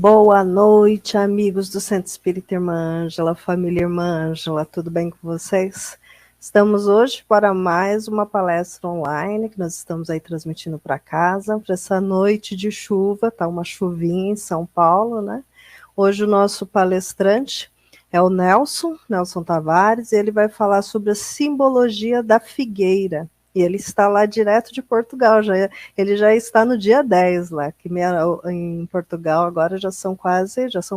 Boa noite, amigos do Centro Espírita Irmã Ângela, família Irmã Ângela, tudo bem com vocês? Estamos hoje para mais uma palestra online que nós estamos aí transmitindo para casa, para essa noite de chuva, tá uma chuvinha em São Paulo, né? Hoje o nosso palestrante é o Nelson Tavares, e ele vai falar sobre a simbologia da figueira. E ele está lá direto de Portugal, ele já está no dia 10 lá, que em Portugal agora já são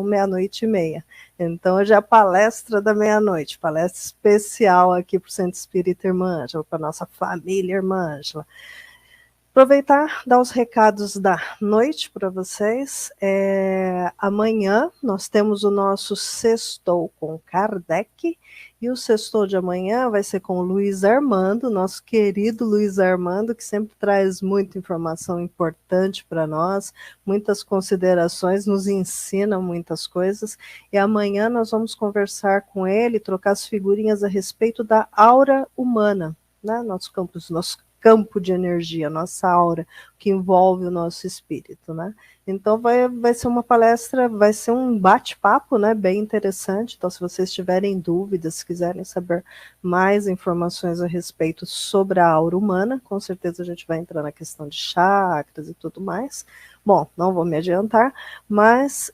meia-noite e meia. Então hoje é a palestra da meia-noite, palestra especial aqui para o Centro Espírita Irmã Ângela, para a nossa família Irmã Ângela. Aproveitar, dar os recados da noite para vocês. Amanhã nós temos o nosso Sextou com Kardec, e o Sextou de amanhã vai ser com o Luiz Armando, nosso querido Luiz Armando, que sempre traz muita informação importante para nós, muitas considerações, nos ensina muitas coisas, e amanhã nós vamos conversar com ele, trocar as figurinhas a respeito da aura humana, né? Nosso campo de energia, nossa aura, que envolve o nosso espírito, né? Então vai ser uma palestra, vai ser um bate-papo, né, bem interessante. Então, se vocês tiverem dúvidas, se quiserem saber mais informações a respeito sobre a aura humana, com certeza a gente vai entrar na questão de chakras e tudo mais. Bom, não vou me adiantar, mas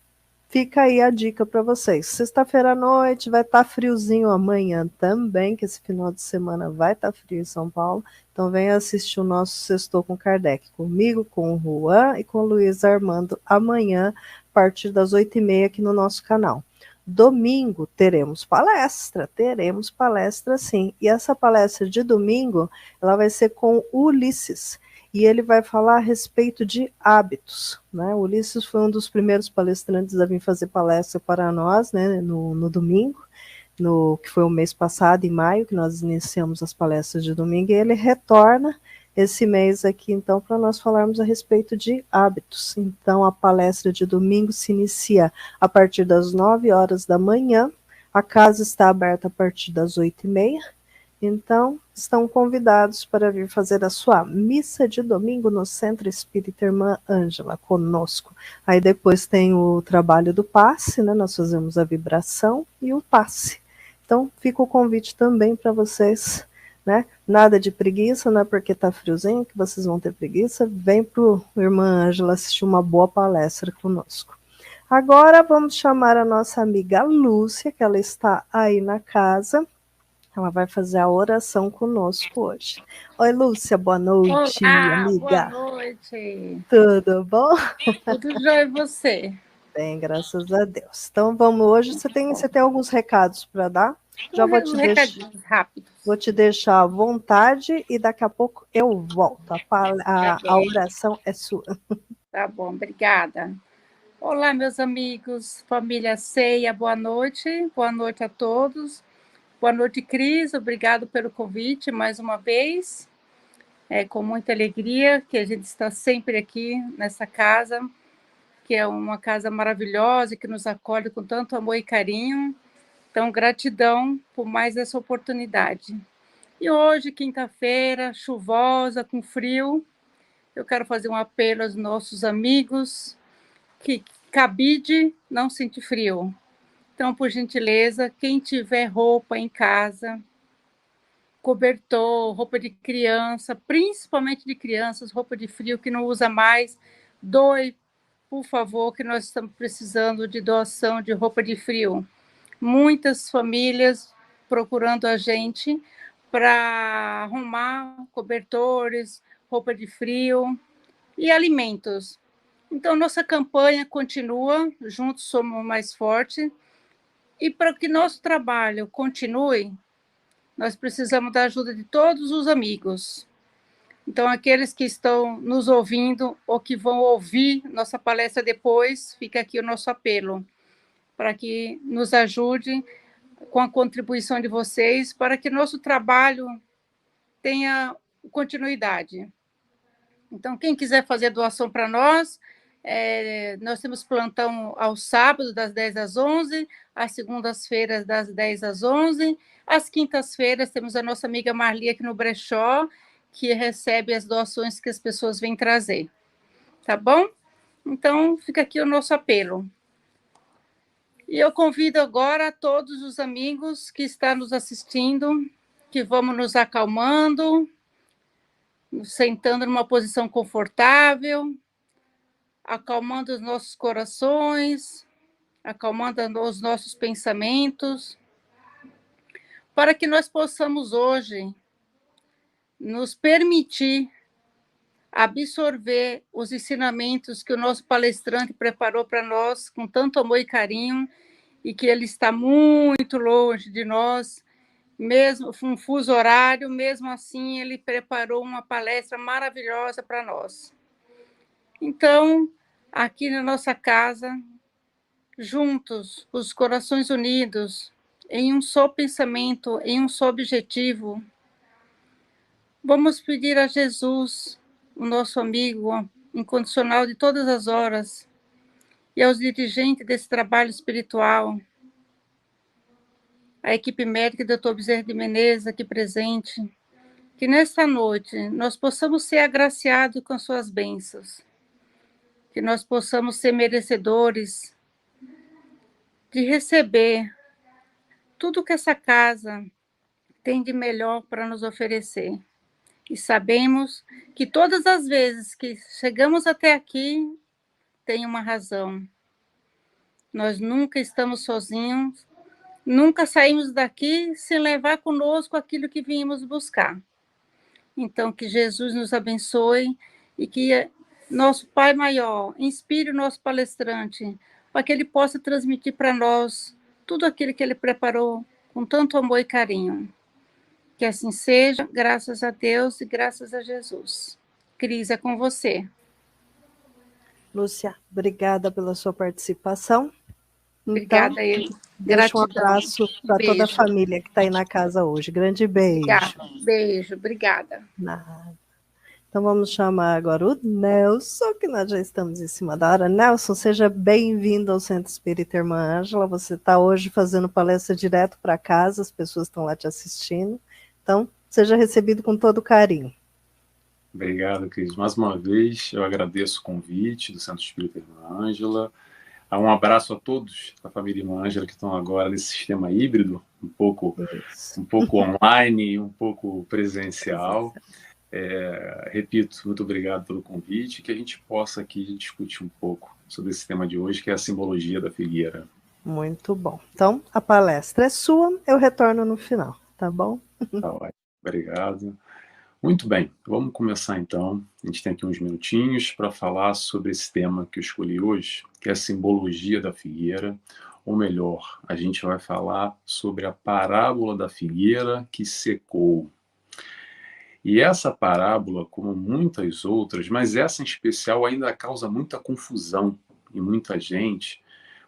fica aí a dica para vocês. Sexta-feira à noite vai estar friozinho, amanhã também, que esse final de semana vai estar frio em São Paulo. Então venha assistir o nosso Sextou com Kardec, comigo, com o Juan e com o Luiz Armando, amanhã, a partir das 8h30 aqui no nosso canal. Domingo teremos palestra sim. E essa palestra de domingo, ela vai ser com o Ulisses. E ele vai falar a respeito de hábitos, né? O Ulisses foi um dos primeiros palestrantes a vir fazer palestra para nós, né, no domingo, que foi o mês passado, em maio, que nós iniciamos as palestras de domingo, e ele retorna esse mês aqui, então, para nós falarmos a respeito de hábitos. Então, a palestra de domingo se inicia a partir das 9h da manhã, a casa está aberta a partir das 8h30, então, estão convidados para vir fazer a sua missa de domingo no Centro Espírita Irmã Ângela, conosco. Aí depois tem o trabalho do passe, né? Nós fazemos a vibração e o passe. Então, fica o convite também para vocês, né? Nada de preguiça, não é porque está friozinho que vocês vão ter preguiça. Vem para o Irmã Ângela assistir uma boa palestra conosco. Agora, vamos chamar a nossa amiga Lúcia, que ela está aí na casa. Ela vai fazer a oração conosco hoje. Oi, Lúcia, boa noite, amiga. Boa noite. Tudo bom? Tudo jóia, e você? Bem, graças a Deus. Então, vamos hoje. Você tem alguns recados para dar? Já vou te deixar. Rápido. Vou te deixar à vontade e daqui a pouco eu volto. A oração é sua. Tá bom, obrigada. Olá, meus amigos, família Ceia, boa noite. Boa noite a todos. Boa noite, Cris. Obrigado pelo convite mais uma vez. É com muita alegria que a gente está sempre aqui nessa casa, que é uma casa maravilhosa, que nos acolhe com tanto amor e carinho. Então, gratidão por mais essa oportunidade. E hoje, quinta-feira, chuvosa, com frio, eu quero fazer um apelo aos nossos amigos que cabide não sentir frio. Então, por gentileza, quem tiver roupa em casa, cobertor, roupa de criança, principalmente de crianças, roupa de frio que não usa mais, doe, por favor, que nós estamos precisando de doação de roupa de frio. Muitas famílias procurando a gente para arrumar cobertores, roupa de frio e alimentos. Então, nossa campanha continua, juntos somos mais fortes, e para que nosso trabalho continue, nós precisamos da ajuda de todos os amigos. Então, aqueles que estão nos ouvindo ou que vão ouvir nossa palestra depois, fica aqui o nosso apelo, para que nos ajude com a contribuição de vocês, para que nosso trabalho tenha continuidade. Então, quem quiser fazer doação para nós, nós temos plantão aos sábados, das 10 às 11, às segundas-feiras, das 10 às 11, às quintas-feiras, temos a nossa amiga Marli aqui no brechó, que recebe as doações que as pessoas vêm trazer. Tá bom? Então, fica aqui o nosso apelo. E eu convido agora a todos os amigos que estão nos assistindo, que vamos nos acalmando, sentando numa posição confortável, acalmando os nossos corações, acalmando os nossos pensamentos, para que nós possamos hoje nos permitir absorver os ensinamentos que o nosso palestrante preparou para nós com tanto amor e carinho, e que ele está muito longe de nós, mesmo um fuso horário, mesmo assim ele preparou uma palestra maravilhosa para nós. Então, aqui na nossa casa, juntos, os corações unidos, em um só pensamento, em um só objetivo, vamos pedir a Jesus, o nosso amigo incondicional de todas as horas, e aos dirigentes desse trabalho espiritual, a equipe médica do Dr. Bezerra de Menezes aqui presente, que nesta noite nós possamos ser agraciados com suas bênçãos, que nós possamos ser merecedores de receber tudo que essa casa tem de melhor para nos oferecer. E sabemos que todas as vezes que chegamos até aqui, tem uma razão. Nós nunca estamos sozinhos, nunca saímos daqui sem levar conosco aquilo que viemos buscar. Então, que Jesus nos abençoe e que nosso Pai Maior inspire o nosso palestrante para que ele possa transmitir para nós tudo aquilo que ele preparou com tanto amor e carinho. Que assim seja, graças a Deus e graças a Jesus. Cris, é com você. Lúcia, obrigada pela sua participação. Obrigada a ele. Deixa um abraço para toda a família que está aí na casa hoje. Grande beijo. Obrigada. Beijo, obrigada. Nada. Então vamos chamar agora o Nelson, que nós já estamos em cima da hora. Nelson, seja bem-vindo ao Centro Espírita Irmã Ângela. Você está hoje fazendo palestra direto para casa, as pessoas estão lá te assistindo. Então, seja recebido com todo carinho. Obrigado, Cris. Mais uma vez, eu agradeço o convite do Centro Espírita Irmã Ângela. Um abraço a todos da família Irmã Ângela que estão agora nesse sistema híbrido, um pouco online, um pouco presencial. Repito, muito obrigado pelo convite, que a gente possa aqui discutir um pouco sobre esse tema de hoje, que é a simbologia da figueira. Muito bom. Então, a palestra é sua, eu retorno no final, tá bom? Tá ótimo, obrigado. Muito bem, vamos começar então. A gente tem aqui uns minutinhos para falar sobre esse tema que eu escolhi hoje, que é a simbologia da figueira, ou melhor, a gente vai falar sobre a parábola da figueira que secou. E essa parábola, como muitas outras, mas essa em especial ainda causa muita confusão em muita gente,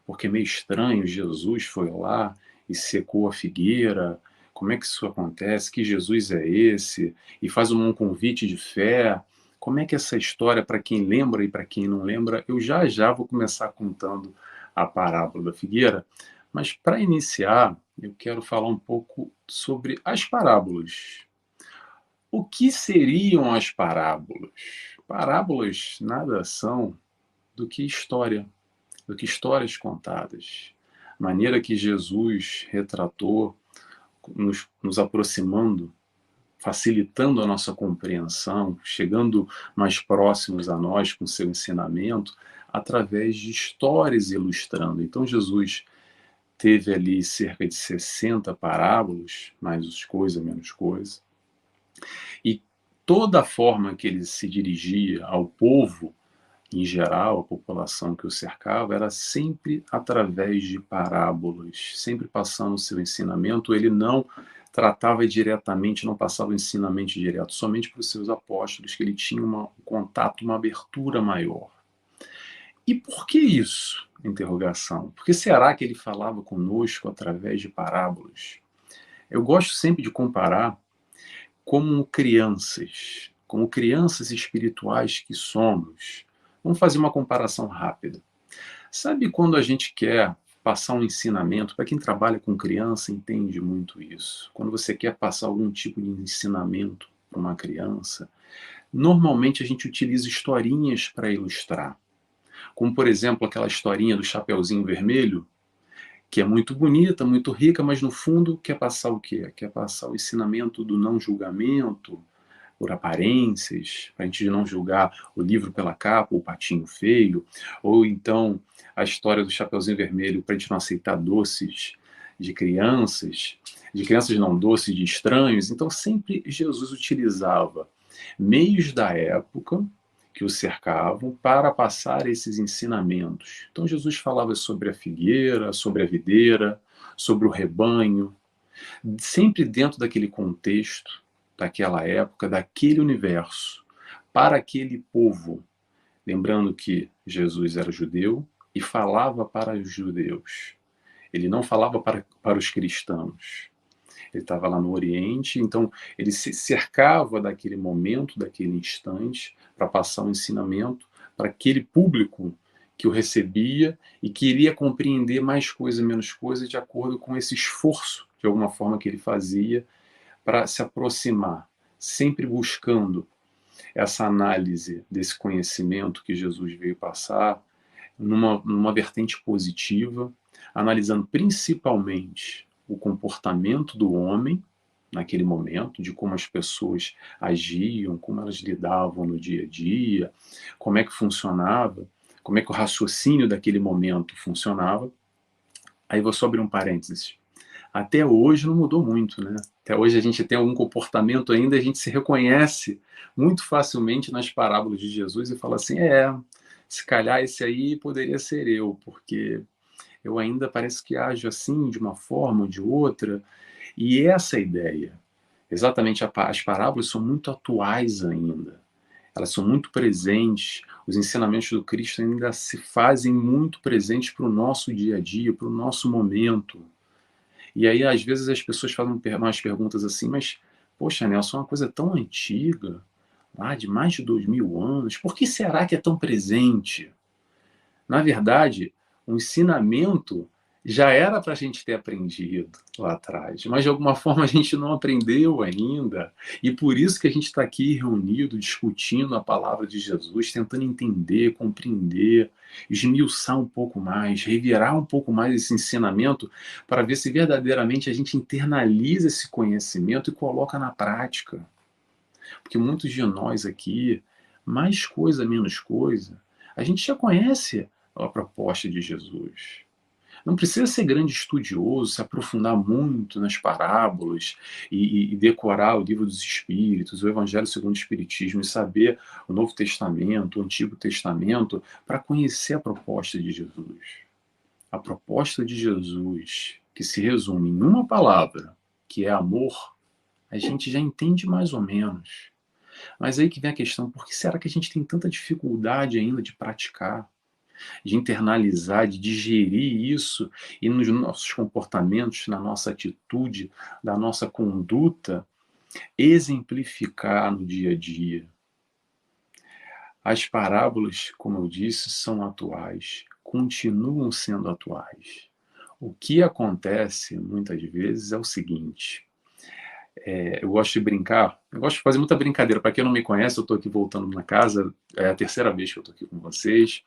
porque é meio estranho, Jesus foi lá e secou a figueira, como é que isso acontece? Que Jesus é esse? E faz um convite de fé. Como é que é essa história, para quem lembra e para quem não lembra, eu já vou começar contando a parábola da figueira, mas para iniciar, eu quero falar um pouco sobre as parábolas. O que seriam as parábolas? Parábolas nada são do que história, do que histórias contadas. A maneira que Jesus retratou, nos aproximando, facilitando a nossa compreensão, chegando mais próximos a nós com seu ensinamento, através de histórias ilustrando. Então Jesus teve ali cerca de 60 parábolas, mais coisa, menos coisa, e toda a forma que ele se dirigia ao povo, em geral, a população que o cercava, era sempre através de parábolas, sempre passando o seu ensinamento. Ele não tratava diretamente, não passava o ensinamento direto, somente para os seus apóstolos, que ele tinha um contato, uma abertura maior. E por que isso? Interrogação. Por que será que ele falava conosco através de parábolas? Eu gosto sempre de comparar como crianças espirituais que somos. Vamos fazer uma comparação rápida. Sabe quando a gente quer passar um ensinamento? Para quem trabalha com criança entende muito isso. Quando você quer passar algum tipo de ensinamento para uma criança, normalmente a gente utiliza historinhas para ilustrar. Como, por exemplo, aquela historinha do Chapeuzinho Vermelho, que é muito bonita, muito rica, mas no fundo quer passar o quê? Quer passar o ensinamento do não julgamento, por aparências, para a gente não julgar o livro pela capa, o patinho feio, ou então a história do Chapeuzinho Vermelho para a gente não aceitar doces de crianças não, doces de estranhos. Então sempre Jesus utilizava meios da época que o cercavam para passar esses ensinamentos. Então Jesus falava sobre a figueira, sobre a videira, sobre o rebanho, sempre dentro daquele contexto, daquela época, daquele universo, para aquele povo. Lembrando que Jesus era judeu e falava para os judeus. Ele não falava para os cristãos. Ele estava lá no Oriente, então ele se cercava daquele momento, daquele instante, para passar um ensinamento para aquele público que o recebia e queria compreender mais coisa, menos coisa, de acordo com esse esforço, de alguma forma, que ele fazia para se aproximar, sempre buscando essa análise desse conhecimento que Jesus veio passar, numa vertente positiva, analisando principalmente o comportamento do homem naquele momento, de como as pessoas agiam, como elas lidavam no dia a dia, como é que funcionava, como é que o raciocínio daquele momento funcionava. Aí vou só abrir um parênteses. Até hoje não mudou muito, né? Até hoje a gente tem algum comportamento ainda, a gente se reconhece muito facilmente nas parábolas de Jesus e fala assim, se calhar esse aí poderia ser eu, porque eu ainda parece que ajo assim, de uma forma ou de outra. E essa ideia, exatamente, as parábolas são muito atuais ainda. Elas são muito presentes, os ensinamentos do Cristo ainda se fazem muito presentes para o nosso dia a dia, para o nosso momento. E aí, às vezes, as pessoas fazem umas perguntas assim, mas, poxa, Nelson, é uma coisa tão antiga, lá de mais de 2000 anos, por que será que é tão presente? Na verdade, o ensinamento já era para a gente ter aprendido lá atrás, mas de alguma forma a gente não aprendeu ainda. E por isso que a gente está aqui reunido, discutindo a palavra de Jesus, tentando entender, compreender, esmiuçar um pouco mais, revirar um pouco mais esse ensinamento, para ver se verdadeiramente a gente internaliza esse conhecimento e coloca na prática. Porque muitos de nós aqui, mais coisa, menos coisa, a gente já conhece a proposta de Jesus. Não precisa ser grande estudioso, se aprofundar muito nas parábolas e decorar o livro dos Espíritos, o Evangelho segundo o Espiritismo, e saber o Novo Testamento, o Antigo Testamento, para conhecer a proposta de Jesus. A proposta de Jesus, que se resume em uma palavra, que é amor, a gente já entende mais ou menos. Mas aí que vem a questão, por que será que a gente tem tanta dificuldade ainda de praticar, de internalizar, de digerir isso e nos nossos comportamentos, na nossa atitude, da nossa conduta, exemplificar no dia a dia? As parábolas, como eu disse, são atuais, continuam sendo atuais. O que acontece muitas vezes é o seguinte: eu gosto de brincar, eu gosto de fazer muita brincadeira. Para quem não me conhece, eu estou aqui voltando na casa, é a terceira vez que eu estou aqui com vocês.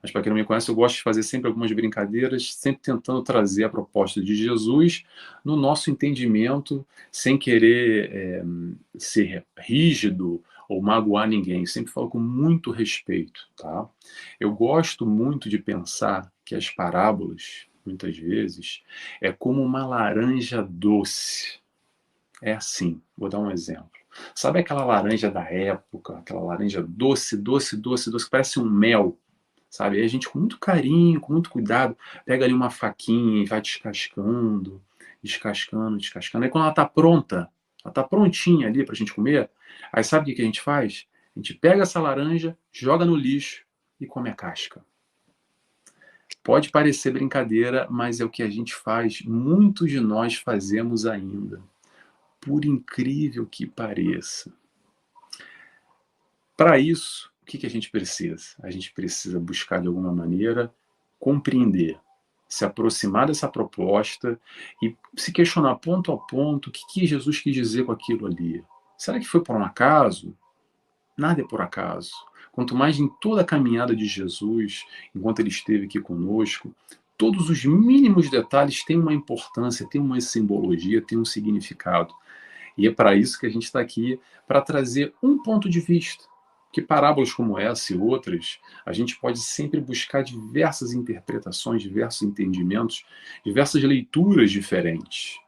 Mas para quem não me conhece, eu gosto de fazer sempre algumas brincadeiras, sempre tentando trazer a proposta de Jesus no nosso entendimento, sem querer ser rígido ou magoar ninguém. Sempre falo com muito respeito, tá? Eu gosto muito de pensar que as parábolas, muitas vezes, é como uma laranja doce. É assim, vou dar um exemplo. Sabe aquela laranja da época, aquela laranja doce, doce, doce, doce, que parece um mel? Sabe? Aí a gente, com muito carinho, com muito cuidado, pega ali uma faquinha e vai descascando, descascando, descascando. Aí quando ela está prontinha ali para a gente comer, aí sabe o que a gente faz? A gente pega essa laranja, joga no lixo e come a casca. Pode parecer brincadeira, mas é o que a gente faz, muitos de nós fazemos ainda. Por incrível que pareça. Para isso, o que a gente precisa? A gente precisa buscar, de alguma maneira, compreender, se aproximar dessa proposta e se questionar ponto a ponto o que Jesus quis dizer com aquilo ali. Será que foi por um acaso? Nada é por acaso. Quanto mais em toda a caminhada de Jesus, enquanto ele esteve aqui conosco, todos os mínimos detalhes têm uma importância, têm uma simbologia, têm um significado. E é para isso que a gente está aqui, para trazer um ponto de vista. Que parábolas como essa e outras, a gente pode sempre buscar diversas interpretações, diversos entendimentos, diversas leituras diferentes.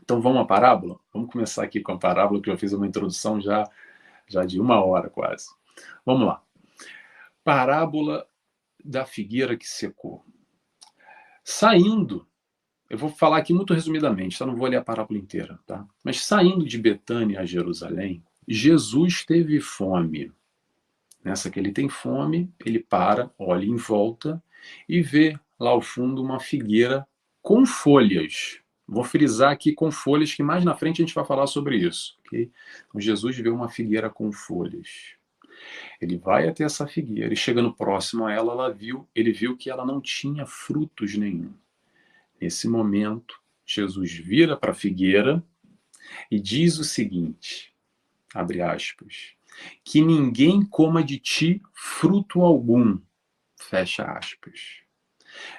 Então vamos à parábola? Vamos começar aqui com a parábola, que eu fiz uma introdução já de 1 hora quase. Vamos lá. Parábola da figueira que secou. Saindo, eu vou falar aqui muito resumidamente, tá? Não vou ler a parábola inteira, tá? Mas saindo de Betânia a Jerusalém, Jesus teve fome. Nessa que ele tem fome, ele para, olha em volta e vê lá ao fundo uma figueira com folhas. Vou frisar aqui com folhas, que mais na frente a gente vai falar sobre isso. Okay? Então, Jesus vê uma figueira com folhas. Ele vai até essa figueira e chegando próximo a ela, ele viu que ela não tinha frutos nenhum. Nesse momento, Jesus vira para a figueira e diz o seguinte, abre aspas, que ninguém coma de ti fruto algum, fecha aspas.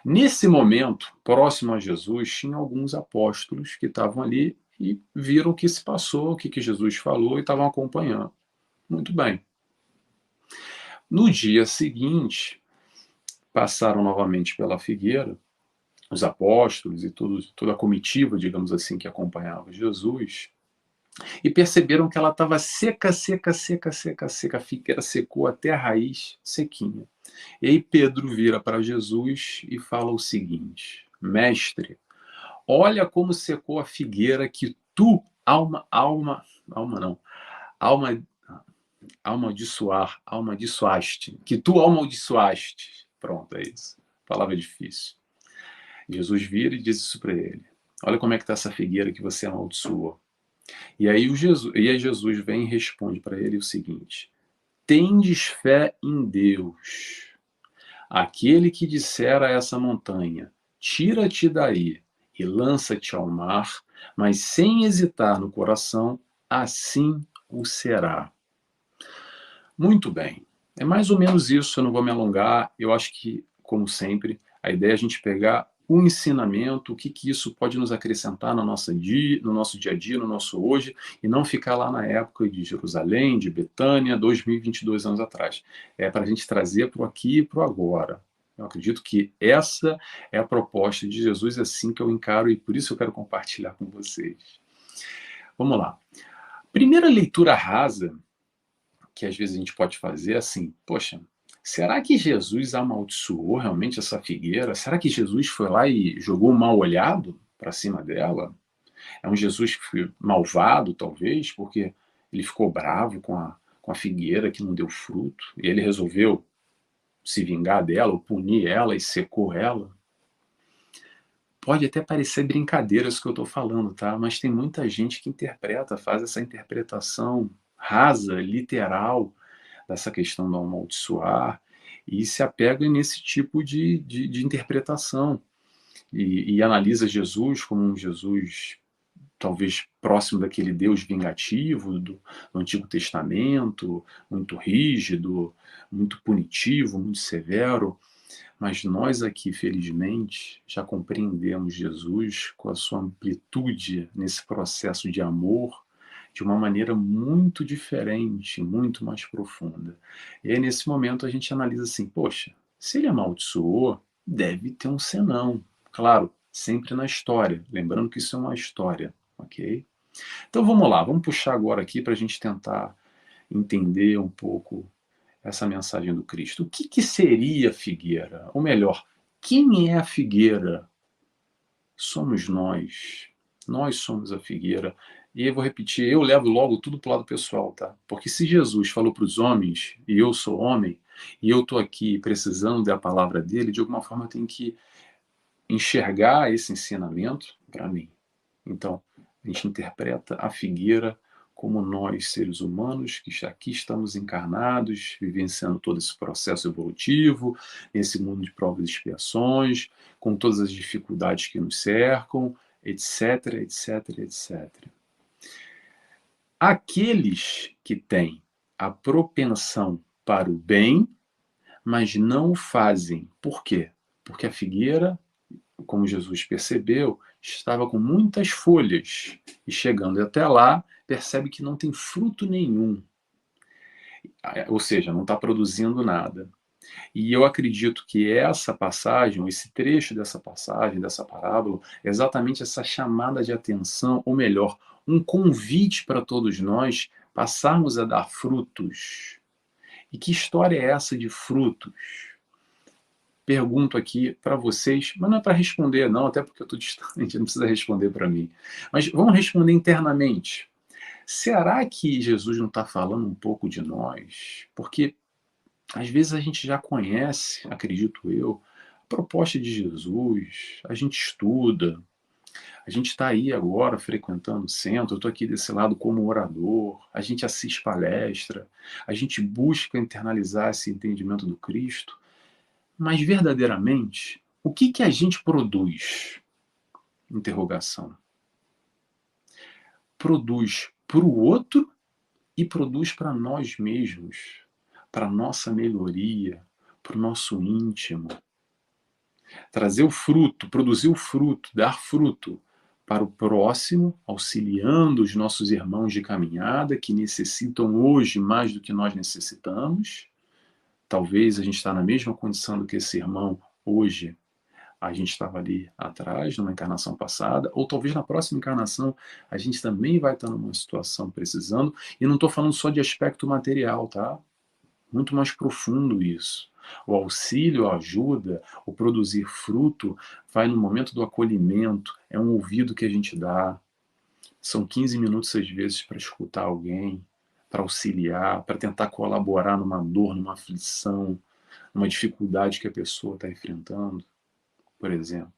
Nesse momento, próximo a Jesus, tinha alguns apóstolos que estavam ali e viram o que se passou, o que Jesus falou e estavam acompanhando. Muito bem. No dia seguinte, passaram novamente pela figueira, os apóstolos e toda a comitiva, digamos assim, que acompanhava Jesus, e perceberam que ela estava seca, seca, seca, seca, seca. A figueira secou até a raiz, sequinha. E aí Pedro vira para Jesus e fala o seguinte, mestre, olha como secou a figueira que tu, amaldiçoaste, que tu amaldiçoaste. Pronto, é isso. Palavra difícil. Jesus vira e diz isso para ele. Olha como é que está essa figueira que você amaldiçoou. E aí Jesus vem e responde para ele o seguinte, tendes fé em Deus. Aquele que disser a essa montanha, tira-te daí e lança-te ao mar, mas sem hesitar no coração, assim o será. Muito bem. É mais ou menos isso, eu não vou me alongar. Eu acho que, como sempre, a ideia é a gente pegar o ensinamento, o que isso pode nos acrescentar no nosso dia a dia, no nosso hoje, e não ficar lá na época de Jerusalém, de Betânia, 2022 anos atrás. É para a gente trazer para o aqui e para o agora. Eu acredito que essa é a proposta de Jesus, é assim que eu encaro, e por isso eu quero compartilhar com vocês. Vamos lá. Primeira leitura rasa, que às vezes a gente pode fazer assim, poxa, será que Jesus amaldiçoou realmente essa figueira? Será que Jesus foi lá e jogou um mal olhado para cima dela? É um Jesus que foi malvado, talvez, porque ele ficou bravo com a figueira que não deu fruto, e ele resolveu se vingar dela, ou punir ela e secou ela? Pode até parecer brincadeira isso que eu estou falando, tá? Mas tem muita gente que faz essa interpretação rasa, literal, dessa questão do amaldiçoar, e se apega nesse tipo de interpretação. E analisa Jesus como um Jesus talvez próximo daquele Deus vingativo do Antigo Testamento, muito rígido, muito punitivo, muito severo. Mas nós aqui, felizmente, já compreendemos Jesus com a sua amplitude nesse processo de amor, de uma maneira muito diferente, muito mais profunda. E aí, nesse momento, a gente analisa assim, poxa, se ele amaldiçoou, deve ter um senão. Claro, sempre na história, lembrando que isso é uma história, ok? Então vamos lá, vamos puxar agora aqui para a gente tentar entender um pouco essa mensagem do Cristo. O que seria a figueira? Ou melhor, quem é a figueira? Somos nós. Nós somos a figueira. E eu vou repetir, eu levo logo tudo para o lado pessoal, tá? Porque se Jesus falou para os homens, e eu sou homem, e eu estou aqui precisando da palavra dele, de alguma forma eu tenho que enxergar esse ensinamento para mim. Então, a gente interpreta a figueira como nós, seres humanos, que aqui estamos encarnados, vivenciando todo esse processo evolutivo, nesse mundo de provas e expiações, com todas as dificuldades que nos cercam, etc, etc, etc. Aqueles que têm a propensão para o bem, mas não o fazem. Por quê? Porque a figueira como Jesus percebeu, estava com muitas folhas. E chegando até lá, percebe que não tem fruto nenhum. Ou seja, não está produzindo nada. E eu acredito que essa passagem, esse trecho dessa passagem, dessa parábola, é exatamente essa chamada de atenção, ou melhor, um convite para todos nós passarmos a dar frutos. E que história é essa de frutos? Pergunto aqui para vocês, mas não é para responder não, até porque eu estou distante, não precisa responder para mim. Mas vamos responder internamente. Será que Jesus não está falando um pouco de nós? Porque às vezes a gente já conhece, acredito eu, a proposta de Jesus, a gente estuda, a gente está aí agora frequentando o centro, eu estou aqui desse lado como orador, a gente assiste palestra, a gente busca internalizar esse entendimento do Cristo, mas verdadeiramente, o que que a gente produz? Interrogação. Produz para o outro e produz para nós mesmos, para a nossa melhoria, para o nosso íntimo. Trazer o fruto, produzir o fruto, dar fruto para o próximo, auxiliando os nossos irmãos de caminhada que necessitam hoje mais do que nós necessitamos. Talvez a gente está na mesma condição do que esse irmão hoje. A gente estava ali atrás, numa encarnação passada, ou talvez na próxima encarnação a gente também vai estar numa situação precisando. E não estou falando só de aspecto material, tá? Muito mais profundo isso. O auxílio, a ajuda, o produzir fruto, vai no momento do acolhimento, é um ouvido que a gente dá. São 15 minutos, às vezes, para escutar alguém, para auxiliar, para tentar colaborar numa dor, numa aflição, numa dificuldade que a pessoa está enfrentando, por exemplo.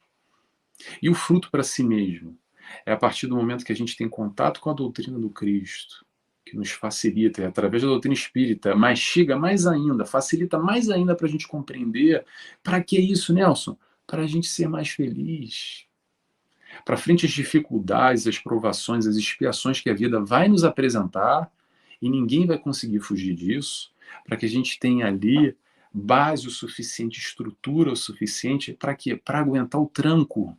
E o fruto para si mesmo é a partir do momento que a gente tem contato com a doutrina do Cristo, que nos facilita, através da doutrina espírita, mastiga mais ainda, facilita mais ainda para a gente compreender. Para que isso, Nelson? Para a gente ser mais feliz. Para frente às dificuldades, as provações, as expiações que a vida vai nos apresentar, e ninguém vai conseguir fugir disso, para que a gente tenha ali base o suficiente, estrutura o suficiente, para quê? Para aguentar o tranco.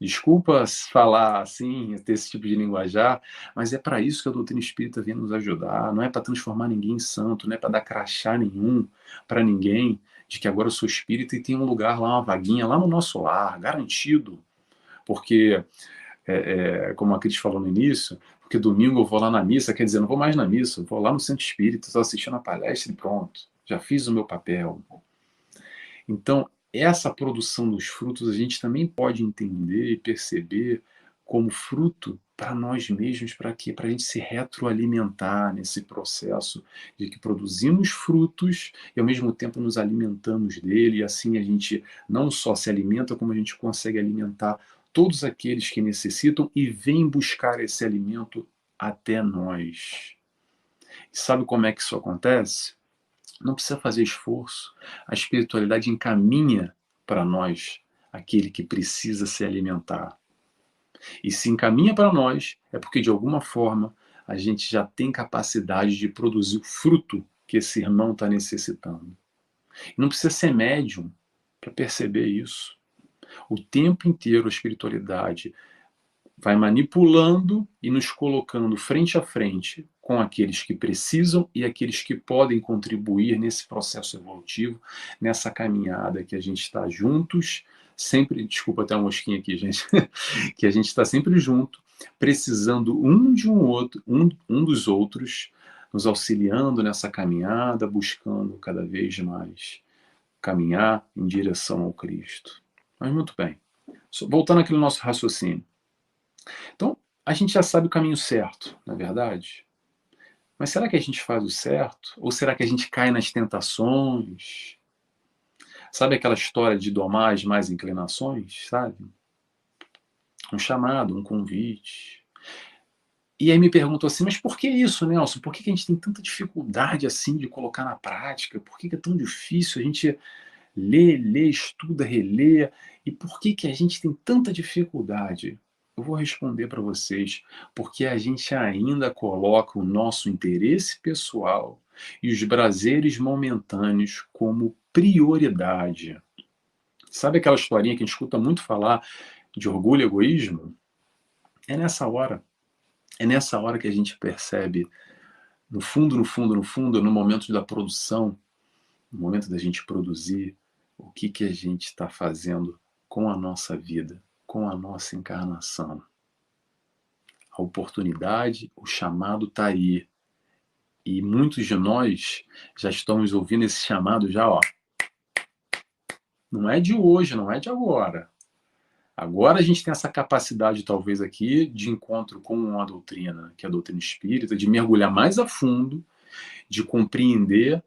Desculpa falar assim, ter esse tipo de linguajar, mas é para isso que a doutrina espírita vem nos ajudar. Não é para transformar ninguém em santo, não é para dar crachá nenhum para ninguém de que agora eu sou espírita e tem um lugar lá, uma vaguinha lá no nosso lar, garantido. Porque, como a Cris falou no início, porque domingo eu vou lá na missa, quer dizer, não vou mais na missa, eu vou lá no centro espírita, estou assistindo a palestra e pronto, já fiz o meu papel. Então, essa produção dos frutos a gente também pode entender e perceber como fruto para nós mesmos, para quê? Para a gente se retroalimentar nesse processo de que produzimos frutos e ao mesmo tempo nos alimentamos dele, e assim a gente não só se alimenta, como a gente consegue alimentar todos aqueles que necessitam e vêm buscar esse alimento até nós. E sabe como é que isso acontece? Não precisa fazer esforço. A espiritualidade encaminha para nós aquele que precisa se alimentar. E se encaminha para nós, é porque de alguma forma a gente já tem capacidade de produzir o fruto que esse irmão está necessitando. E não precisa ser médium para perceber isso. O tempo inteiro a espiritualidade vai manipulando e nos colocando frente a frente com aqueles que precisam e aqueles que podem contribuir nesse processo evolutivo, nessa caminhada que a gente está juntos, sempre, desculpa até uma mosquinha aqui, gente, que a gente está sempre junto, precisando um de um outro, um dos outros, nos auxiliando nessa caminhada, buscando cada vez mais caminhar em direção ao Cristo. Mas muito bem, voltando àquele nosso raciocínio. Então, a gente já sabe o caminho certo, não é verdade? Mas será que a gente faz o certo? Ou será que a gente cai nas tentações? Sabe aquela história de domar as más inclinações, sabe? Um chamado, um convite. E aí me pergunto assim, mas por que isso, Nelson? Por que a gente tem tanta dificuldade assim de colocar na prática? Por que é tão difícil a gente ler, estuda, relê? E por que a gente tem tanta dificuldade? Eu vou responder para vocês, porque a gente ainda coloca o nosso interesse pessoal e os prazeres momentâneos como prioridade. Sabe aquela historinha que a gente escuta muito falar de orgulho e egoísmo? É nessa hora. É nessa hora que a gente percebe, no fundo, no fundo, no fundo, no momento da produção, no momento da gente produzir, o que a gente está fazendo com a nossa vida, com a nossa encarnação. A oportunidade, o chamado está aí. E muitos de nós já estamos ouvindo esse chamado já, ó. Não é de hoje, não é de agora. Agora a gente tem essa capacidade, talvez aqui, de encontro com a doutrina, que é a doutrina espírita, de mergulhar mais a fundo, de compreender.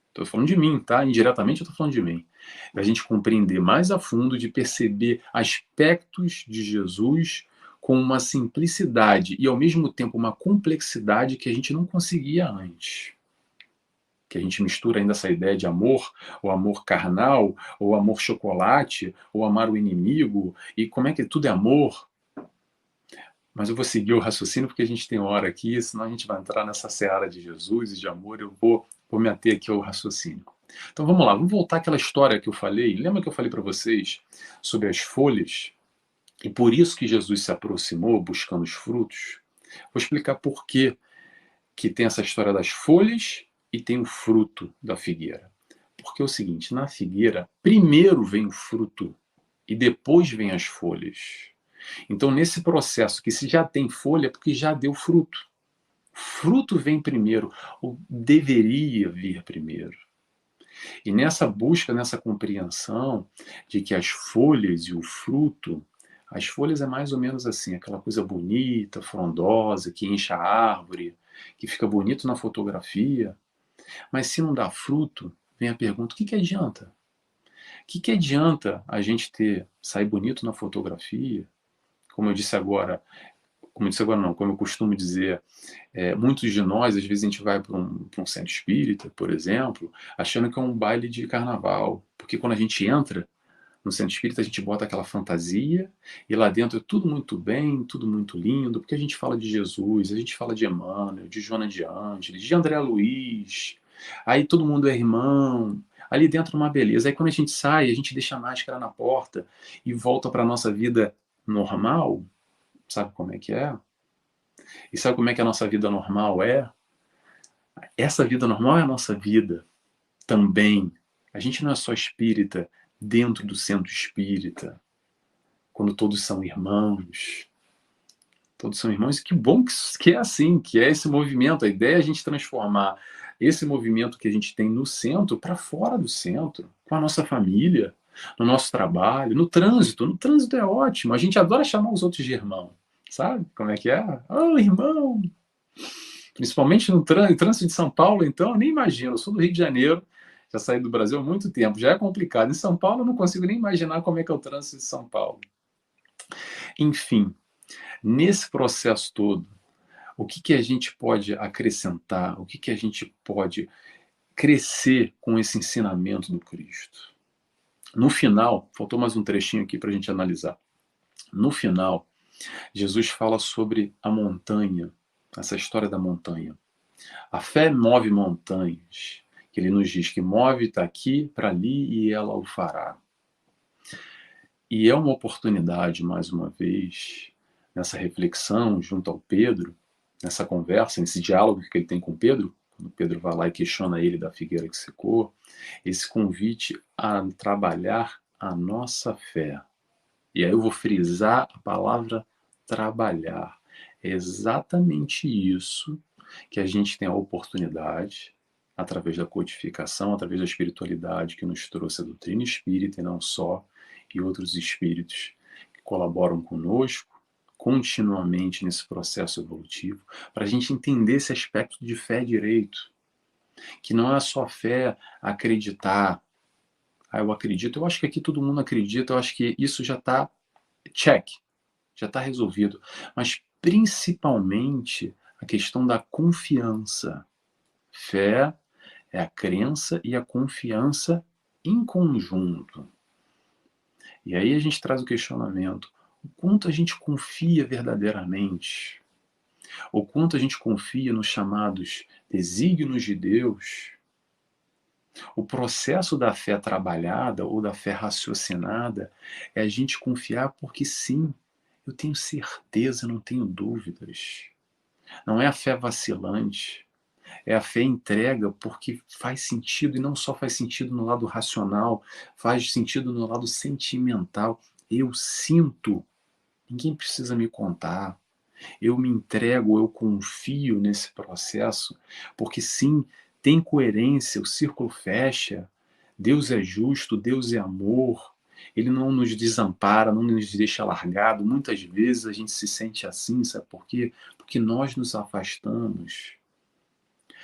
Estou falando de mim, tá? Indiretamente eu estou falando de mim. Da gente compreender mais a fundo, de perceber aspectos de Jesus com uma simplicidade e, ao mesmo tempo, uma complexidade que a gente não conseguia antes. Que a gente mistura ainda essa ideia de amor, ou amor carnal, ou amor chocolate, ou amar o inimigo, e como é que tudo é amor. Mas eu vou seguir o raciocínio porque a gente tem hora aqui, senão a gente vai entrar nessa seara de Jesus e de amor, eu vou me ater aqui ao raciocínio. Então vamos lá, vamos voltar àquela história que eu falei. Lembra que eu falei para vocês sobre as folhas? E por isso que Jesus se aproximou buscando os frutos? Vou explicar por que tem essa história das folhas e tem o fruto da figueira. Porque é o seguinte, na figueira, primeiro vem o fruto e depois vem as folhas. Então, nesse processo que se já tem folha, é porque já deu fruto. O fruto vem primeiro, ou deveria vir primeiro. E nessa busca, nessa compreensão de que as folhas e o fruto, as folhas é mais ou menos assim, aquela coisa bonita, frondosa, que enche a árvore, que fica bonito na fotografia, mas se não dá fruto, vem a pergunta, o que adianta? O que adianta a gente sair bonito na fotografia? Como eu disse agora, como eu costumo dizer, muitos de nós, às vezes a gente vai para um centro espírita, por exemplo, achando que é um baile de carnaval, porque quando a gente entra no centro espírita, a gente bota aquela fantasia, e lá dentro é tudo muito bem, tudo muito lindo, porque a gente fala de Jesus, a gente fala de Emmanuel, de Joana de Ângeles, de André Luiz, aí todo mundo é irmão, ali dentro uma beleza. Aí quando a gente sai, a gente deixa a máscara na porta e volta para a nossa vida normal, sabe como é que é? E sabe como é que a nossa vida normal é? Essa vida normal é a nossa vida também. A gente não é só espírita dentro do centro espírita, quando todos são irmãos. Todos são irmãos, e que bom que é assim, que é esse movimento. A ideia é a gente transformar esse movimento que a gente tem no centro para fora do centro, com a nossa família, no nosso trabalho, no trânsito. No trânsito é ótimo, a gente adora chamar os outros de irmão. Sabe como é que é? Oh, irmão! Principalmente no trânsito de São Paulo, então, eu nem imagino. Eu sou do Rio de Janeiro, já saí do Brasil há muito tempo, já é complicado. Em São Paulo, eu não consigo nem imaginar como é que é o trânsito de São Paulo. Enfim, nesse processo todo, o que a gente pode acrescentar? O que a gente pode crescer com esse ensinamento do Cristo? No final, faltou mais um trechinho aqui para a gente analisar. No final, Jesus fala sobre a montanha, essa história da montanha. A fé move montanhas. Ele nos diz que move, está aqui, para ali, e ela o fará. E é uma oportunidade, mais uma vez, nessa reflexão junto ao Pedro, nessa conversa, nesse diálogo que ele tem com Pedro, quando Pedro vai lá e questiona ele da figueira que secou, esse convite a trabalhar a nossa fé. E aí eu vou frisar a palavra trabalhar. É exatamente isso que a gente tem a oportunidade, através da codificação, através da espiritualidade que nos trouxe a doutrina espírita e não só, e outros espíritos que colaboram conosco continuamente nesse processo evolutivo, para a gente entender esse aspecto de fé direito, que não é só fé acreditar. Ah, eu acredito, eu acho que aqui todo mundo acredita, eu acho que isso já está check, já está resolvido. Mas principalmente a questão da confiança. Fé é a crença e a confiança em conjunto. E aí a gente traz o questionamento: o quanto a gente confia verdadeiramente? O quanto a gente confia nos chamados desígnios de Deus? O processo da fé trabalhada ou da fé raciocinada é a gente confiar porque sim, eu tenho certeza, não tenho dúvidas. Não é a fé vacilante, é a fé entrega porque faz sentido, e não só faz sentido no lado racional, faz sentido no lado sentimental. Eu sinto, ninguém precisa me contar. Eu me entrego, eu confio nesse processo, porque sim, tem coerência, o círculo fecha. Deus é justo, Deus é amor. Ele não nos desampara, não nos deixa largado. Muitas vezes a gente se sente assim, sabe por quê? Porque nós nos afastamos.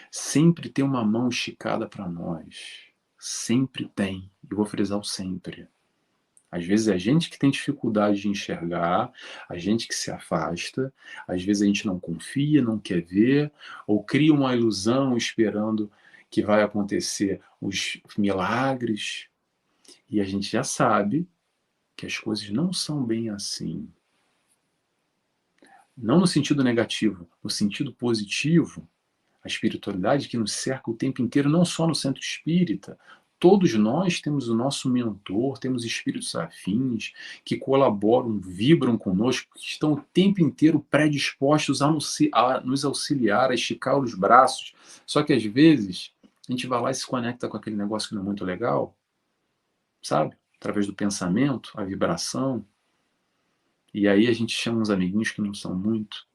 Sempre tem uma mão esticada para nós. Sempre tem. Eu vou frisar o sempre. Às vezes é a gente que tem dificuldade de enxergar, a gente que se afasta, às vezes a gente não confia, não quer ver, ou cria uma ilusão esperando que vai acontecer os milagres, e a gente já sabe que as coisas não são bem assim. Não no sentido negativo, no sentido positivo. A espiritualidade que nos cerca o tempo inteiro, não só no centro espírita. Todos nós temos o nosso mentor, temos espíritos afins que colaboram, vibram conosco, que estão o tempo inteiro predispostos a nos auxiliar, a esticar os braços. Só que às vezes a gente vai lá e se conecta com aquele negócio que não é muito legal, sabe? Através do pensamento, a vibração. E aí a gente chama uns amiguinhos que não são muito,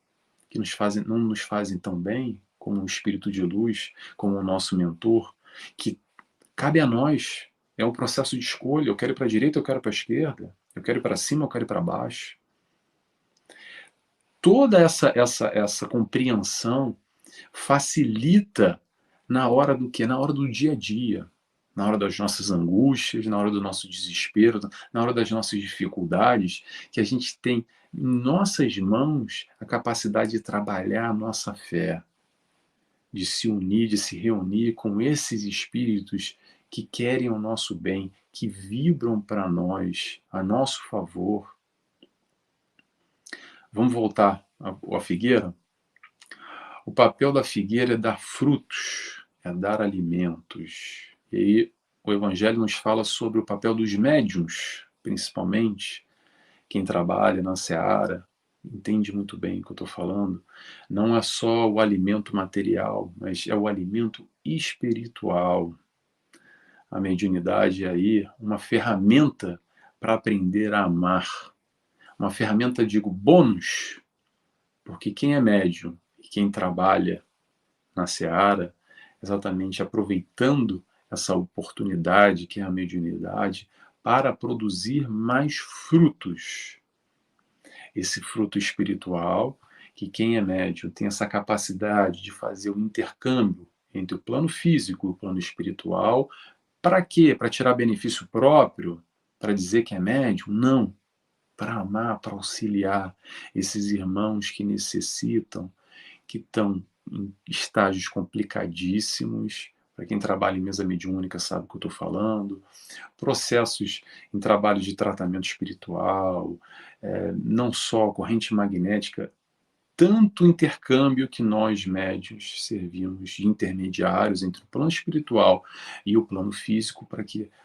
que não nos fazem tão bem, como o espírito de luz, como o nosso mentor, que cabe a nós. É um processo de escolha. Eu quero ir para a direita, eu quero para a esquerda. Eu quero ir para cima, eu quero ir para baixo. Toda essa compreensão facilita na hora do quê? Na hora do dia a dia. Na hora das nossas angústias, na hora do nosso desespero, na hora das nossas dificuldades, que a gente tem em nossas mãos a capacidade de trabalhar a nossa fé, de se unir, de se reunir com esses espíritos que querem o nosso bem, que vibram para nós, a nosso favor. Vamos voltar à figueira? O papel da figueira é dar frutos, é dar alimentos. E aí o Evangelho nos fala sobre o papel dos médiuns, principalmente quem trabalha na seara, entende muito bem o que eu estou falando. Não é só o alimento material, mas é o alimento espiritual. A mediunidade é aí uma ferramenta para aprender a amar. Uma ferramenta, digo, bônus, porque quem é médium e quem trabalha na seara, exatamente aproveitando essa oportunidade que é a mediunidade, para produzir mais frutos. Esse fruto espiritual, que quem é médium tem essa capacidade de fazer o intercâmbio entre o plano físico e o plano espiritual. Para quê? Para tirar benefício próprio? Para dizer que é médium? Não. Para amar, para auxiliar esses irmãos que necessitam, que estão em estágios complicadíssimos. Para quem trabalha em mesa mediúnica sabe o que eu estou falando. Processos em trabalho de tratamento espiritual, não só corrente magnética, tanto intercâmbio que nós médiuns servimos de intermediários entre o plano espiritual e o plano físico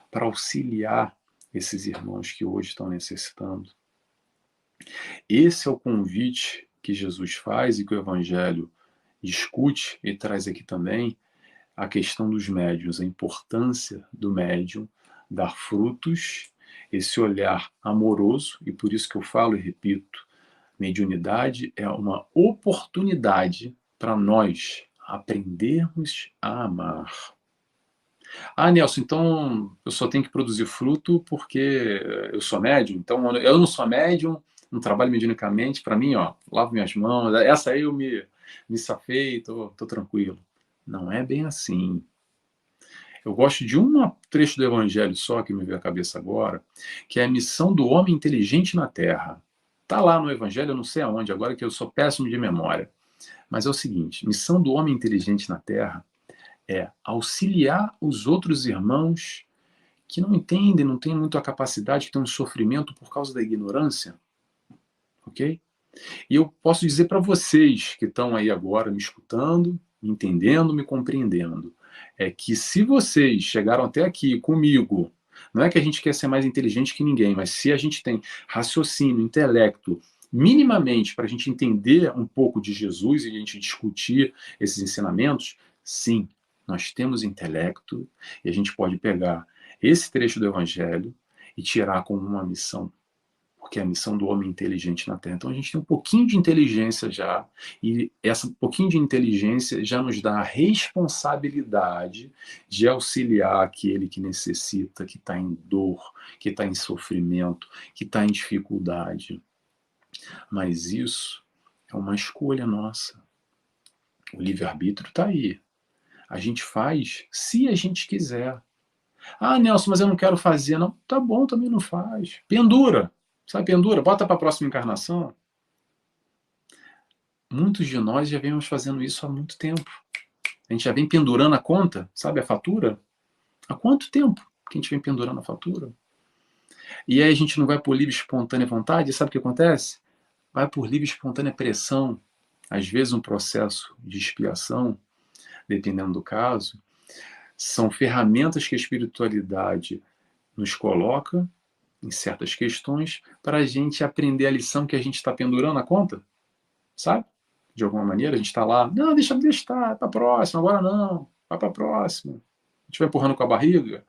para auxiliar esses irmãos que hoje estão necessitando. Esse é o convite que Jesus faz e que o Evangelho discute e traz aqui também a questão dos médiuns, a importância do médium dar frutos, esse olhar amoroso, e por isso que eu falo e repito, mediunidade é uma oportunidade para nós aprendermos a amar. Ah, Nelson, então eu só tenho que produzir fruto porque eu sou médium? Então eu não sou médium, não trabalho mediunicamente, para mim, ó, lavo minhas mãos, essa aí eu me safei, tô tranquilo. Não é bem assim. Eu gosto de um trecho do Evangelho só que me veio à cabeça agora, que é a missão do homem inteligente na Terra. Está lá no Evangelho, eu não sei aonde, agora que eu sou péssimo de memória. Mas é o seguinte, missão do homem inteligente na Terra é auxiliar os outros irmãos que não entendem, não têm muito a capacidade, que têm um sofrimento por causa da ignorância. Ok? E eu posso dizer para vocês que estão aí agora me escutando, me entendendo, me compreendendo. é que se vocês chegaram até aqui comigo, não é que a gente quer ser mais inteligente que ninguém, mas se a gente tem raciocínio, intelecto, minimamente para a gente entender um pouco de Jesus e a gente discutir esses ensinamentos, sim, nós temos intelecto e a gente pode pegar esse trecho do Evangelho e tirar como uma missão, porque é a missão do homem inteligente na Terra. Então a gente tem um pouquinho de inteligência já, e esse pouquinho de inteligência já nos dá a responsabilidade de auxiliar aquele que necessita, que está em dor, que está em sofrimento, que está em dificuldade. Mas isso é uma escolha nossa. O livre-arbítrio está aí. A gente faz se a gente quiser. Ah, Nelson, mas eu não quero fazer. Não, tá bom, também não faz. Pendura. Sabe, pendura? Bota para a próxima encarnação. Muitos de nós já vemos fazendo isso há muito tempo. A gente já vem pendurando a conta, sabe, a fatura? Há quanto tempo que a gente vem pendurando a fatura? E aí a gente não vai por livre e espontânea vontade, sabe o que acontece? Vai por livre e espontânea pressão. Às vezes um processo de expiação, dependendo do caso, são ferramentas que a espiritualidade nos coloca em certas questões para a gente aprender a lição que a gente está pendurando a conta, sabe? De alguma maneira, a gente está lá, não, deixa estar, para a próxima, agora não, vai para a próxima. A gente vai empurrando com a barriga,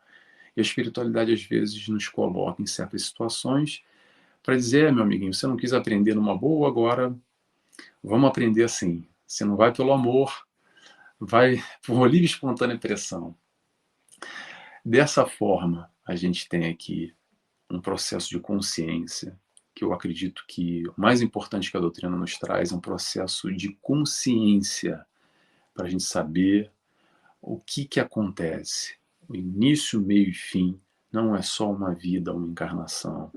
e a espiritualidade às vezes nos coloca em certas situações para dizer, meu amiguinho, você não quis aprender numa boa, agora vamos aprender assim. Você não vai pelo amor, vai por livre e espontânea pressão. Dessa forma, a gente tem aqui um processo de consciência, que eu acredito que o mais importante que a doutrina nos traz é um processo de consciência, para a gente saber o que acontece. O início, meio e fim não é só uma vida, uma encarnação.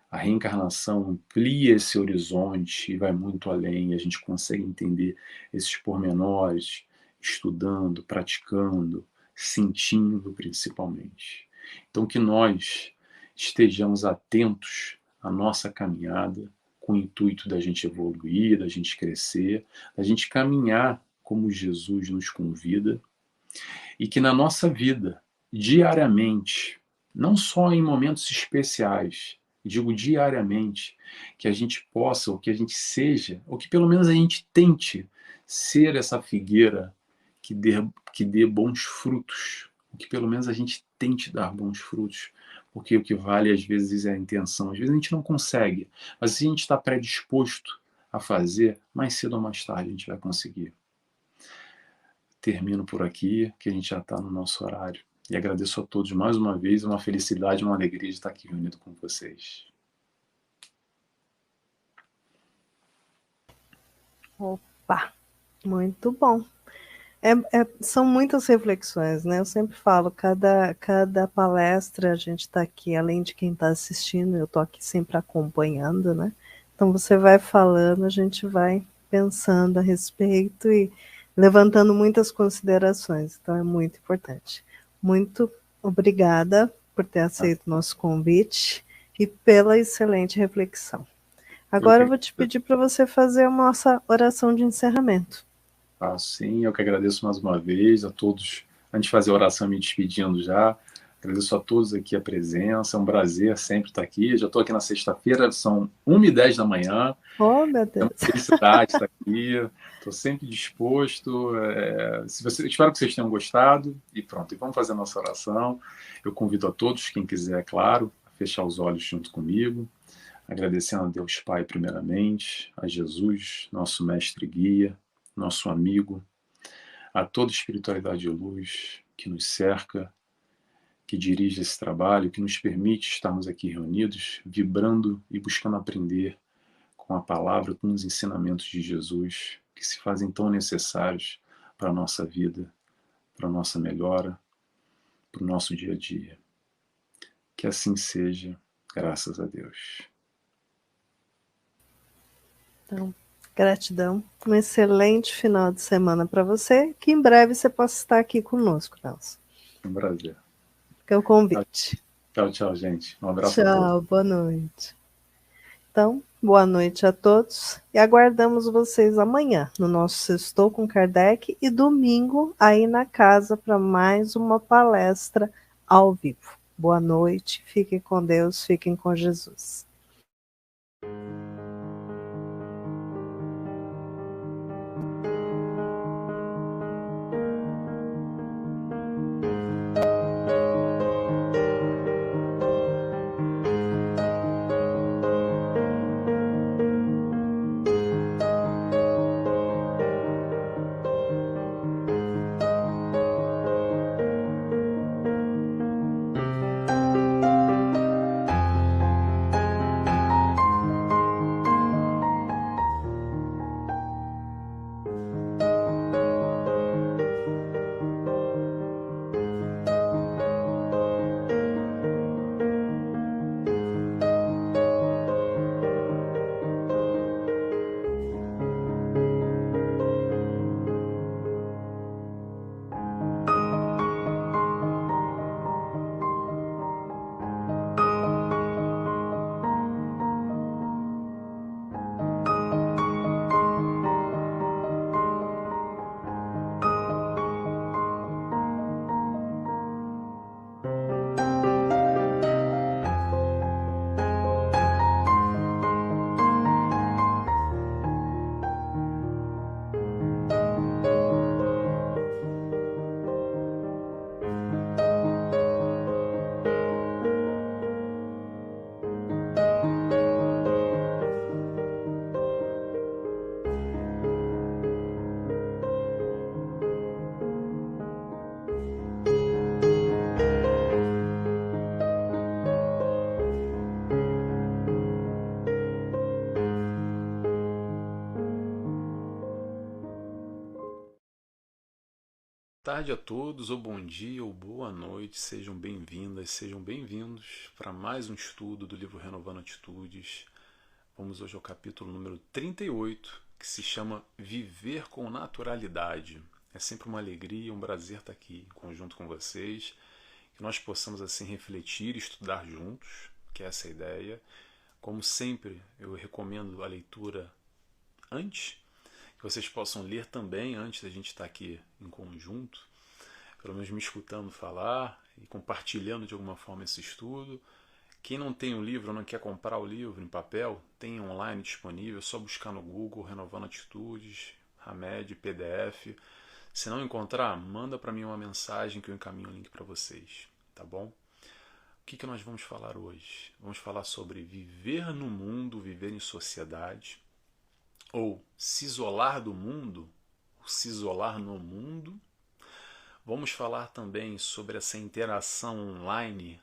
A reencarnação amplia esse horizonte e vai muito além, a gente consegue entender esses pormenores, estudando, praticando, sentindo principalmente. Então que nós estejamos atentos à nossa caminhada, com o intuito da gente evoluir, da gente crescer, da gente caminhar como Jesus nos convida, e que na nossa vida, diariamente, não só em momentos especiais, digo diariamente, que a gente possa, ou que a gente seja, ou que pelo menos a gente tente ser essa figueira que dê bons frutos, ou que pelo menos a gente tente dar bons frutos, porque o que vale às vezes é a intenção. Às vezes a gente não consegue, mas se a gente está predisposto a fazer, mais cedo ou mais tarde a gente vai conseguir. Termino por aqui, que a gente já está no nosso horário. E agradeço a todos mais uma vez, uma felicidade, uma alegria de estar aqui reunido com vocês. Opa, muito bom. São muitas reflexões, né? Eu sempre falo, cada palestra a gente está aqui, além de quem está assistindo, eu estou aqui sempre acompanhando, né? Então você vai falando, a gente vai pensando a respeito e levantando muitas considerações, então é muito importante. Muito obrigada por ter aceito o nosso convite e pela excelente reflexão. Agora eu vou te pedir para você fazer a nossa oração de encerramento. Sim, eu que agradeço mais uma vez a todos. Antes de fazer a oração, me despedindo já. Agradeço a todos aqui a presença, é um prazer sempre estar aqui. Já estou aqui na sexta-feira, são 1h10 da manhã. Oh, meu Deus. É uma felicidade estar aqui, estou sempre disposto. Espero que vocês tenham gostado. E pronto, e vamos fazer a nossa oração. Eu convido a todos, quem quiser, claro, a fechar os olhos junto comigo, agradecendo a Deus Pai primeiramente, a Jesus, nosso mestre e guia, nosso amigo, a toda espiritualidade de luz que nos cerca, que dirige esse trabalho, que nos permite estarmos aqui reunidos, vibrando e buscando aprender com a palavra, com os ensinamentos de Jesus, que se fazem tão necessários para a nossa vida, para a nossa melhora, para o nosso dia a dia. Que assim seja, graças a Deus. Então, gratidão. Um excelente final de semana para você, que em breve você possa estar aqui conosco, Nelson. Um prazer. Fica o convite. Tchau, tchau, gente. Um abraço a todos. Tchau, boa noite. Então, Boa noite a todos e aguardamos vocês amanhã no nosso Sextou com Kardec e domingo aí na casa para mais uma palestra ao vivo. Boa noite, fiquem com Deus, fiquem com Jesus. Boa tarde a todos, ou bom dia, ou boa noite, sejam bem-vindas, sejam bem-vindos para mais um estudo do livro Renovando Atitudes. Vamos hoje ao capítulo número 38, que se chama Viver com Naturalidade. É sempre uma alegria, um prazer estar aqui em conjunto com vocês, que nós possamos assim refletir e estudar juntos, que é essa a ideia. Como sempre, eu recomendo a leitura antes, que vocês possam ler também antes da gente estar aqui em conjunto, pelo menos me escutando falar e compartilhando de alguma forma esse estudo. Quem não tem o livro ou não quer comprar o livro em papel, tem online disponível, é só buscar no Google Renovando Atitudes, Hamed, PDF. Se não encontrar, manda para mim uma mensagem que eu encaminho o link para vocês, tá bom? O que nós vamos falar hoje? Vamos falar sobre viver no mundo, viver em sociedade, ou se isolar do mundo, ou se isolar no mundo. Vamos falar também sobre essa interação online,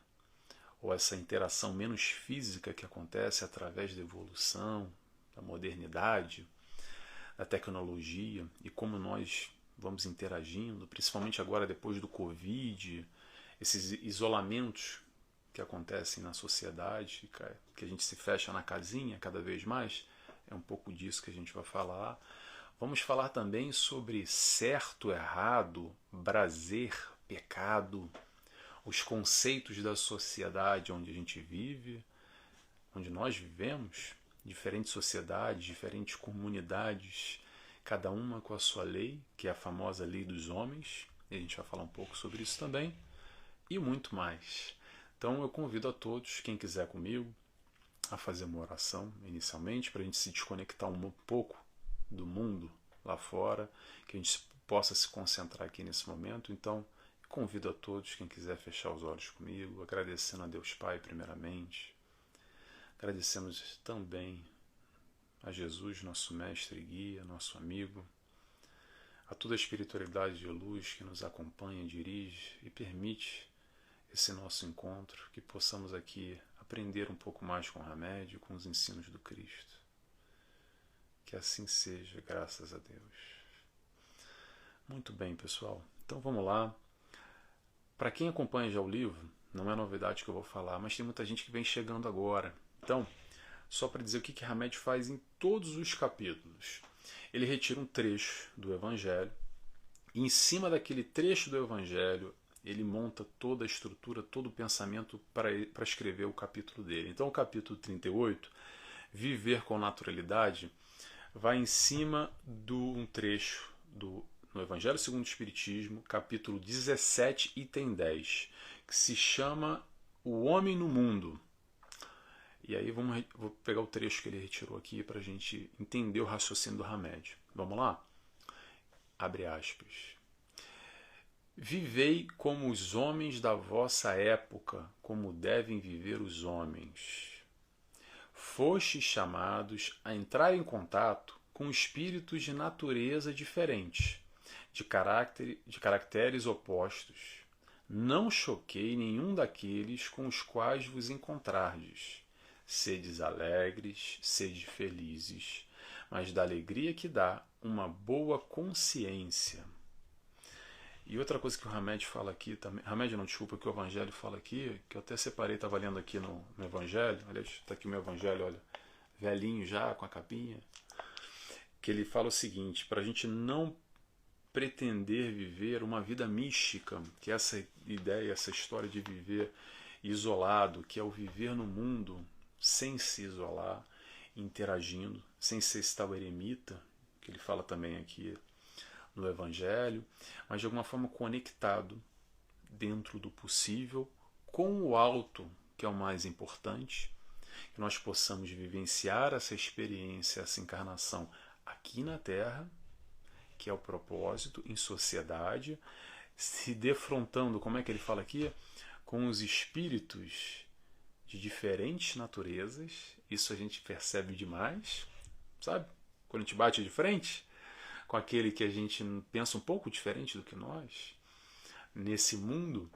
ou essa interação menos física que acontece através da evolução, da modernidade, da tecnologia, e como nós vamos interagindo, principalmente agora depois do Covid, esses isolamentos que acontecem na sociedade, que a gente se fecha na casinha cada vez mais. É um pouco disso que a gente vai falar. Vamos falar também sobre certo, errado, prazer, pecado, os conceitos da sociedade onde a gente vive, onde nós vivemos, diferentes sociedades, diferentes comunidades, cada uma com a sua lei, que é a famosa lei dos homens, e a gente vai falar um pouco sobre isso também, e muito mais. Então eu convido a todos, quem quiser comigo, a fazer uma oração inicialmente, para a gente se desconectar um pouco do mundo lá fora, que a gente possa se concentrar aqui nesse momento. Então, convido a todos, quem quiser fechar os olhos comigo, agradecendo a Deus Pai primeiramente. Agradecemos também a Jesus, nosso mestre e guia, nosso amigo, a toda a espiritualidade de luz que nos acompanha, dirige e permite esse nosso encontro, que possamos aqui aprender um pouco mais com o remédio, com os ensinos do Cristo. Que assim seja, graças a Deus. Muito bem, pessoal. Então vamos lá. Para quem acompanha já o livro, não é novidade que eu vou falar, mas tem muita gente que vem chegando agora. Então, só para dizer o que Hamed faz em todos os capítulos. Ele retira um trecho do Evangelho, e em cima daquele trecho do Evangelho, ele monta toda a estrutura, todo o pensamento para escrever o capítulo dele. Então, o capítulo 38 viver com naturalidade, vai em cima de um trecho no Evangelho segundo o Espiritismo, capítulo 17, item 10, que se chama O Homem no Mundo. E aí vou pegar o trecho que ele retirou aqui para a gente entender o raciocínio do Hamed. Vamos lá? Abre aspas. Vivei como os homens da vossa época, como devem viver os homens. Fostes chamados a entrar em contato com espíritos de natureza diferente, de caracteres opostos. Não choquei nenhum daqueles com os quais vos encontrardes. Sedes alegres, sede felizes, mas da alegria que dá uma boa consciência. E outra coisa que o Hamed fala aqui também, Hamed não, desculpa, que o Evangelho fala aqui, que eu até separei, estava lendo aqui no Evangelho, aliás, está aqui o meu Evangelho, olha, velhinho já, com a capinha, que ele fala o seguinte, para a gente não pretender viver uma vida mística, que é essa ideia, essa história de viver isolado, que é o viver no mundo sem se isolar, interagindo, sem ser esse tal eremita, que ele fala também aqui no Evangelho, mas de alguma forma conectado dentro do possível com o alto, que é o mais importante, que nós possamos vivenciar essa experiência, essa encarnação aqui na Terra, que é o propósito, em sociedade, se defrontando, como é que ele fala aqui? Com os espíritos de diferentes naturezas, isso a gente percebe demais, sabe? Quando a gente bate de frente com aquele que a gente pensa um pouco diferente do que nós, nesse mundo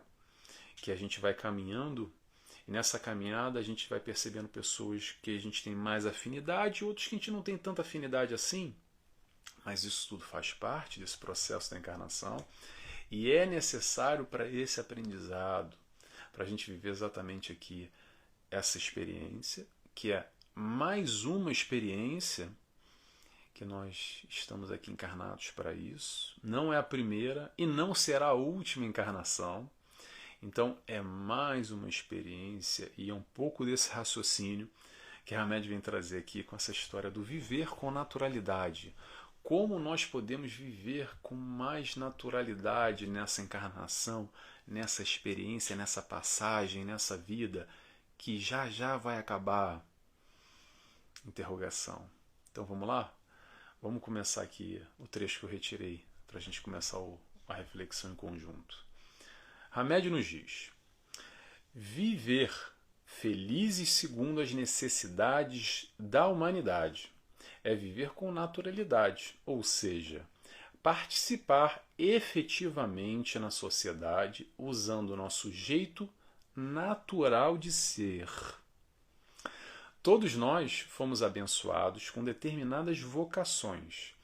que a gente vai caminhando, e nessa caminhada a gente vai percebendo pessoas que a gente tem mais afinidade e outros que a gente não tem tanta afinidade assim, mas isso tudo faz parte desse processo da encarnação e é necessário para esse aprendizado, para a gente viver exatamente aqui essa experiência, que é mais uma experiência que nós estamos aqui encarnados para isso. Não é a primeira e não será a última encarnação. Então é mais uma experiência e é um pouco desse raciocínio que a Hamed vem trazer aqui com essa história do viver com naturalidade. Como nós podemos viver com mais naturalidade nessa encarnação, nessa experiência, nessa passagem, nessa vida que já já vai acabar? Interrogação. Então vamos lá? Vamos começar aqui o trecho que eu retirei para a gente começar a reflexão em conjunto. Hamed nos diz: viver felizes segundo as necessidades da humanidade é viver com naturalidade, ou seja, participar efetivamente na sociedade usando o nosso jeito natural de ser. Todos nós fomos abençoados com determinadas vocações,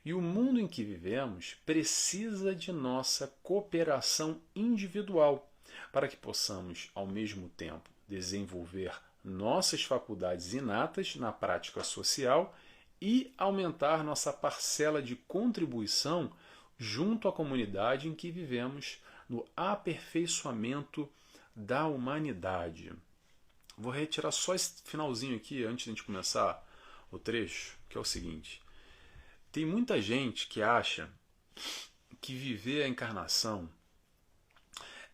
e o mundo em que vivemos precisa de nossa cooperação individual para que possamos, ao mesmo tempo, desenvolver nossas faculdades inatas na prática social e aumentar nossa parcela de contribuição junto à comunidade em que vivemos no aperfeiçoamento da humanidade. Vou retirar só esse finalzinho aqui antes de a gente começar o trecho, que é o seguinte. Tem muita gente que acha que viver a encarnação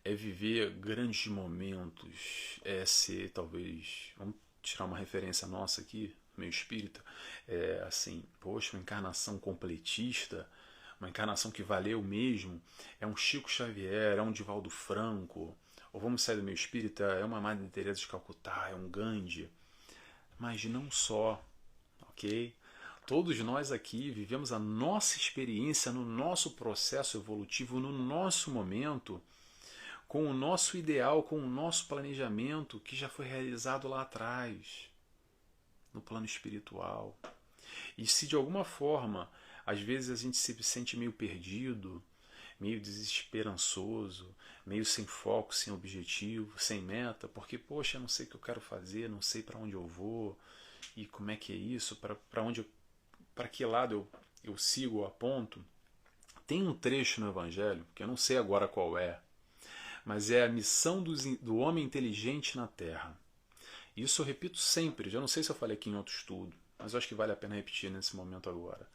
é viver grandes momentos, é ser talvez, vamos tirar uma referência nossa aqui, meio espírita, é assim, poxa, uma encarnação completista, uma encarnação que valeu mesmo, é um Chico Xavier, é um Divaldo Franco, ou vamos sair do meio espírita, é uma Madre Teresa de Calcutá, é um Gandhi, mas não só, ok? Todos nós aqui vivemos a nossa experiência no nosso processo evolutivo, no nosso momento, com o nosso ideal, com o nosso planejamento que já foi realizado lá atrás, no plano espiritual. E se de alguma forma, às vezes a gente se sente meio perdido, meio desesperançoso, meio sem foco, sem objetivo, sem meta, porque, poxa, eu não sei o que eu quero fazer, não sei para onde eu vou, e como é que é isso, para que lado eu sigo ou aponto. Tem um trecho no Evangelho, que eu não sei agora qual é, mas é a missão do homem inteligente na Terra. Isso eu repito sempre, já não sei se eu falei aqui em outro estudo, mas eu acho que vale a pena repetir nesse momento agora.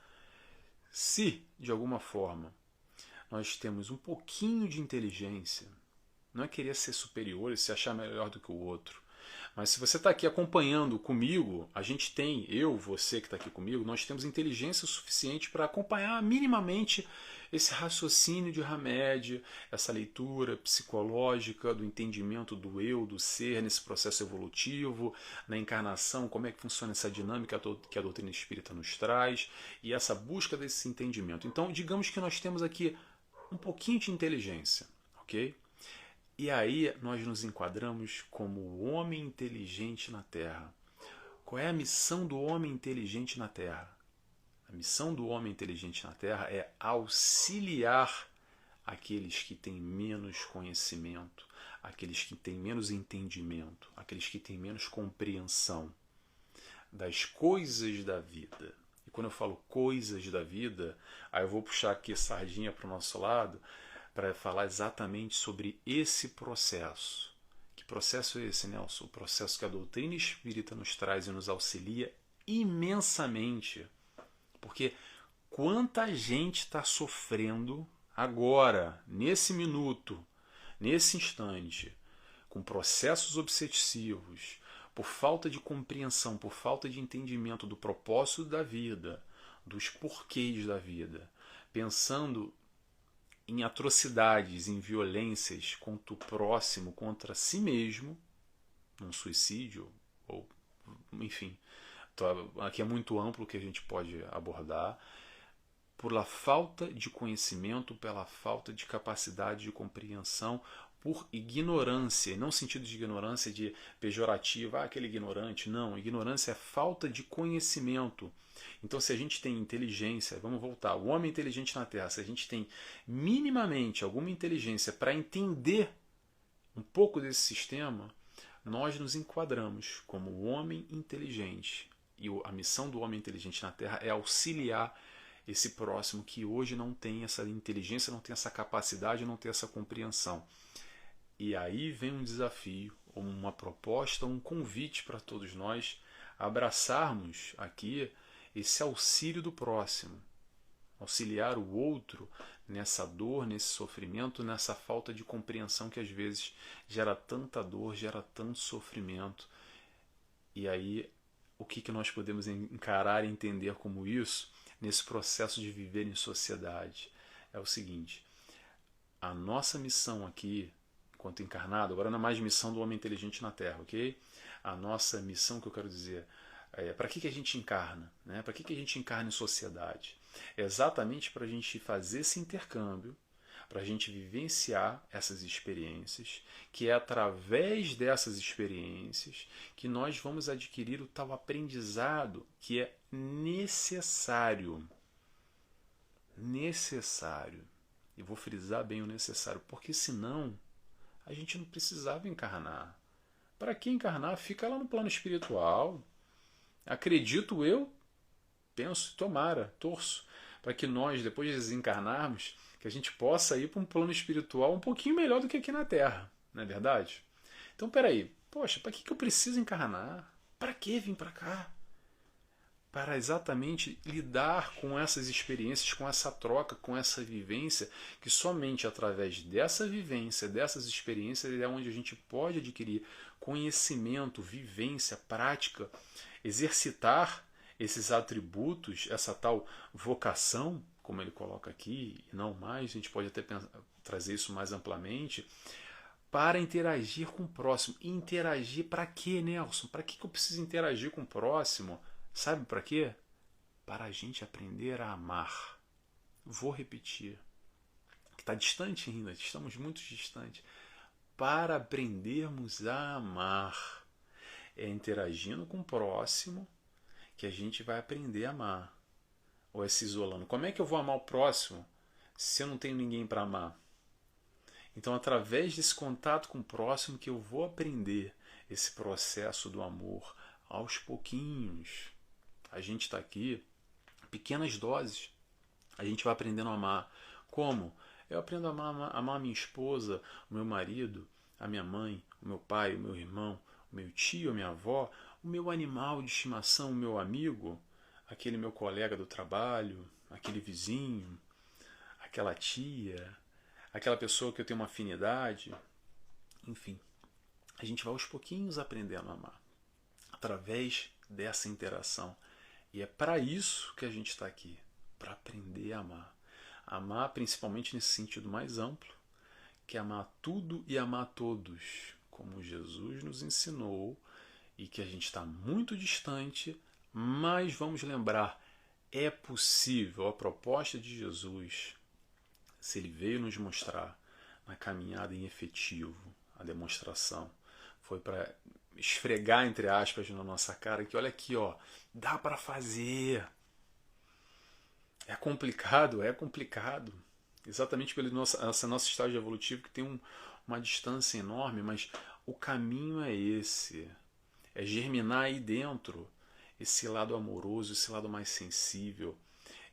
Se, de alguma forma, nós temos um pouquinho de inteligência, não é querer ser superior e se achar melhor do que o outro, mas se você está aqui acompanhando comigo, a gente tem, eu, você que está aqui comigo, nós temos inteligência suficiente para acompanhar minimamente esse raciocínio de Hamed, essa leitura psicológica do entendimento do eu, do ser nesse processo evolutivo, na encarnação, como é que funciona essa dinâmica que a doutrina espírita nos traz e essa busca desse entendimento. Então, digamos que nós temos aqui um pouquinho de inteligência, ok? E aí nós nos enquadramos como o homem inteligente na Terra. Qual é a missão do homem inteligente na Terra? A missão do homem inteligente na Terra é auxiliar aqueles que têm menos conhecimento, aqueles que têm menos entendimento, aqueles que têm menos compreensão das coisas da vida. E quando eu falo coisas da vida, aí eu vou puxar aqui a sardinha para o nosso lado, para falar exatamente sobre esse processo. Que processo é esse, Nelson? O processo que a doutrina espírita nos traz e nos auxilia imensamente. Porque quanta gente está sofrendo agora, nesse minuto, nesse instante, com processos obsessivos, por falta de compreensão, por falta de entendimento do propósito da vida, dos porquês da vida, pensando em atrocidades, em violências contra o próximo, contra si mesmo, num suicídio, ou enfim, aqui é muito amplo o que a gente pode abordar, pela falta de conhecimento, pela falta de capacidade de compreensão, por ignorância, e não sentido de ignorância de pejorativa, aquele ignorante, não, ignorância é falta de conhecimento. Então se a gente tem inteligência, vamos voltar, o homem inteligente na Terra, se a gente tem minimamente alguma inteligência para entender um pouco desse sistema, nós nos enquadramos como o homem inteligente. E a missão do homem inteligente na Terra é auxiliar esse próximo que hoje não tem essa inteligência, não tem essa capacidade, não tem essa compreensão. E aí vem um desafio, uma proposta, um convite para todos nós abraçarmos aqui esse auxílio do próximo, auxiliar o outro nessa dor, nesse sofrimento, nessa falta de compreensão que às vezes gera tanta dor, gera tanto sofrimento. E aí o que nós podemos encarar e entender como isso nesse processo de viver em sociedade? É o seguinte, a nossa missão aqui, enquanto encarnado, agora não é mais missão do homem inteligente na Terra, ok? A nossa missão, que eu quero dizer, é para que a gente encarna? Né? Para que a gente encarna em sociedade? É exatamente para a gente fazer esse intercâmbio, para a gente vivenciar essas experiências, que é através dessas experiências que nós vamos adquirir o tal aprendizado que é necessário. Necessário. E vou frisar bem o necessário, porque senão a gente não precisava encarnar. Para que encarnar? Fica lá no plano espiritual. Acredito eu, penso, tomara, torço, para que nós, depois de desencarnarmos, que a gente possa ir para um plano espiritual um pouquinho melhor do que aqui na Terra, não é verdade? Então, peraí, poxa, para que eu preciso encarnar? Para que vir para cá? Para exatamente lidar com essas experiências, com essa troca, com essa vivência, que somente através dessa vivência, dessas experiências, é onde a gente pode adquirir conhecimento, vivência, prática, exercitar esses atributos, essa tal vocação, como ele coloca aqui, e não mais, a gente pode até trazer isso mais amplamente, para interagir com o próximo. E interagir para quê, Nelson? Para que eu preciso interagir com o próximo? Sabe para quê? Para a gente aprender a amar. Vou repetir. Que está distante ainda, estamos muito distantes. Para aprendermos a amar. É interagindo com o próximo que a gente vai aprender a amar. Ou é se isolando. Como é que eu vou amar o próximo se eu não tenho ninguém para amar? Então, através desse contato com o próximo que eu vou aprender esse processo do amor aos pouquinhos. A gente está aqui, pequenas doses, a gente vai aprendendo a amar. Como? Eu aprendo a amar a minha esposa, o meu marido, a minha mãe, o meu pai, o meu irmão, o meu tio, a minha avó, o meu animal de estimação, o meu amigo, aquele meu colega do trabalho, aquele vizinho, aquela tia, aquela pessoa que eu tenho uma afinidade. Enfim, a gente vai aos pouquinhos aprendendo a amar, através dessa interação. E é para isso que a gente está aqui, para aprender a amar. Amar principalmente nesse sentido mais amplo, que é amar tudo e amar todos, como Jesus nos ensinou, e que a gente está muito distante, mas vamos lembrar, é possível. A proposta de Jesus, se ele veio nos mostrar na caminhada em efetivo, a demonstração, foi para esfregar, entre aspas, na nossa cara, que olha aqui, ó, dá para fazer. É complicado, é complicado. Exatamente pelo nosso estágio evolutivo, que tem uma distância enorme, mas o caminho é esse. É germinar aí dentro esse lado amoroso, esse lado mais sensível,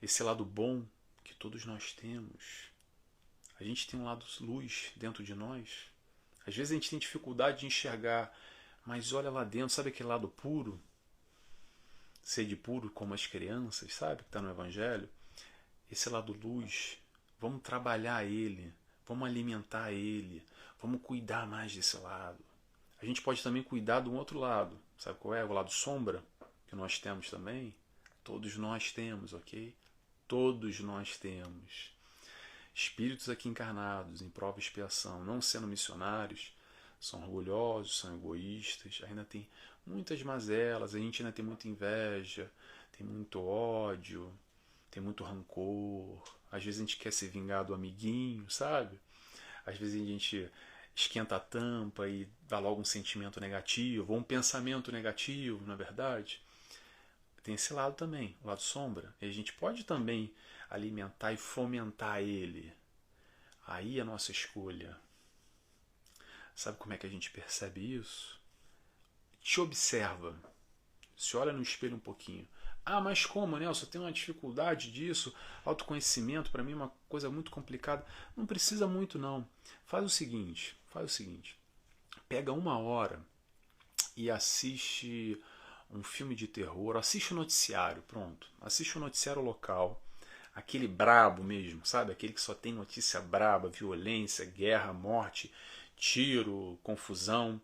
esse lado bom que todos nós temos. A gente tem um lado luz dentro de nós. Às vezes a gente tem dificuldade de enxergar, mas olha lá dentro, sabe aquele lado puro? Sede puro como as crianças, sabe? Que está no Evangelho. Esse lado luz, vamos trabalhar ele, vamos alimentar ele, vamos cuidar mais desse lado. A gente pode também cuidar do outro lado. Sabe qual é? O lado sombra, que nós temos também. Todos nós temos, ok? Todos nós temos. Espíritos aqui encarnados, em prova e expiação, não sendo missionários, são orgulhosos, são egoístas, ainda tem muitas mazelas, a gente ainda tem muita inveja, tem muito ódio, tem muito rancor. Às vezes a gente quer se vingar do amiguinho, sabe? Às vezes a gente esquenta a tampa e dá logo um sentimento negativo, ou um pensamento negativo, na verdade. Tem esse lado também, o lado sombra. E a gente pode também alimentar e fomentar ele. Aí é a nossa escolha. Sabe como é que a gente percebe isso? Te observa. Se olha no espelho um pouquinho. Ah, mas como, Nelson? Eu tenho uma dificuldade disso. Autoconhecimento, para mim, é uma coisa muito complicada. Não precisa muito, não. Faz o seguinte. Pega 1 hora e assiste um filme de terror. Assiste o noticiário, pronto. Assiste o noticiário local. Aquele brabo mesmo, sabe? Aquele que só tem notícia braba, violência, guerra, morte, tiro, confusão.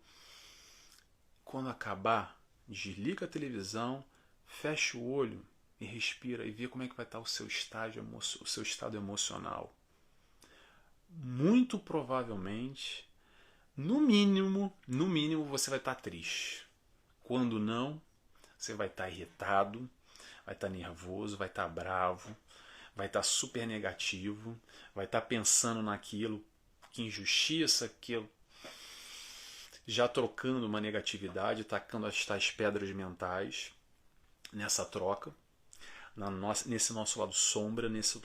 Quando acabar, desliga a televisão, fecha o olho e respira e vê como é que vai estar o seu estado emocional. Muito provavelmente, no mínimo, você vai estar triste. Quando não, você vai estar irritado, vai estar nervoso, vai estar bravo, vai estar super negativo, vai estar pensando naquilo, que injustiça, aquilo, já trocando uma negatividade, tacando as tais pedras mentais nessa troca, nesse nosso lado sombra, nesse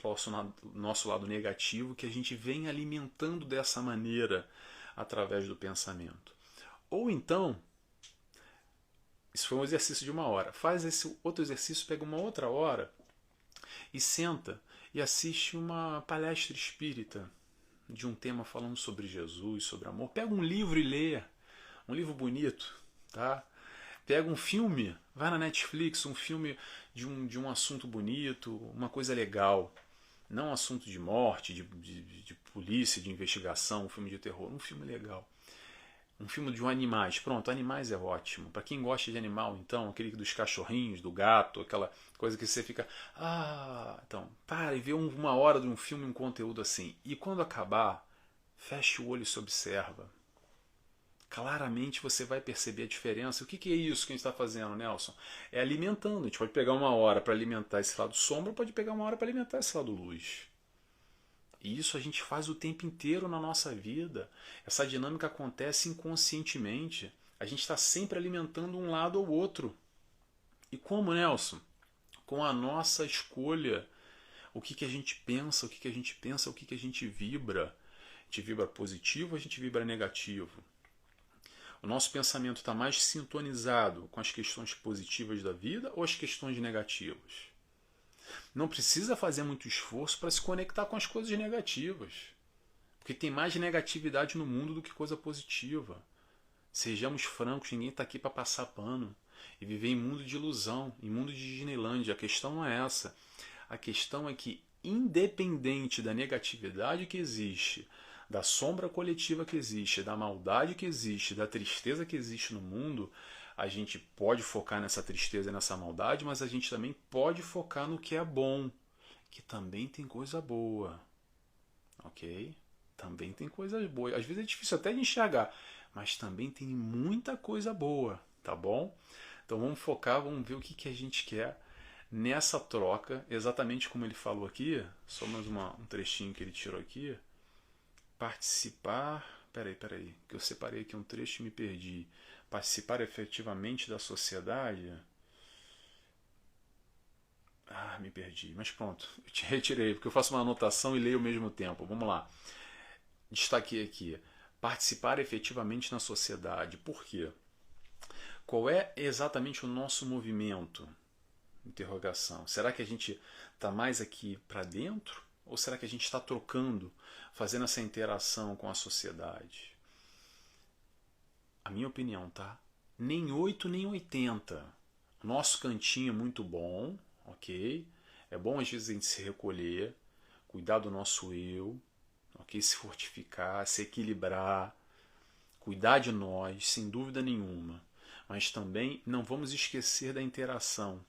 nosso lado negativo, que a gente vem alimentando dessa maneira através do pensamento. Ou então, isso foi um exercício de 1 hora, faz esse outro exercício, pega uma outra hora e senta e assiste uma palestra espírita de um tema falando sobre Jesus, sobre amor. Pega um livro e lê, um livro bonito, tá? Pega um filme, vai na Netflix, um filme de um assunto bonito, uma coisa legal. Não um assunto de morte, de polícia, de investigação, um filme de terror, um filme legal. Um filme de animais. Pronto, animais é ótimo. Para quem gosta de animal, então, aquele dos cachorrinhos, do gato, aquela coisa que você fica... então, para e vê 1 hora de um filme, um conteúdo assim. E quando acabar, feche o olho e se observa. Claramente você vai perceber a diferença. O que é isso que a gente está fazendo, Nelson? É alimentando. A gente pode pegar 1 hora para alimentar esse lado sombra, pode pegar 1 hora para alimentar esse lado luz. E isso a gente faz o tempo inteiro na nossa vida. Essa dinâmica acontece inconscientemente. A gente está sempre alimentando um lado ou outro. E como, Nelson? Com a nossa escolha. O que a gente pensa, o que a gente pensa, o que a gente vibra. A gente vibra positivo, a gente vibra negativo. O nosso pensamento está mais sintonizado com as questões positivas da vida ou as questões negativas? Não precisa fazer muito esforço para se conectar com as coisas negativas. Porque tem mais negatividade no mundo do que coisa positiva. Sejamos francos, ninguém está aqui para passar pano e viver em mundo de ilusão, em mundo de Disneylândia. A questão não é essa. A questão é que, independente da negatividade que existe, da sombra coletiva que existe, da maldade que existe, da tristeza que existe no mundo, a gente pode focar nessa tristeza e nessa maldade, mas a gente também pode focar no que é bom, que também tem coisa boa. Ok? Também tem coisas boas. Às vezes é difícil até de enxergar, mas também tem muita coisa boa, tá bom? Então vamos focar, vamos ver o que a gente quer nessa troca, exatamente como ele falou aqui, só mais um trechinho que ele tirou aqui. Participar. Peraí, que eu separei aqui um trecho e me perdi. Participar efetivamente da sociedade. Me perdi, mas pronto, eu te retirei, porque eu faço uma anotação e leio ao mesmo tempo. Vamos lá. Destaquei aqui. Participar efetivamente na sociedade. Por quê? Qual é exatamente o nosso movimento? Interrogação. Será que a gente está mais aqui para dentro? Ou será que a gente está trocando, fazendo essa interação com a sociedade? A minha opinião, tá? Nem 8 nem 80. Nosso cantinho é muito bom, ok? É bom às vezes a gente se recolher, cuidar do nosso eu, ok? Se fortificar, se equilibrar, cuidar de nós, sem dúvida nenhuma. Mas também não vamos esquecer da interação.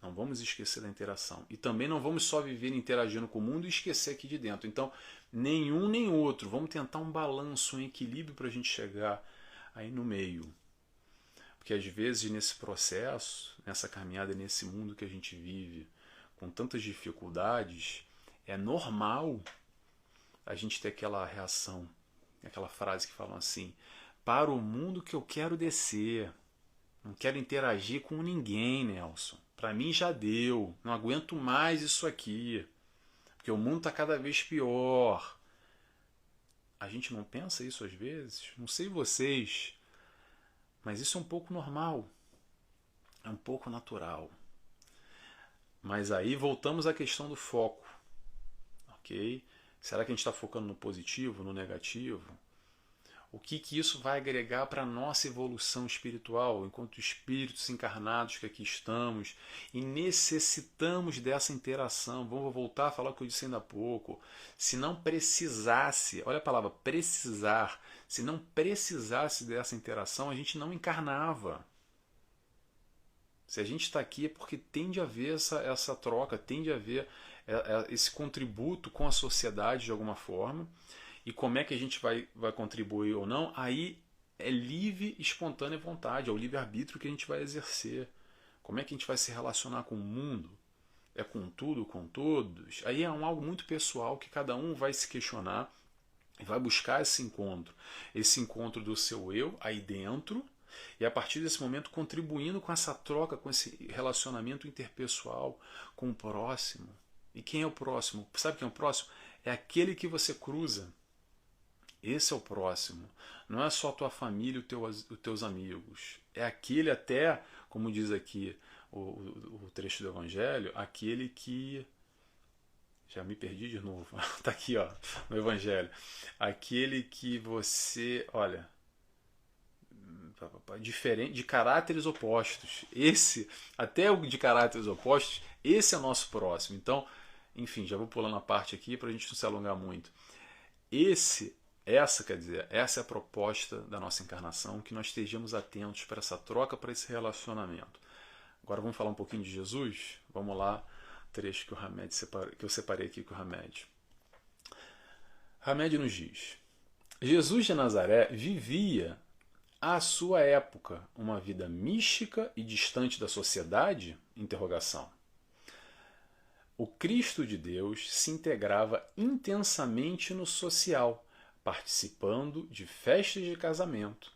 Não vamos esquecer da interação. E também não vamos só viver interagindo com o mundo e esquecer aqui de dentro. Então, nenhum nem outro. Vamos tentar um balanço, um equilíbrio para a gente chegar aí no meio. Porque às vezes nesse processo, nessa caminhada, nesse mundo que a gente vive, com tantas dificuldades, é normal a gente ter aquela reação, aquela frase que falam assim: para o mundo que eu quero descer. Não quero interagir com ninguém, Nelson. Para mim já deu. Não aguento mais isso aqui. Porque o mundo está cada vez pior. A gente não pensa isso às vezes? Não sei vocês. Mas isso é um pouco normal. É um pouco natural. Mas aí voltamos à questão do foco. Ok? Será que a gente está focando no positivo, no negativo? O que isso vai agregar para a nossa evolução espiritual, enquanto espíritos encarnados que aqui estamos e necessitamos dessa interação. Vamos voltar a falar o que eu disse ainda há pouco. Se não precisasse, olha a palavra precisar, se não precisasse dessa interação, a gente não encarnava. Se a gente está aqui é porque tende a haver essa troca, tende a haver esse contributo com a sociedade de alguma forma. E como é que a gente vai contribuir ou não, aí é livre, espontânea vontade, é o livre-arbítrio que a gente vai exercer. Como é que a gente vai se relacionar com o mundo? É com tudo, com todos? Aí é algo muito pessoal que cada um vai se questionar e vai buscar esse encontro do seu eu aí dentro, e a partir desse momento contribuindo com essa troca, com esse relacionamento interpessoal com o próximo. E quem é o próximo? Sabe quem é o próximo? É aquele que você cruza. Esse é o próximo. Não é só a tua família e os teus amigos. É aquele até, como diz aqui o trecho do Evangelho, aquele que... Já me perdi de novo. Está aqui, ó, no Evangelho. Aquele que você... Olha... diferente, de caráteres opostos. Esse, até o de caráteres opostos, esse é o nosso próximo. Então, enfim, já vou pulando a parte aqui para a gente não se alongar muito. Essa é a proposta da nossa encarnação, que nós estejamos atentos para essa troca, para esse relacionamento. Agora vamos falar um pouquinho de Jesus? Vamos lá, trecho que eu separei aqui com o Hamed. Hamed nos diz: Jesus de Nazaré vivia, à sua época, uma vida mística e distante da sociedade? Interrogação. O Cristo de Deus se integrava intensamente no social, participando de festas de casamento,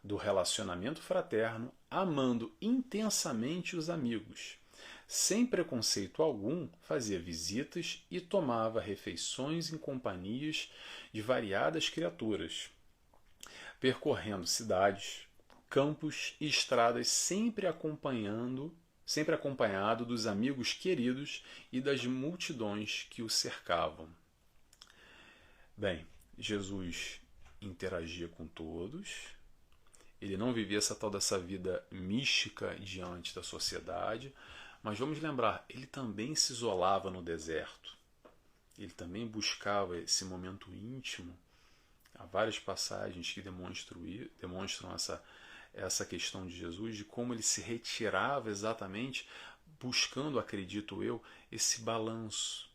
do relacionamento fraterno, amando intensamente os amigos. Sem preconceito algum, fazia visitas e tomava refeições em companhias de variadas criaturas, percorrendo cidades, campos e estradas, sempre acompanhado dos amigos queridos e das multidões que o cercavam. Bem, Jesus interagia com todos, Ele não vivia essa tal dessa vida mística diante da sociedade, mas vamos lembrar, ele também se isolava no deserto. Ele também buscava esse momento íntimo. Há várias passagens que demonstram essa questão de Jesus, de como ele se retirava exatamente, buscando, acredito eu, esse balanço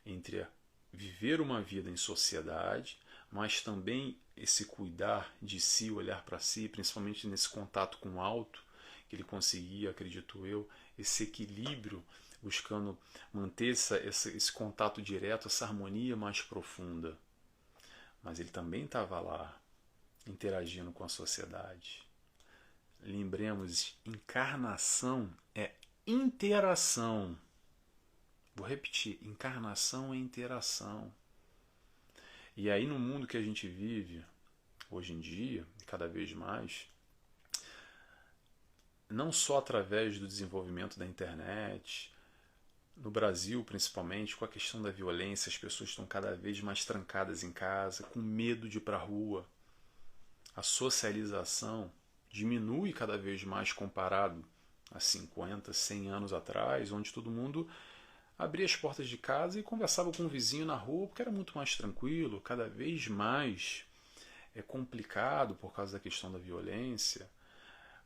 entre viver uma vida em sociedade, mas também esse cuidar de si, olhar para si, principalmente nesse contato com o alto, que ele conseguia, acredito eu, esse equilíbrio, buscando manter esse contato direto, essa harmonia mais profunda. Mas ele também estava lá, interagindo com a sociedade. Lembremos, encarnação é interação. Vou repetir, encarnação é interação. E aí no mundo que a gente vive, hoje em dia, cada vez mais, não só através do desenvolvimento da internet, no Brasil principalmente, com a questão da violência, as pessoas estão cada vez mais trancadas em casa, com medo de ir para a rua. A socialização diminui cada vez mais comparado a 50, 100 anos atrás, onde todo mundo abria as portas de casa e conversava com o vizinho na rua, porque era muito mais tranquilo. Cada vez mais é complicado por causa da questão da violência.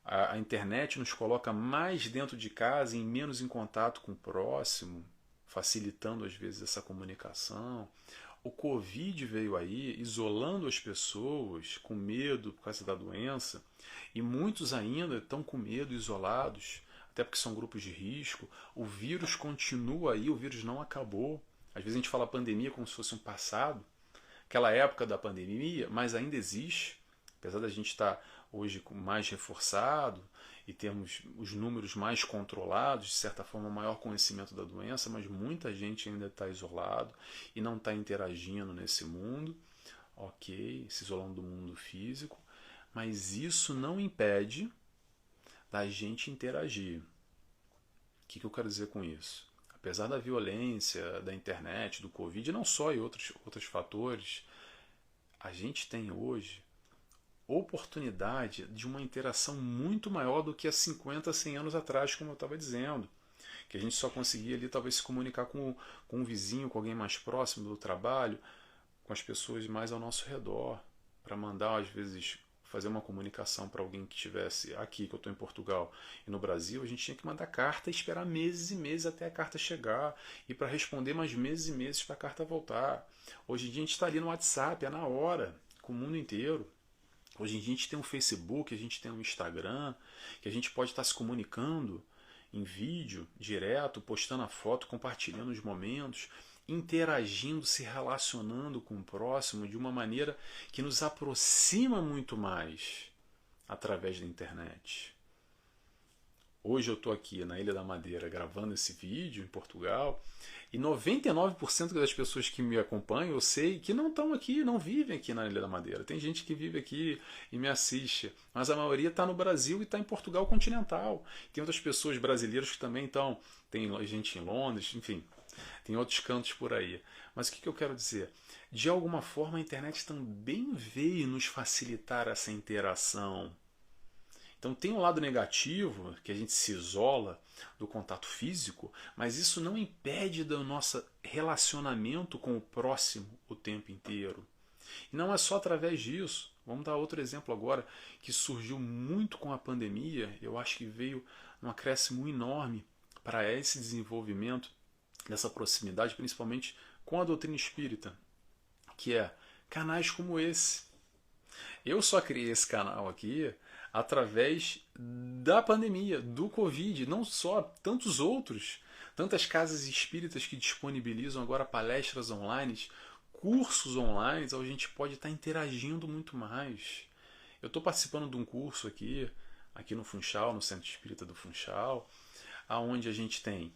A internet nos coloca mais dentro de casa e menos em contato com o próximo, facilitando às vezes essa comunicação. O Covid veio aí, isolando as pessoas com medo por causa da doença, e muitos ainda estão com medo, isolados, até porque são grupos de risco. O vírus continua aí, o vírus não acabou. Às vezes a gente fala pandemia como se fosse um passado, aquela época da pandemia, mas ainda existe. Apesar da gente estar hoje mais reforçado e termos os números mais controlados, de certa forma, maior conhecimento da doença, mas muita gente ainda está isolado e não está interagindo nesse mundo, ok, se isolando do mundo físico, mas isso não impede da gente interagir. O que eu quero dizer com isso? Apesar da violência, da internet, do Covid, e não só e outros fatores, a gente tem hoje oportunidade de uma interação muito maior do que há 50, 100 anos atrás, como eu estava dizendo. Que a gente só conseguia ali talvez se comunicar com um vizinho, com alguém mais próximo do trabalho, com as pessoas mais ao nosso redor, para mandar às vezes fazer uma comunicação para alguém que estivesse aqui, que eu estou em Portugal, e no Brasil, a gente tinha que mandar carta e esperar meses e meses até a carta chegar, e para responder mais meses e meses para a carta voltar. Hoje em dia a gente está ali no WhatsApp, é na hora, com o mundo inteiro. Hoje em dia a gente tem um Facebook, a gente tem um Instagram, que a gente pode estar se comunicando em vídeo, direto, postando a foto, compartilhando os momentos, interagindo, se relacionando com o próximo de uma maneira que nos aproxima muito mais através da internet. Hoje eu estou aqui na Ilha da Madeira gravando esse vídeo em Portugal e 99% das pessoas que me acompanham eu sei que não estão aqui, não vivem aqui na Ilha da Madeira. Tem gente que vive aqui e me assiste, mas a maioria está no Brasil e está em Portugal continental. Tem outras pessoas brasileiras que também estão, tem gente em Londres, enfim, tem outros cantos por aí. Mas o que eu quero dizer? De alguma forma a internet também veio nos facilitar essa interação. Então tem um lado negativo, que a gente se isola do contato físico, mas isso não impede do nosso relacionamento com o próximo o tempo inteiro. E não é só através disso. Vamos dar outro exemplo agora, que surgiu muito com a pandemia, eu acho que veio um acréscimo enorme para esse desenvolvimento dessa proximidade, principalmente com a doutrina espírita, que é canais como esse. Eu só criei esse canal aqui através da pandemia, do Covid, não só, tantos outros, tantas casas espíritas que disponibilizam agora palestras online, cursos online, onde a gente pode estar interagindo muito mais. Eu estou participando de um curso aqui no Funchal, no Centro Espírita do Funchal, onde a gente tem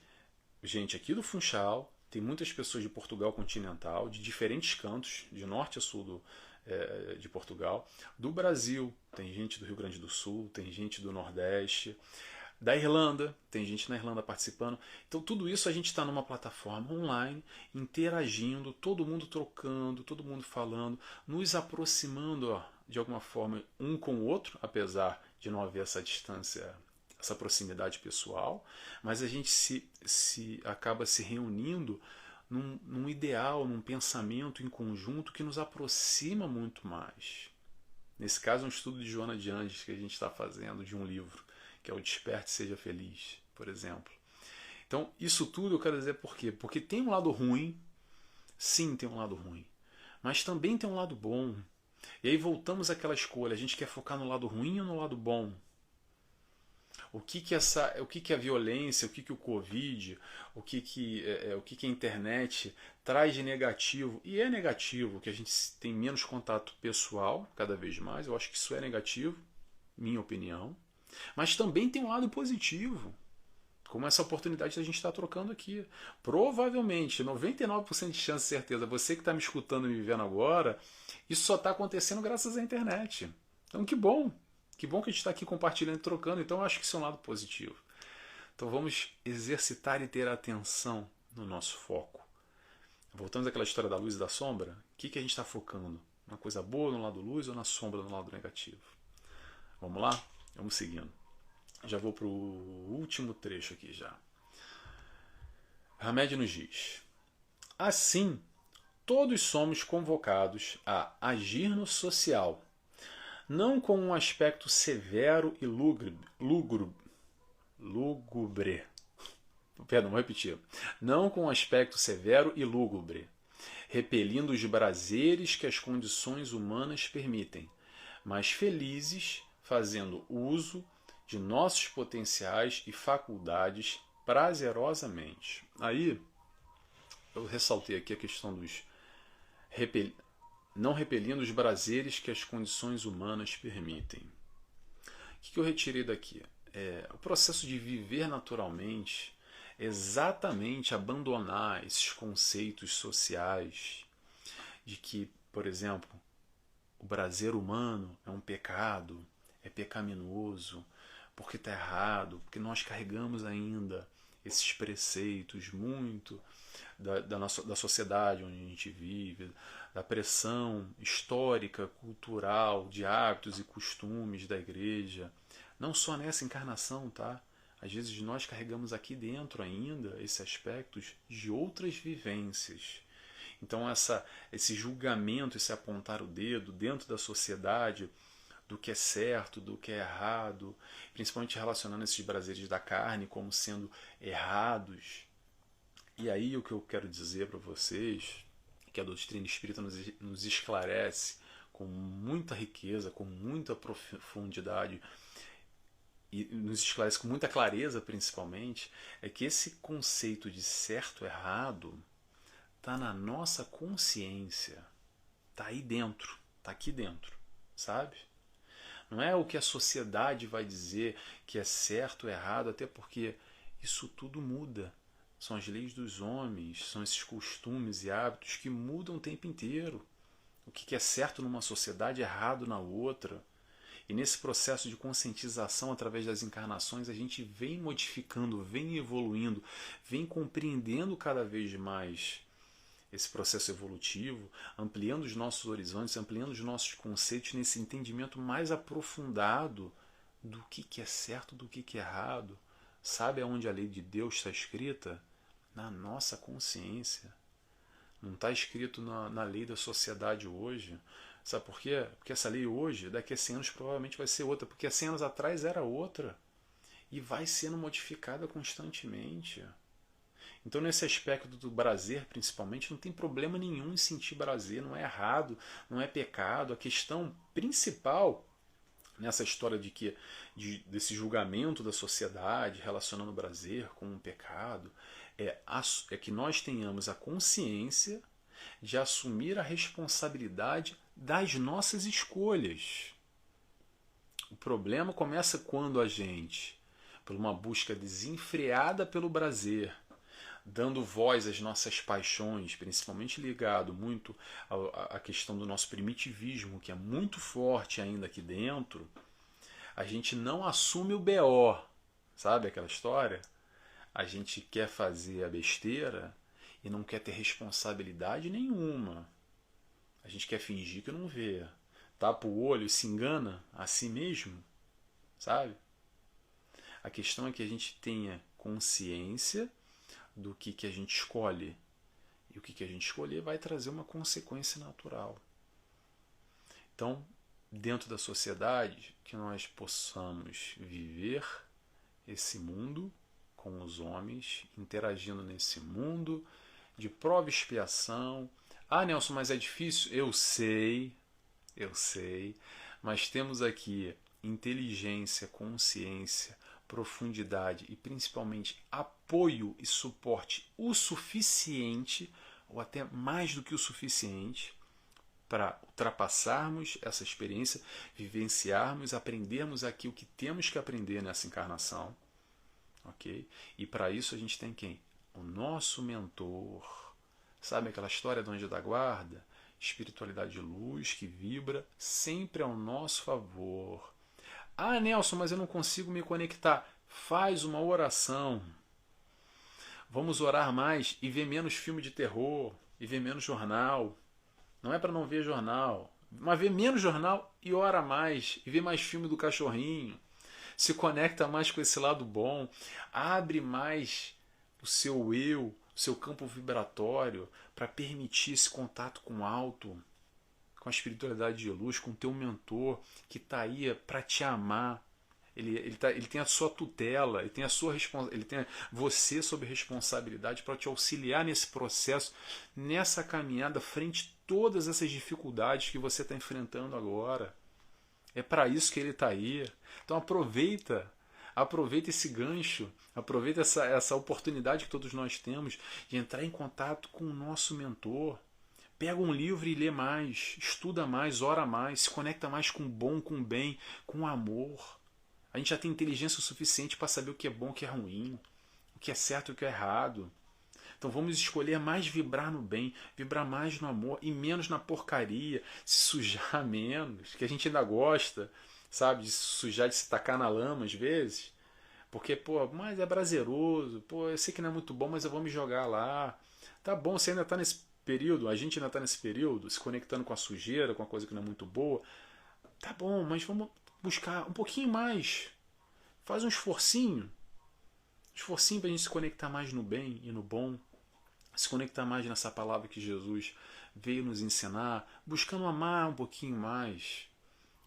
gente aqui do Funchal, tem muitas pessoas de Portugal continental, de diferentes cantos, de norte a sul de Portugal. Do Brasil, tem gente do Rio Grande do Sul, tem gente do Nordeste. Da Irlanda, tem gente na Irlanda participando. Então tudo isso a gente está numa plataforma online, interagindo, todo mundo trocando, todo mundo falando, nos aproximando de alguma forma um com o outro, apesar de não haver essa distância, essa proximidade pessoal, mas a gente se acaba se reunindo num ideal, num pensamento em conjunto que nos aproxima muito mais. Nesse caso, um estudo de Joana de Angelis que a gente está fazendo de um livro, que é o Desperte e Seja Feliz, por exemplo. Então, isso tudo eu quero dizer por quê? Porque tem um lado ruim, sim, tem um lado ruim, mas também tem um lado bom. E aí voltamos àquela escolha, a gente quer focar no lado ruim ou no lado bom? O que a violência, o que o Covid, o que a internet traz de negativo? E é negativo que a gente tem menos contato pessoal, cada vez mais. Eu acho que isso é negativo, minha opinião. Mas também tem um lado positivo, como essa oportunidade que a gente está trocando aqui. Provavelmente, 99% de chance, certeza, você que está me escutando e me vendo agora, isso só está acontecendo graças à internet. Então que bom! Que bom que a gente está aqui compartilhando e trocando, então eu acho que isso é um lado positivo. Então vamos exercitar e ter atenção no nosso foco. Voltamos àquela história da luz e da sombra. O que a gente está focando? Na coisa boa no lado luz ou na sombra no lado negativo? Vamos lá? Vamos seguindo. Já vou para o último trecho aqui já. Hamed nos diz: assim, todos somos convocados a agir no social, não com um aspecto severo e lúgubre. Perdão, vou repetir. Não com um aspecto severo e lúgubre, repelindo os prazeres que as condições humanas permitem, mas felizes, fazendo uso de nossos potenciais e faculdades prazerosamente. Aí, eu ressaltei aqui a questão dos não repelindo os prazeres que as condições humanas permitem. O que eu retirei daqui? O processo de viver naturalmente é exatamente abandonar esses conceitos sociais de que, por exemplo, o prazer humano é um pecado, é pecaminoso, porque está errado, porque nós carregamos ainda esses preceitos muito da sociedade onde a gente vive, da pressão histórica, cultural, de hábitos e costumes da igreja. Não só nessa encarnação, tá? Às vezes nós carregamos aqui dentro ainda esses aspectos de outras vivências. Então esse julgamento, esse apontar o dedo dentro da sociedade do que é certo, do que é errado, principalmente relacionando esses prazeres da carne como sendo errados. E aí o que eu quero dizer para vocês, que a doutrina espírita nos esclarece com muita riqueza, com muita profundidade, e nos esclarece com muita clareza principalmente, é que esse conceito de certo e errado está na nossa consciência, está aí dentro, está aqui dentro, sabe? Não é o que a sociedade vai dizer que é certo ou errado, até porque isso tudo muda. São as leis dos homens, são esses costumes e hábitos que mudam o tempo inteiro. O que é certo numa sociedade é errado na outra. E nesse processo de conscientização através das encarnações, a gente vem modificando, vem evoluindo, vem compreendendo cada vez mais esse processo evolutivo, ampliando os nossos horizontes, ampliando os nossos conceitos nesse entendimento mais aprofundado do que é certo, do que é errado. Sabe aonde a lei de Deus está escrita? Na nossa consciência. Não está escrito na lei da sociedade hoje. Sabe por quê? Porque essa lei hoje, daqui a 100 anos, provavelmente vai ser outra. Porque há 100 anos atrás era outra. E vai sendo modificada constantemente. Então, nesse aspecto do prazer, principalmente, não tem problema nenhum em sentir prazer. Não é errado, não é pecado. A questão principal nessa história desse julgamento da sociedade relacionando o prazer com o pecado é que nós tenhamos a consciência de assumir a responsabilidade das nossas escolhas. O problema começa quando a gente, por uma busca desenfreada pelo prazer, dando voz às nossas paixões, principalmente ligado muito à questão do nosso primitivismo, que é muito forte ainda aqui dentro, a gente não assume o BO. Sabe aquela história? A gente quer fazer a besteira e não quer ter responsabilidade nenhuma. A gente quer fingir que não vê. tapa o olho e se engana a si mesmo, sabe? A questão é que a gente tenha consciência do que a gente escolhe. E o que a gente escolher vai trazer uma consequência natural. Então, dentro da sociedade, que nós possamos viver esse mundo com os homens, interagindo nesse mundo de prova e expiação. Ah, Nelson, mas é difícil? Eu sei, mas temos aqui inteligência, consciência, profundidade e principalmente apoio e suporte o suficiente, ou até mais do que o suficiente, para ultrapassarmos essa experiência, vivenciarmos, aprendermos aqui o que temos que aprender nessa encarnação. Ok? E para isso a gente tem quem? O nosso mentor. Sabe aquela história do anjo da guarda? Espiritualidade de luz que vibra sempre ao nosso favor. Ah, Nelson, mas eu não consigo me conectar. Faz uma oração. Vamos orar mais e ver menos filme de terror e ver menos jornal. Não é para não ver jornal, mas ver menos jornal e ora mais, e ver mais filme do cachorrinho. Se conecta mais com esse lado bom, abre mais o seu eu, o seu campo vibratório, para permitir esse contato com o alto, com a espiritualidade de luz, com o teu mentor, que está aí para te amar. Ele tem a sua tutela, ele tem você sob responsabilidade para te auxiliar nesse processo, nessa caminhada frente a todas essas dificuldades que você está enfrentando agora. É para isso que ele está aí. Então aproveita esse gancho, aproveita essa oportunidade que todos nós temos de entrar em contato com o nosso mentor. Pega um livro e lê mais, estuda mais, ora mais, se conecta mais com o bom, com o bem, com o amor. A gente já tem inteligência o suficiente para saber o que é bom, o que é ruim, o que é certo e o que é errado. Então vamos escolher mais vibrar no bem, vibrar mais no amor e menos na porcaria, se sujar menos, que a gente ainda gosta, sabe, de se sujar, de se tacar na lama às vezes. Porque, pô, mas é prazeroso, pô, eu sei que não é muito bom, mas eu vou me jogar lá. Tá bom, você ainda está nesse período, a gente ainda está nesse período, se conectando com a sujeira, com a coisa que não é muito boa. Tá bom, mas vamos buscar um pouquinho mais. Faz um esforcinho para a gente se conectar mais no bem e no bom, se conectar mais nessa palavra que Jesus veio nos ensinar, buscando amar um pouquinho mais.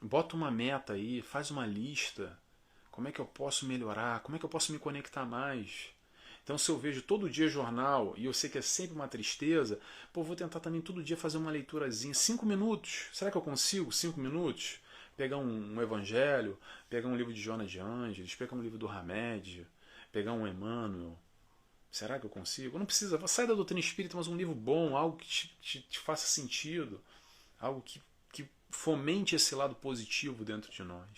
Bota uma meta aí, faz uma lista. Como é que eu posso melhorar? Como é que eu posso me conectar mais? Então, se eu vejo todo dia jornal e eu sei que é sempre uma tristeza, pô, vou tentar também todo dia fazer uma leiturazinha. 5 minutos. Será que eu consigo 5 minutos? Pegar um evangelho, pegar um livro de Joana de Ângeles, pegar um livro do Hamed, pegar um Emmanuel. Será que eu consigo? Não precisa, sai da doutrina espírita, mas um livro bom, algo que te faça sentido, algo que fomente esse lado positivo dentro de nós.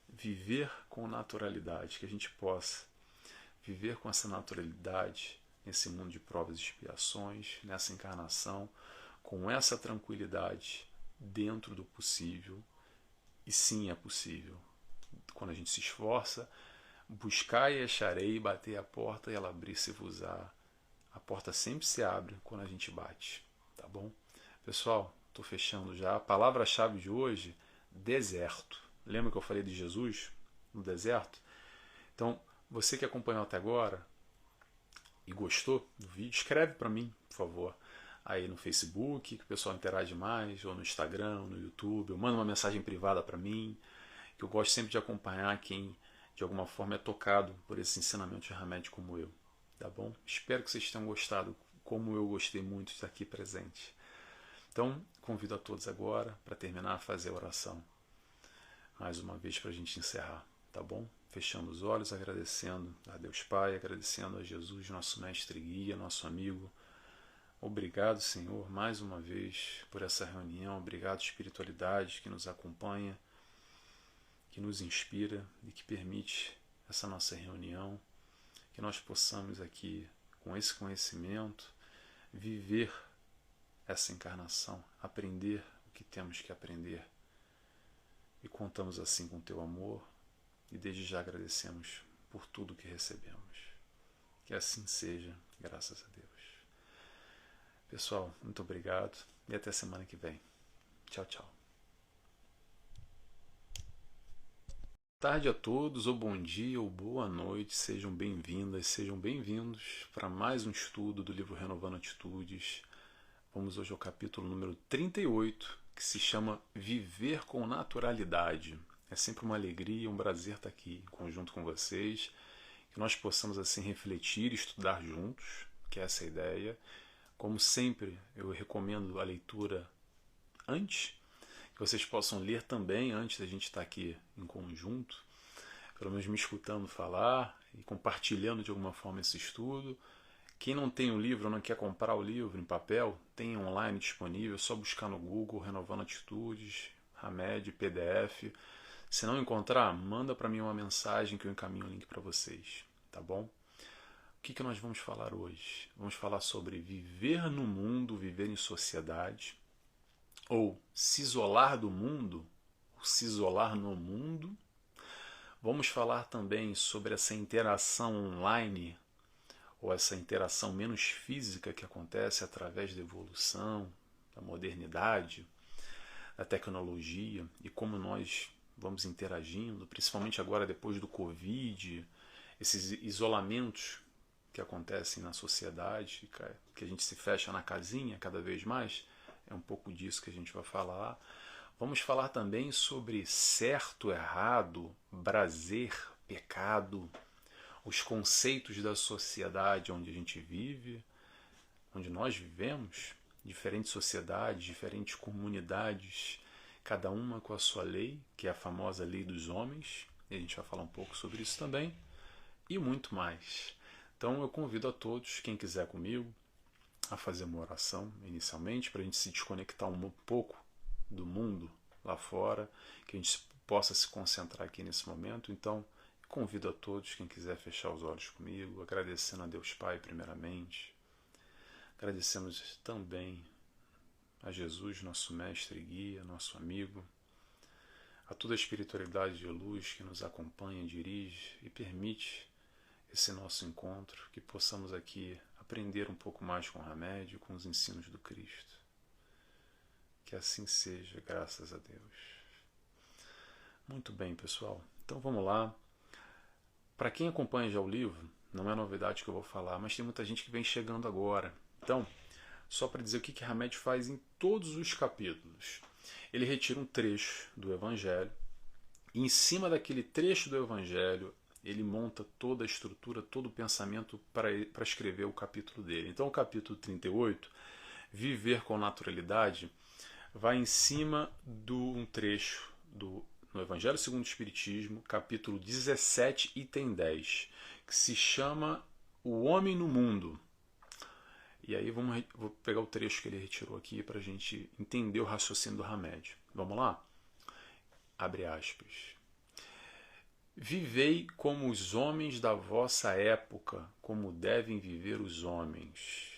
Viver com naturalidade, que a gente possa viver com essa naturalidade nesse mundo de provas e expiações, nessa encarnação, com essa tranquilidade dentro do possível. E sim, é possível. Quando a gente se esforça, buscar e acharei, bater a porta e ela abrir-se-vos-á. A porta sempre se abre quando a gente bate, tá bom? Pessoal, estou fechando já. A palavra-chave de hoje, deserto. Lembra que eu falei de Jesus no deserto? Então, você que acompanhou até agora e gostou do vídeo, escreve para mim, por favor, aí no Facebook, que o pessoal interage mais, ou no Instagram, ou no YouTube, ou manda uma mensagem privada para mim, que eu gosto sempre de acompanhar quem de alguma forma é tocado por esse ensinamento de Hamed como eu, tá bom? Espero que vocês tenham gostado, como eu gostei muito de estar aqui presente. Então, convido a todos agora para terminar a fazer a oração. Mais uma vez para a gente encerrar, tá bom? Fechando os olhos, agradecendo a Deus Pai, agradecendo a Jesus, nosso mestre e guia, nosso amigo. Obrigado, Senhor, mais uma vez por essa reunião. Obrigado, espiritualidade que nos acompanha, que nos inspira e que permite essa nossa reunião, que nós possamos aqui, com esse conhecimento, viver essa encarnação, aprender o que temos que aprender. E contamos assim com o teu amor e desde já agradecemos por tudo que recebemos. Que assim seja, graças a Deus. Pessoal, muito obrigado e até semana que vem. Tchau, tchau. Tarde a todos, ou bom dia, ou boa noite, sejam bem-vindas, sejam bem-vindos para mais um estudo do livro Renovando Atitudes. Vamos hoje ao capítulo número 38, que se chama Viver com Naturalidade. É sempre uma alegria, um prazer estar aqui em conjunto com vocês, que nós possamos assim refletir e estudar juntos, que é essa a ideia. Como sempre, eu recomendo a leitura antes, que vocês possam ler também antes da gente estar aqui em conjunto, pelo menos me escutando falar e compartilhando de alguma forma esse estudo. Quem não tem o livro ou não quer comprar o livro em papel, tem online disponível, é só buscar no Google Renovando Atitudes, Hamed, PDF. Se não encontrar, manda para mim uma mensagem que eu encaminho o link para vocês, tá bom? O que nós vamos falar hoje? Vamos falar sobre viver no mundo, viver em sociedade, ou se isolar do mundo, ou se isolar no mundo. Vamos falar também sobre essa interação online, ou essa interação menos física que acontece através da evolução, da modernidade, da tecnologia, e como nós vamos interagindo, principalmente agora depois do Covid, esses isolamentos que acontecem na sociedade, que a gente se fecha na casinha cada vez mais. É um pouco disso que a gente vai falar. Vamos falar também sobre certo, errado, prazer, pecado, os conceitos da sociedade onde a gente vive, onde nós vivemos, diferentes sociedades, diferentes comunidades, cada uma com a sua lei, que é a famosa lei dos homens, e a gente vai falar um pouco sobre isso também, e muito mais. Então eu convido a todos, quem quiser comigo, a fazer uma oração inicialmente, para a gente se desconectar um pouco do mundo lá fora, que a gente possa se concentrar aqui nesse momento. Então, convido a todos, quem quiser fechar os olhos comigo, agradecendo a Deus Pai primeiramente, agradecemos também a Jesus, nosso mestre e guia, nosso amigo, a toda a espiritualidade de luz que nos acompanha, dirige e permite esse nosso encontro, que possamos aqui aprender um pouco mais com o Hamed, com os ensinos do Cristo. Que assim seja, graças a Deus. Muito bem, pessoal. Então vamos lá. Para quem acompanha já o livro, não é novidade que eu vou falar, mas tem muita gente que vem chegando agora. Então, só para dizer o que Hamed faz em todos os capítulos. Ele retira um trecho do Evangelho, e em cima daquele trecho do Evangelho, ele monta toda a estrutura, todo o pensamento para escrever o capítulo dele. Então o capítulo 38, Viver com Naturalidade, vai em cima de um trecho no Evangelho segundo o Espiritismo, capítulo 17, item 10, que se chama O Homem no Mundo. E aí vou pegar o trecho que ele retirou aqui para a gente entender o raciocínio do Hamed. Vamos lá? Abre aspas. Vivei como os homens da vossa época, como devem viver os homens.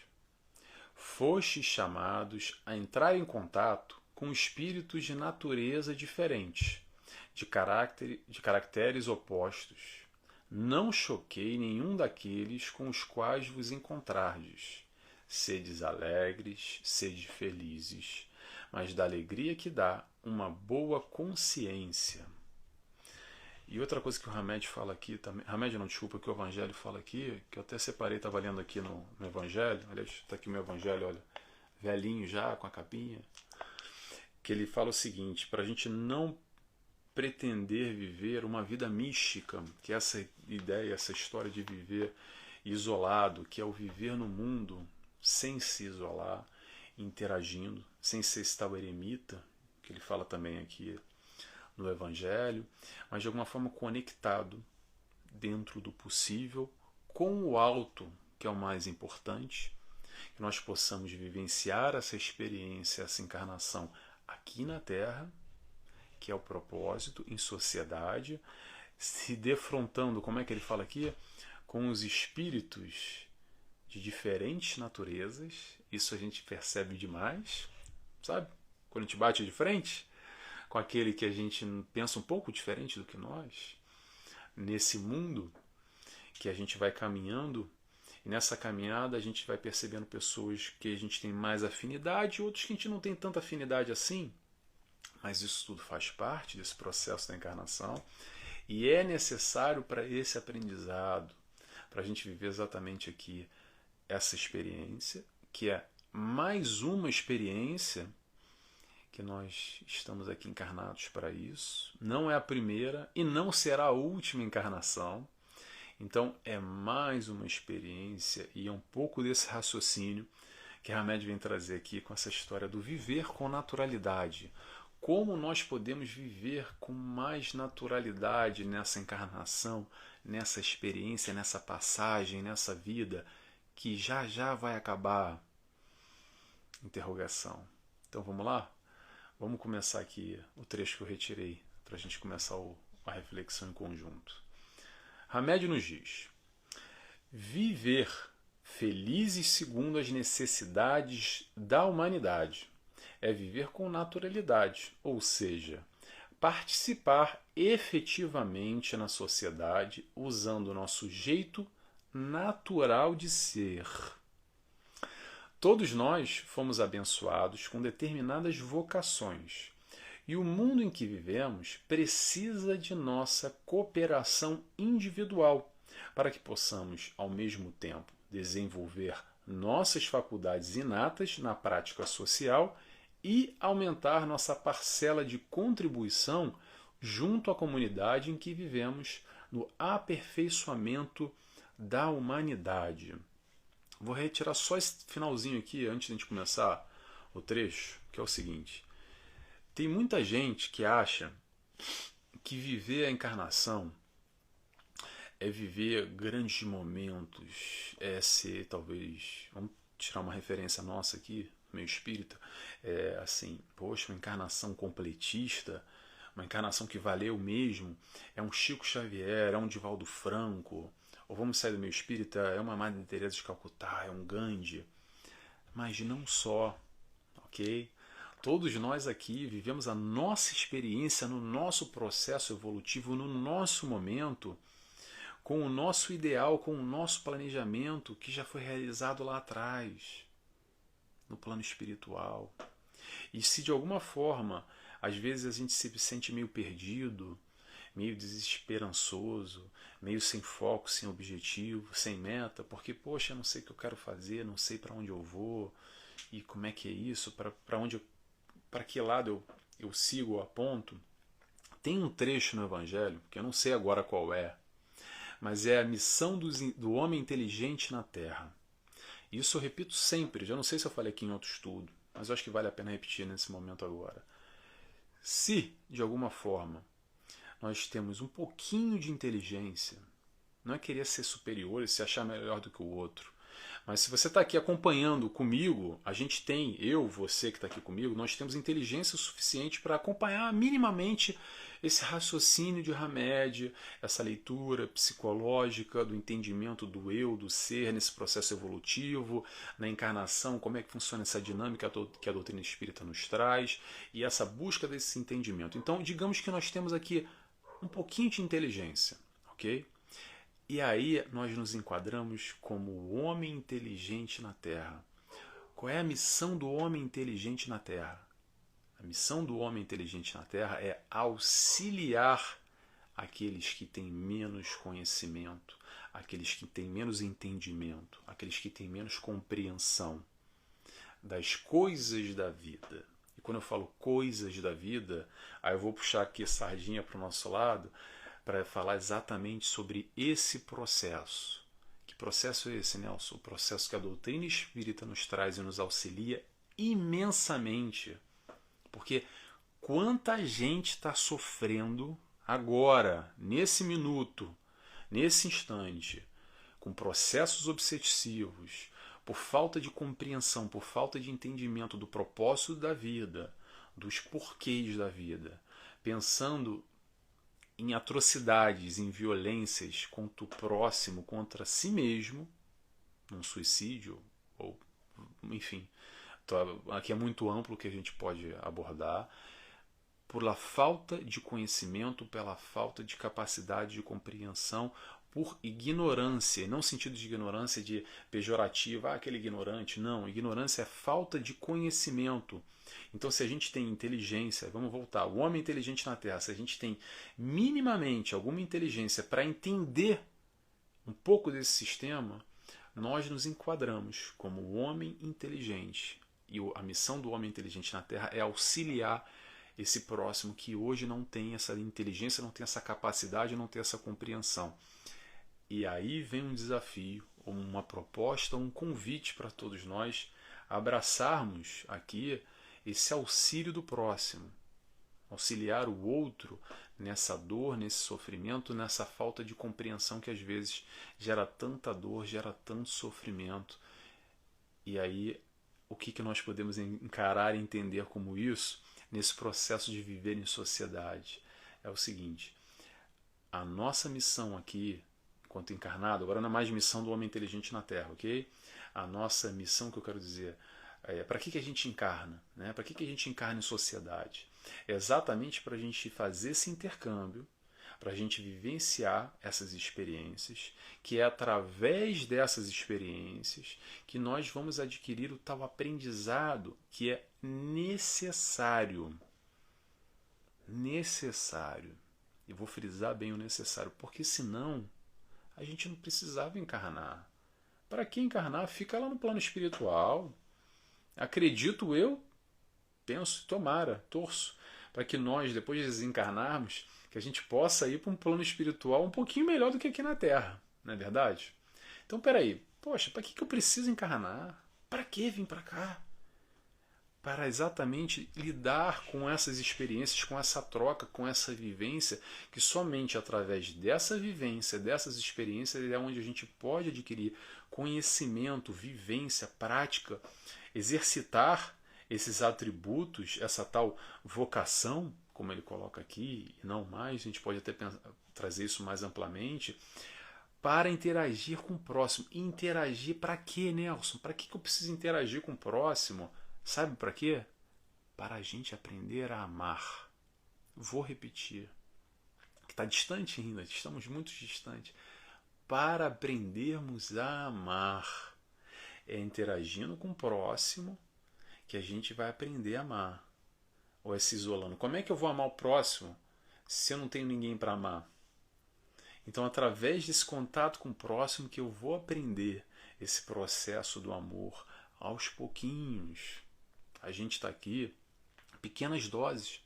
Fostes chamados a entrar em contato com espíritos de natureza diferente, de caracteres opostos. Não choquei nenhum daqueles com os quais vos encontrardes. Sedes alegres, sede felizes, mas da alegria que dá uma boa consciência. E outra coisa que o Hamed fala aqui também, Hamed não, desculpa, que o Evangelho fala aqui, que eu até separei, estava lendo aqui no Evangelho, aliás, está aqui o meu Evangelho, olha, velhinho já, com a capinha, que ele fala o seguinte, para a gente não pretender viver uma vida mística, que é essa ideia, essa história de viver isolado, que é o viver no mundo sem se isolar, interagindo, sem ser esse tal eremita, que ele fala também aqui no Evangelho, mas de alguma forma conectado dentro do possível com o alto, que é o mais importante, que nós possamos vivenciar essa experiência, essa encarnação aqui na Terra, que é o propósito, em sociedade, se defrontando, como é que ele fala aqui? Com os espíritos de diferentes naturezas. Isso a gente percebe demais, sabe? Quando a gente bate de frente com aquele que a gente pensa um pouco diferente do que nós, nesse mundo que a gente vai caminhando, e nessa caminhada a gente vai percebendo pessoas que a gente tem mais afinidade e outros que a gente não tem tanta afinidade assim, mas isso tudo faz parte desse processo da encarnação. E é necessário para esse aprendizado, para a gente viver exatamente aqui essa experiência, que é mais uma experiência que nós estamos aqui encarnados para isso. Não é a primeira e não será a última encarnação. Então é mais uma experiência e é um pouco desse raciocínio que a Hamed vem trazer aqui com essa história do viver com naturalidade. Como nós podemos viver com mais naturalidade nessa encarnação, nessa experiência, nessa passagem, nessa vida que já já vai acabar? Interrogação. Então vamos lá? Vamos começar aqui o trecho que eu retirei para a gente começar a reflexão em conjunto. Hamed nos diz: viver felizes segundo as necessidades da humanidade é viver com naturalidade, ou seja, participar efetivamente na sociedade usando o nosso jeito natural de ser. Todos nós fomos abençoados com determinadas vocações, e o mundo em que vivemos precisa de nossa cooperação individual para que possamos, ao mesmo tempo, desenvolver nossas faculdades inatas na prática social e aumentar nossa parcela de contribuição junto à comunidade em que vivemos no aperfeiçoamento da humanidade. Vou retirar só esse finalzinho aqui antes de a gente começar o trecho, que é o seguinte. Tem muita gente que acha que viver a encarnação é viver grandes momentos, é ser talvez, vamos tirar uma referência nossa aqui, meio espírita, assim, poxa, uma encarnação completista, uma encarnação que valeu mesmo, é um Chico Xavier, é um Divaldo Franco, ou vamos sair do meio espírita, é uma Madre Teresa de Calcutá, é um Gandhi, mas não só, ok? Todos nós aqui vivemos a nossa experiência no nosso processo evolutivo, no nosso momento, com o nosso ideal, com o nosso planejamento que já foi realizado lá atrás, no plano espiritual. E se de alguma forma, às vezes a gente se sente meio perdido, meio desesperançoso, meio sem foco, sem objetivo, sem meta, porque, poxa, eu não sei o que eu quero fazer, não sei para onde eu vou, e como é que é isso, para que lado eu sigo ou aponto. Tem um trecho no Evangelho, que eu não sei agora qual é, mas é a missão do homem inteligente na Terra. Isso eu repito sempre, já não sei se eu falei aqui em outro estudo, mas eu acho que vale a pena repetir nesse momento agora. Se, de alguma forma, nós temos um pouquinho de inteligência, não é querer ser superior e se achar melhor do que o outro, mas se você está aqui acompanhando comigo, a gente tem, eu, você que está aqui comigo, nós temos inteligência suficiente para acompanhar minimamente esse raciocínio de Hamed, essa leitura psicológica do entendimento do eu, do ser, nesse processo evolutivo, na encarnação, como é que funciona essa dinâmica que a doutrina espírita nos traz, e essa busca desse entendimento. Então, digamos que nós temos aqui um pouquinho de inteligência, ok? E aí nós nos enquadramos como o homem inteligente na Terra. Qual é a missão do homem inteligente na Terra? A missão do homem inteligente na Terra é auxiliar aqueles que têm menos conhecimento, aqueles que têm menos entendimento, aqueles que têm menos compreensão das coisas da vida. E quando eu falo coisas da vida, aí eu vou puxar aqui a sardinha para o nosso lado, para falar exatamente sobre esse processo. Que processo é esse, Nelson? O processo que a doutrina espírita nos traz e nos auxilia imensamente. Porque quanta gente está sofrendo agora, nesse minuto, nesse instante, com processos obsessivos, por falta de compreensão, por falta de entendimento do propósito da vida, dos porquês da vida, pensando em atrocidades, em violências contra o próximo, contra si mesmo, num suicídio, ou enfim, aqui é muito amplo o que a gente pode abordar, pela falta de conhecimento, pela falta de capacidade de compreensão, por ignorância, e não sentido de ignorância de pejorativa, aquele ignorante, não, ignorância é falta de conhecimento. Então se a gente tem inteligência, vamos voltar, o homem inteligente na Terra, se a gente tem minimamente alguma inteligência para entender um pouco desse sistema, nós nos enquadramos como o homem inteligente. E a missão do homem inteligente na Terra é auxiliar esse próximo que hoje não tem essa inteligência, não tem essa capacidade, não tem essa compreensão. E aí vem um desafio, uma proposta, um convite para todos nós abraçarmos aqui esse auxílio do próximo, auxiliar o outro nessa dor, nesse sofrimento, nessa falta de compreensão que às vezes gera tanta dor, gera tanto sofrimento. E aí, o que nós podemos encarar e entender como isso nesse processo de viver em sociedade? É o seguinte, a nossa missão aqui, enquanto encarnado, agora não é mais missão do homem inteligente na Terra, ok? A nossa missão, que eu quero dizer, para que a gente encarna? Né? Para que a gente encarna em sociedade? É exatamente para a gente fazer esse intercâmbio, para a gente vivenciar essas experiências, que é através dessas experiências que nós vamos adquirir o tal aprendizado que é necessário. Necessário. E vou frisar bem o necessário, porque senão a gente não precisava encarnar. Para que encarnar? Fica lá no plano espiritual. Acredito eu, penso, tomara, torço, para que nós, depois de desencarnarmos, que a gente possa ir para um plano espiritual um pouquinho melhor do que aqui na Terra, não é verdade? Então, peraí, poxa, para que eu preciso encarnar? Para que vir para cá? Para exatamente lidar com essas experiências, com essa troca, com essa vivência, que somente através dessa vivência, dessas experiências, é onde a gente pode adquirir conhecimento, vivência, prática, exercitar esses atributos, essa tal vocação, como ele coloca aqui, e não mais, a gente pode até trazer isso mais amplamente, para interagir com o próximo. E interagir para quê, Nelson? Para que eu preciso interagir com o próximo? Sabe para quê? Para a gente aprender a amar. Vou repetir, que está distante ainda, estamos muito distantes. Para aprendermos a amar. É interagindo com o próximo que a gente vai aprender a amar. Ou é se isolando. Como é que eu vou amar o próximo se eu não tenho ninguém para amar? Então, através desse contato com o próximo que eu vou aprender esse processo do amor aos pouquinhos. A gente está aqui, pequenas doses,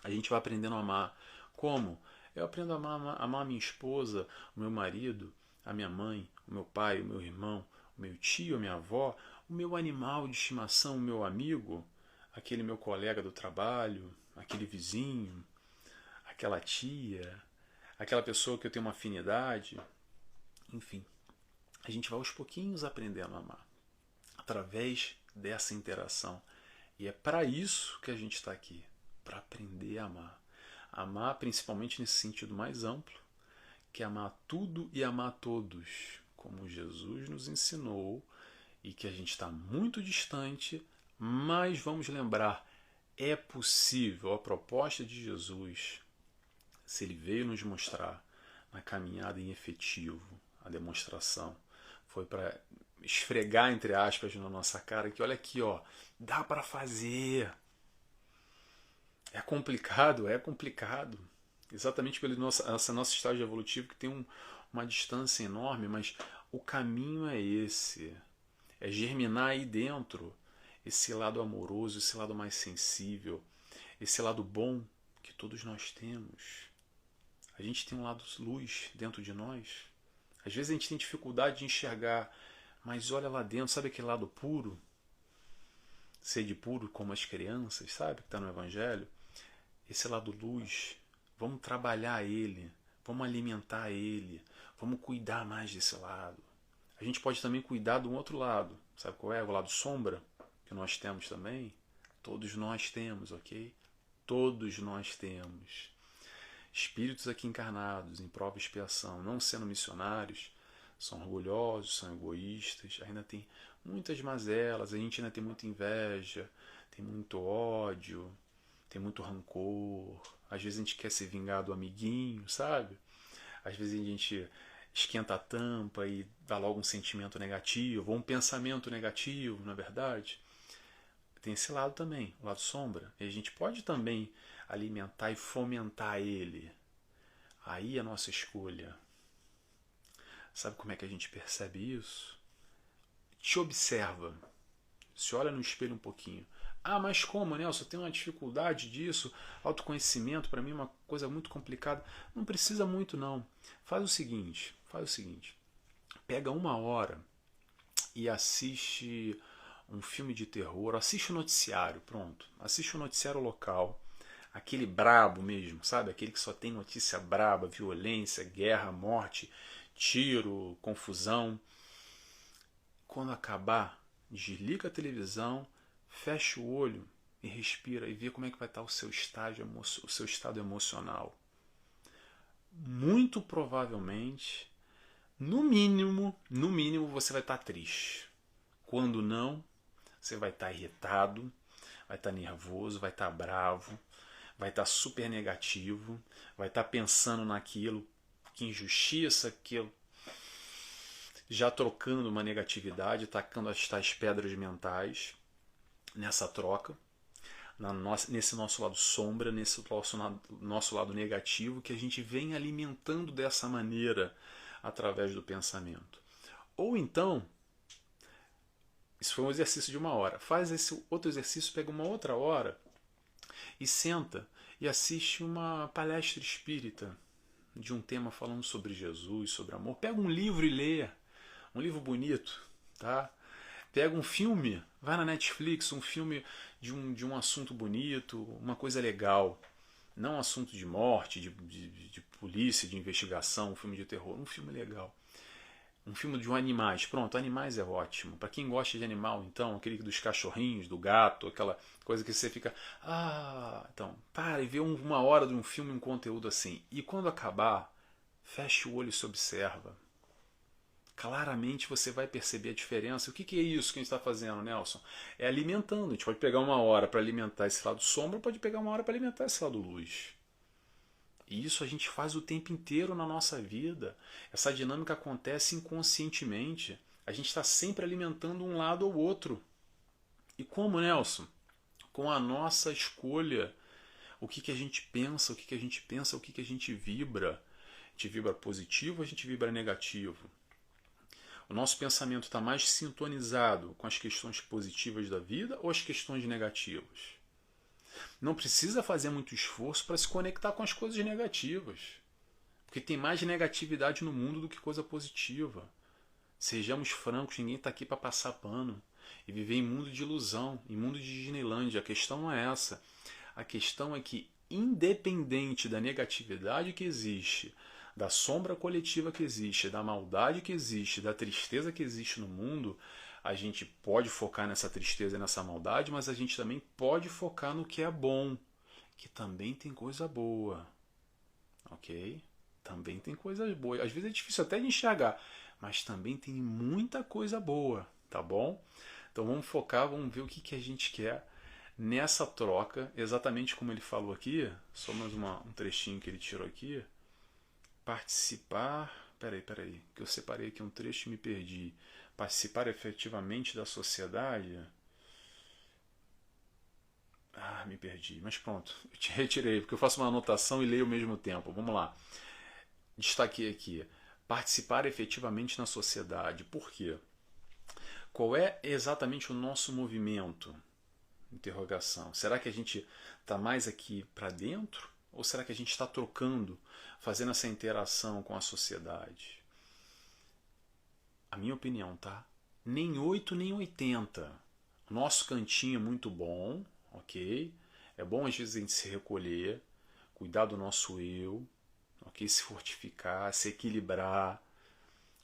a gente vai aprendendo a amar. Como? Eu aprendo a amar a minha esposa, o meu marido, a minha mãe, o meu pai, o meu irmão, o meu tio, a minha avó, o meu animal de estimação, o meu amigo, aquele meu colega do trabalho, aquele vizinho, aquela tia, aquela pessoa que eu tenho uma afinidade. Enfim, a gente vai aos pouquinhos aprendendo a amar, através dessa interação. E é para isso que a gente está aqui, para aprender a amar. Amar principalmente nesse sentido mais amplo, que é amar tudo e amar todos, como Jesus nos ensinou, e que a gente está muito distante, mas vamos lembrar, é possível. A proposta de Jesus, se ele veio nos mostrar na caminhada em efetivo, a demonstração, foi para esfregar, entre aspas, na nossa cara que olha aqui, ó, dá para fazer. É complicado, é complicado. Exatamente pelo nosso estágio evolutivo que tem uma distância enorme, mas o caminho é esse. É germinar aí dentro esse lado amoroso, esse lado mais sensível, esse lado bom que todos nós temos. A gente tem um lado luz dentro de nós. Às vezes a gente tem dificuldade de enxergar, mas olha lá dentro, sabe aquele lado puro? Sede puro como as crianças, sabe? Que está no Evangelho. Esse lado luz, vamos trabalhar ele, vamos alimentar ele, vamos cuidar mais desse lado. A gente pode também cuidar do outro lado. Sabe qual é? O lado sombra, que nós temos também. Todos nós temos, ok? Todos nós temos. Espíritos aqui encarnados, em prova e expiação, não sendo missionários, são orgulhosos, são egoístas, ainda tem muitas mazelas, a gente ainda tem muita inveja, tem muito ódio, tem muito rancor. Às vezes a gente quer se vingar do amiguinho, sabe? Às vezes a gente esquenta a tampa e dá logo um sentimento negativo, ou um pensamento negativo, na verdade. Tem esse lado também, o lado sombra. E a gente pode também alimentar e fomentar ele. Aí a nossa escolha. Sabe como é que a gente percebe isso? Te observa. Se olha no espelho um pouquinho. Ah, mas como, Nelson? Eu tenho uma dificuldade disso. Autoconhecimento, para mim, é uma coisa muito complicada. Não precisa muito, não. Faz o seguinte. Pega 1 hora e assiste um filme de terror. Assiste o noticiário, pronto. Assiste o noticiário local. Aquele brabo mesmo, sabe? Aquele que só tem notícia braba, violência, guerra, morte, tiro, confusão. Quando acabar, desliga a televisão, fecha o olho e respira e vê como é que vai estar o seu estado emocional. Muito provavelmente, no mínimo, você vai estar triste. Quando não, você vai estar irritado, vai estar nervoso, vai estar bravo, vai estar super negativo, vai estar pensando naquilo, que injustiça, que já trocando uma negatividade, tacando as tais pedras mentais nessa troca, nesse nosso lado sombra, nesse nosso lado negativo, que a gente vem alimentando dessa maneira através do pensamento. Ou então, isso foi um exercício de 1 hora, faz esse outro exercício, pega uma outra hora e senta e assiste uma palestra espírita de um tema falando sobre Jesus, sobre amor. Pega um livro e lê. Um livro bonito, tá? Pega um filme, vai na Netflix, um filme de um assunto bonito, uma coisa legal. Não um assunto de morte, de polícia, de investigação, um filme de terror, um filme legal. Um filme de animais. Pronto, animais é ótimo. Para quem gosta de animal, então, aquele dos cachorrinhos, do gato, aquela coisa que você fica... então, para e vê 1 hora de um filme, um conteúdo assim. E quando acabar, fecha o olho e se observa. Claramente você vai perceber a diferença. O que é isso que a gente está fazendo, Nelson? É alimentando. A gente pode pegar 1 hora para alimentar esse lado sombra, pode pegar 1 hora para alimentar esse lado luz. E isso a gente faz o tempo inteiro na nossa vida. Essa dinâmica acontece inconscientemente. A gente está sempre alimentando um lado ou outro. E como, Nelson? Com a nossa escolha. O que a gente pensa, o que a gente pensa, o que a gente vibra. A gente vibra positivo, a gente vibra negativo. O nosso pensamento está mais sintonizado com as questões positivas da vida ou as questões negativas? Não precisa fazer muito esforço para se conectar com as coisas negativas. Porque tem mais negatividade no mundo do que coisa positiva. Sejamos francos, ninguém está aqui para passar pano e viver em mundo de ilusão, em mundo de Disneylândia. A questão não é essa. A questão é que, independente da negatividade que existe, da sombra coletiva que existe, da maldade que existe, da tristeza que existe no mundo, a gente pode focar nessa tristeza e nessa maldade, mas a gente também pode focar no que é bom, que também tem coisa boa. Ok? Também tem coisas boas. Às vezes é difícil até de enxergar, mas também tem muita coisa boa, tá bom? Então vamos focar, vamos ver o que a gente quer nessa troca, exatamente como ele falou aqui, só mais um trechinho que ele tirou aqui. Participar... Peraí, que eu separei aqui um trecho e me perdi. Participar efetivamente da sociedade... me perdi, mas pronto, eu te retirei, porque eu faço uma anotação e leio ao mesmo tempo. Vamos lá. Destaquei aqui. Participar efetivamente na sociedade. Por quê? Qual é exatamente o nosso movimento? Interrogação. Será que a gente está mais aqui para dentro? Ou será que a gente está trocando, fazendo essa interação com a sociedade? A minha opinião, tá? Nem 8, nem 80. O nosso cantinho é muito bom, ok? É bom às vezes a gente se recolher, cuidar do nosso eu, ok? Se fortificar, se equilibrar,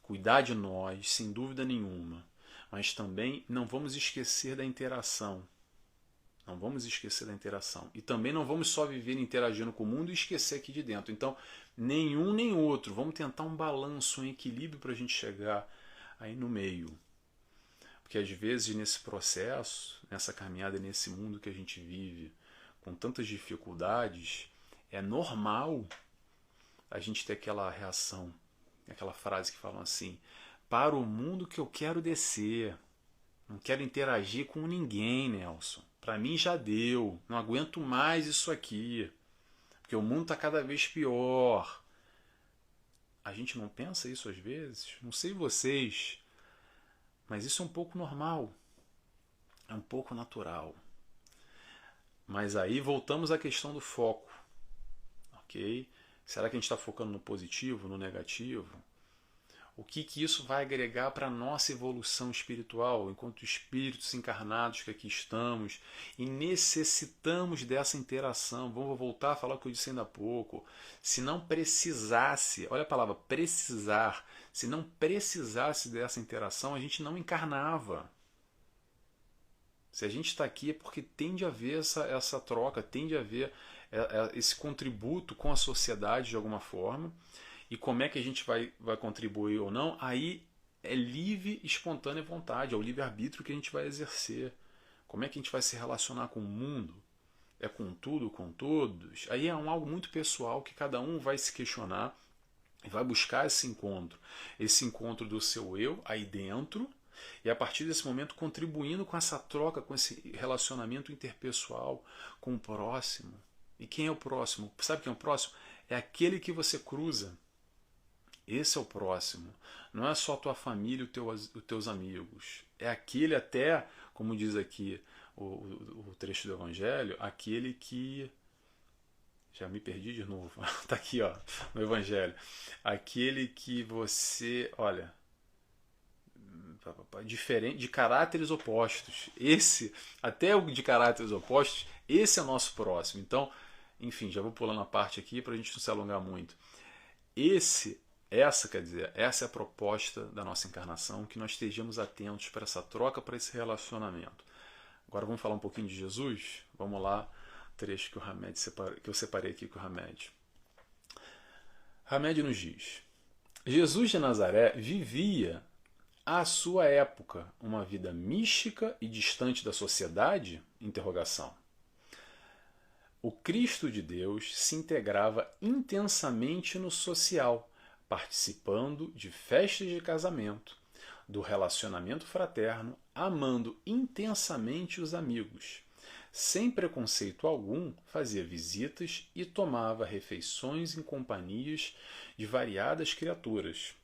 cuidar de nós, sem dúvida nenhuma. Mas também não vamos esquecer da interação. Não vamos esquecer da interação. E também não vamos só viver interagindo com o mundo e esquecer aqui de dentro. Então, nenhum nem outro. Vamos tentar um balanço, um equilíbrio para a gente chegar aí no meio. Porque às vezes nesse processo, nessa caminhada, nesse mundo que a gente vive, com tantas dificuldades, é normal a gente ter aquela reação aquela frase que falam assim: para o mundo que eu quero descer. Não quero interagir com ninguém, Nelson. Para mim já deu. Não aguento mais isso aqui. Porque o mundo está cada vez pior. A gente não pensa isso às vezes? Não sei vocês, mas isso é um pouco normal. É um pouco natural. Mas aí voltamos à questão do foco. Ok? Será que a gente está focando no positivo, no negativo? O que isso vai agregar para a nossa evolução espiritual, enquanto espíritos encarnados que aqui estamos e necessitamos dessa interação. Vamos voltar a falar o que eu disse ainda há pouco. Se não precisasse, olha a palavra precisar, se não precisasse dessa interação, a gente não encarnava. Se a gente está aqui é porque tende a haver essa troca, tende a haver esse contributo com a sociedade de alguma forma. E como é que a gente vai contribuir ou não, aí é livre, espontânea vontade, é o livre-arbítrio que a gente vai exercer. Como é que a gente vai se relacionar com o mundo? É com tudo, com todos? Aí é algo muito pessoal que cada um vai se questionar e vai buscar esse encontro do seu eu aí dentro, e a partir desse momento contribuindo com essa troca, com esse relacionamento interpessoal com o próximo. E quem é o próximo? Sabe quem é o próximo? É aquele que você cruza. Esse é o próximo. Não é só a tua família e os teus amigos. É aquele até, como diz aqui o trecho do Evangelho, aquele que... Já me perdi de novo. Está aqui, ó, no Evangelho. Aquele que você... Olha... diferente, de caráteres opostos. Esse, até o de caráteres opostos, esse é o nosso próximo. Então, enfim, já vou pulando a parte aqui para a gente não se alongar muito. Essa é a proposta da nossa encarnação, que nós estejamos atentos para essa troca, para esse relacionamento. Agora vamos falar um pouquinho de Jesus? Vamos lá, trecho que eu separei aqui com o Hamed. Hamed nos diz: Jesus de Nazaré vivia, à sua época, uma vida mística e distante da sociedade? Interrogação. O Cristo de Deus se integrava intensamente no social, participando de festas de casamento, do relacionamento fraterno, amando intensamente os amigos. Sem preconceito algum, fazia visitas e tomava refeições em companhias de variadas criaturas,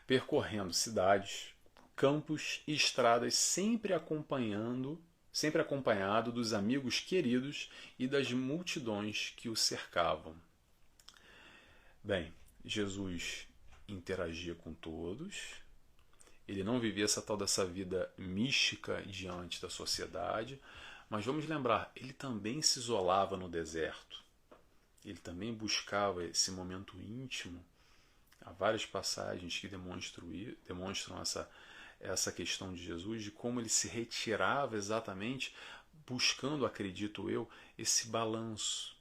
percorrendo cidades, campos e estradas, sempre acompanhado dos amigos queridos e das multidões que o cercavam. Bem, Jesus interagia com todos, ele não vivia dessa vida mística diante da sociedade, mas vamos lembrar, ele também se isolava no deserto, ele também buscava esse momento íntimo. Há várias passagens que demonstram essa questão de Jesus, de como ele se retirava exatamente, buscando, acredito eu, esse balanço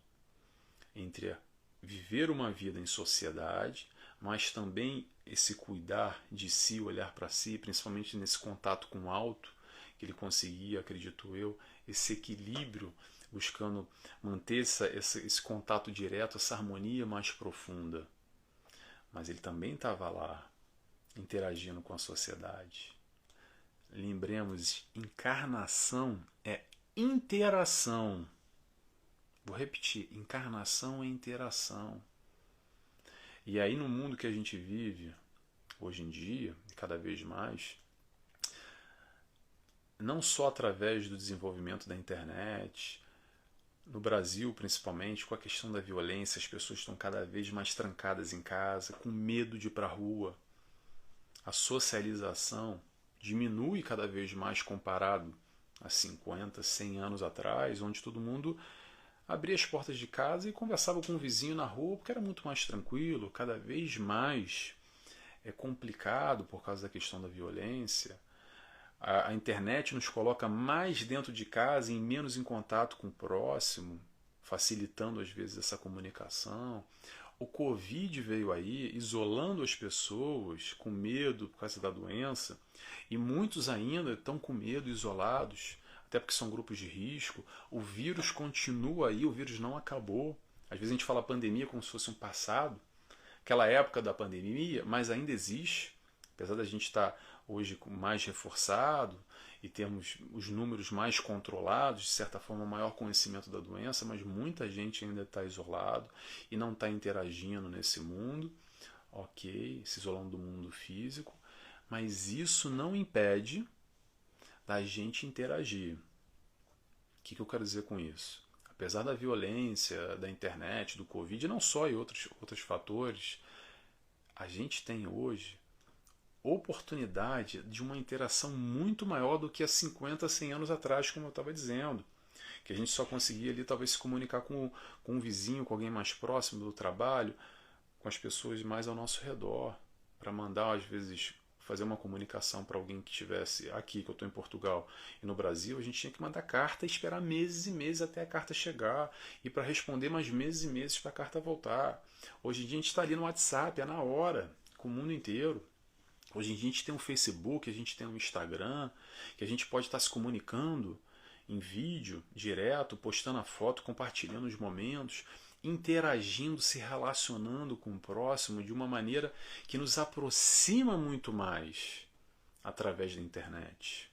entre viver uma vida em sociedade, mas também esse cuidar de si, olhar para si, principalmente nesse contato com o alto, que ele conseguia, acredito eu, esse equilíbrio, buscando manter esse contato direto, essa harmonia mais profunda. Mas ele também estava lá, interagindo com a sociedade. Lembremos, encarnação é interação. Vou repetir, encarnação é interação. E aí no mundo que a gente vive, hoje em dia, cada vez mais, não só através do desenvolvimento da internet, no Brasil principalmente, com a questão da violência, as pessoas estão cada vez mais trancadas em casa, com medo de ir para a rua. A socialização diminui cada vez mais comparado a 50, 100 anos atrás, onde todo mundo abria as portas de casa e conversava com o vizinho na rua, porque era muito mais tranquilo. Cada vez mais é complicado por causa da questão da violência. A internet nos coloca mais dentro de casa e menos em contato com o próximo, facilitando às vezes essa comunicação. O Covid veio aí, isolando as pessoas, com medo por causa da doença, e muitos ainda estão com medo, isolados, até porque são grupos de risco. O vírus continua aí, o vírus não acabou. Às vezes a gente fala pandemia como se fosse um passado, aquela época da pandemia, mas ainda existe, apesar da gente estar hoje mais reforçado e termos os números mais controlados, de certa forma maior conhecimento da doença, mas muita gente ainda está isolado e não está interagindo nesse mundo, ok, se isolando do mundo físico, mas isso não impede da gente interagir. O que eu quero dizer com isso? Apesar da violência, da internet, do Covid, não só e outros fatores, a gente tem hoje oportunidade de uma interação muito maior do que há 50, 100 anos atrás, como eu estava dizendo. Que a gente só conseguia ali talvez se comunicar com um vizinho, com alguém mais próximo do trabalho, com as pessoas mais ao nosso redor, para mandar às vezes fazer uma comunicação para alguém que estivesse aqui, que eu estou em Portugal e no Brasil, a gente tinha que mandar carta e esperar meses e meses até a carta chegar, e para responder mais meses e meses para a carta voltar. Hoje em dia a gente está ali no WhatsApp, é na hora, com o mundo inteiro. Hoje em dia a gente tem um Facebook, a gente tem um Instagram, que a gente pode estar se comunicando em vídeo, direto, postando a foto, compartilhando os momentos, interagindo, se relacionando com o próximo de uma maneira que nos aproxima muito mais através da internet.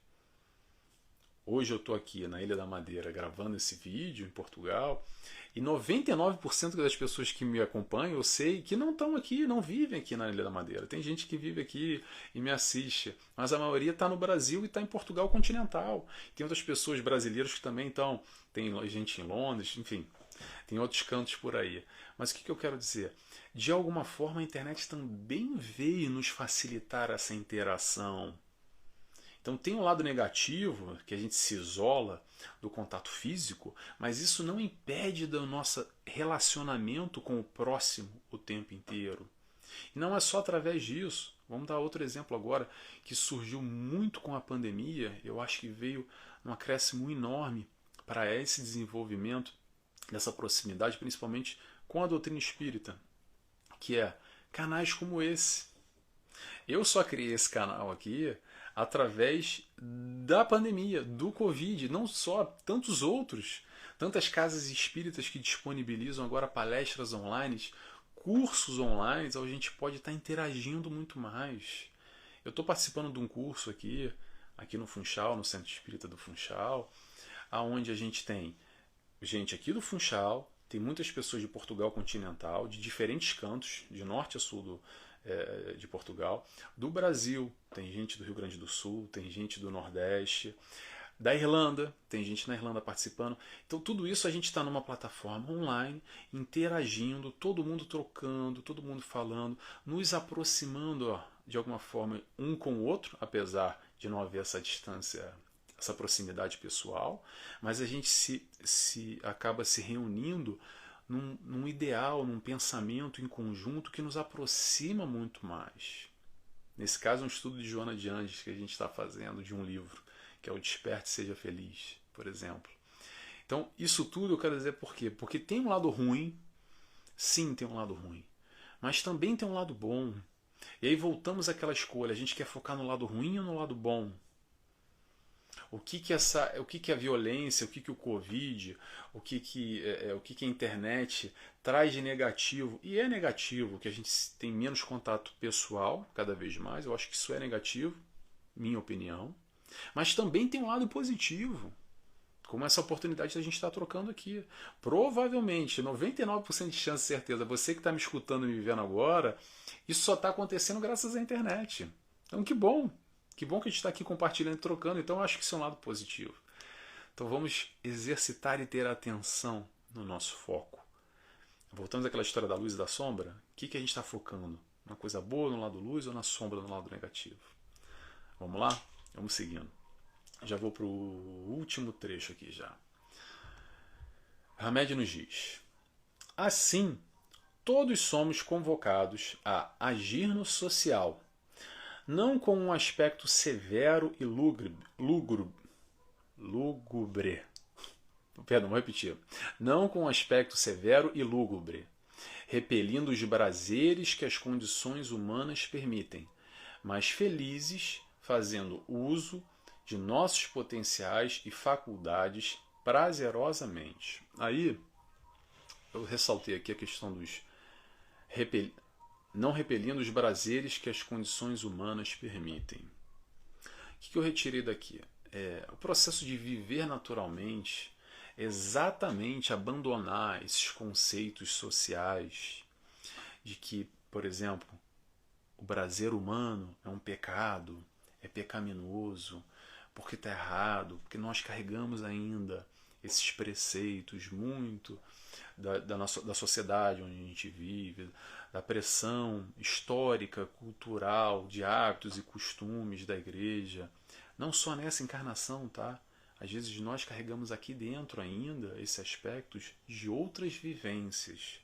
Hoje eu estou aqui na Ilha da Madeira gravando esse vídeo em Portugal e 99% das pessoas que me acompanham eu sei que não estão aqui, não vivem aqui na Ilha da Madeira. Tem gente que vive aqui e me assiste, mas a maioria está no Brasil e está em Portugal continental. Tem outras pessoas brasileiras que também estão, tem gente em Londres, enfim, tem outros cantos por aí. Mas o que eu quero dizer? De alguma forma a internet também veio nos facilitar essa interação. Então tem um lado negativo, que a gente se isola do contato físico, mas isso não impede do nosso relacionamento com o próximo o tempo inteiro. E não é só através disso. Vamos dar outro exemplo agora, que surgiu muito com a pandemia, eu acho que veio um acréscimo enorme para esse desenvolvimento dessa proximidade, principalmente com a doutrina espírita, que é canais como esse. Eu só criei esse canal aqui através da pandemia, do Covid, não só, tantos outros, tantas casas espíritas que disponibilizam agora palestras online, cursos online, onde a gente pode estar interagindo muito mais. Eu estou participando de um curso aqui no Funchal, no Centro Espírita do Funchal, onde a gente tem gente aqui do Funchal, tem muitas pessoas de Portugal continental, de diferentes cantos, de norte a sul de Portugal. Do Brasil, tem gente do Rio Grande do Sul, tem gente do Nordeste. Da Irlanda, tem gente na Irlanda participando. Então tudo isso a gente está numa plataforma online, interagindo, todo mundo trocando, todo mundo falando, nos aproximando de alguma forma um com o outro, apesar de não haver essa distância, essa proximidade pessoal, mas a gente acaba se reunindo num ideal, num pensamento em conjunto que nos aproxima muito mais. Nesse caso, um estudo de Joana de Anjos que a gente está fazendo de um livro, que é o Desperte e Seja Feliz, por exemplo. Então, isso tudo eu quero dizer por quê? Porque tem um lado ruim, sim, tem um lado ruim, mas também tem um lado bom. E aí voltamos àquela escolha, a gente quer focar no lado ruim ou no lado bom? O que a violência, o que o Covid, o que a internet traz de negativo? E é negativo que a gente tem menos contato pessoal, cada vez mais. Eu acho que isso é negativo, minha opinião. Mas também tem um lado positivo, como essa oportunidade que a gente está trocando aqui. Provavelmente, 99% de chance, certeza, você que está me escutando e me vendo agora, isso só está acontecendo graças à internet. Então que bom! Que bom que a gente está aqui compartilhando e trocando, então eu acho que isso é um lado positivo. Então vamos exercitar e ter atenção no nosso foco. Voltamos àquela história da luz e da sombra. O que a gente está focando? Na coisa boa no lado luz ou na sombra no lado negativo? Vamos lá? Vamos seguindo. Já vou para o último trecho aqui já. Hamed nos diz: assim, todos somos convocados a agir no social, não com um aspecto severo e lúgubre. Perdão, vou repetir. Não com um aspecto severo e lúgubre, repelindo os prazeres que as condições humanas permitem, mas felizes, fazendo uso de nossos potenciais e faculdades prazerosamente. Aí, eu ressaltei aqui a questão dos não repelindo os prazeres que as condições humanas permitem. O que eu retirei daqui? O processo de viver naturalmente é exatamente abandonar esses conceitos sociais de que, por exemplo, o prazer humano é um pecado, é pecaminoso, porque está errado, porque nós carregamos ainda esses preceitos muito da sociedade onde a gente vive, da pressão histórica, cultural, de hábitos e costumes da igreja, não só nessa encarnação, tá? Às vezes nós carregamos aqui dentro ainda esses aspectos de outras vivências.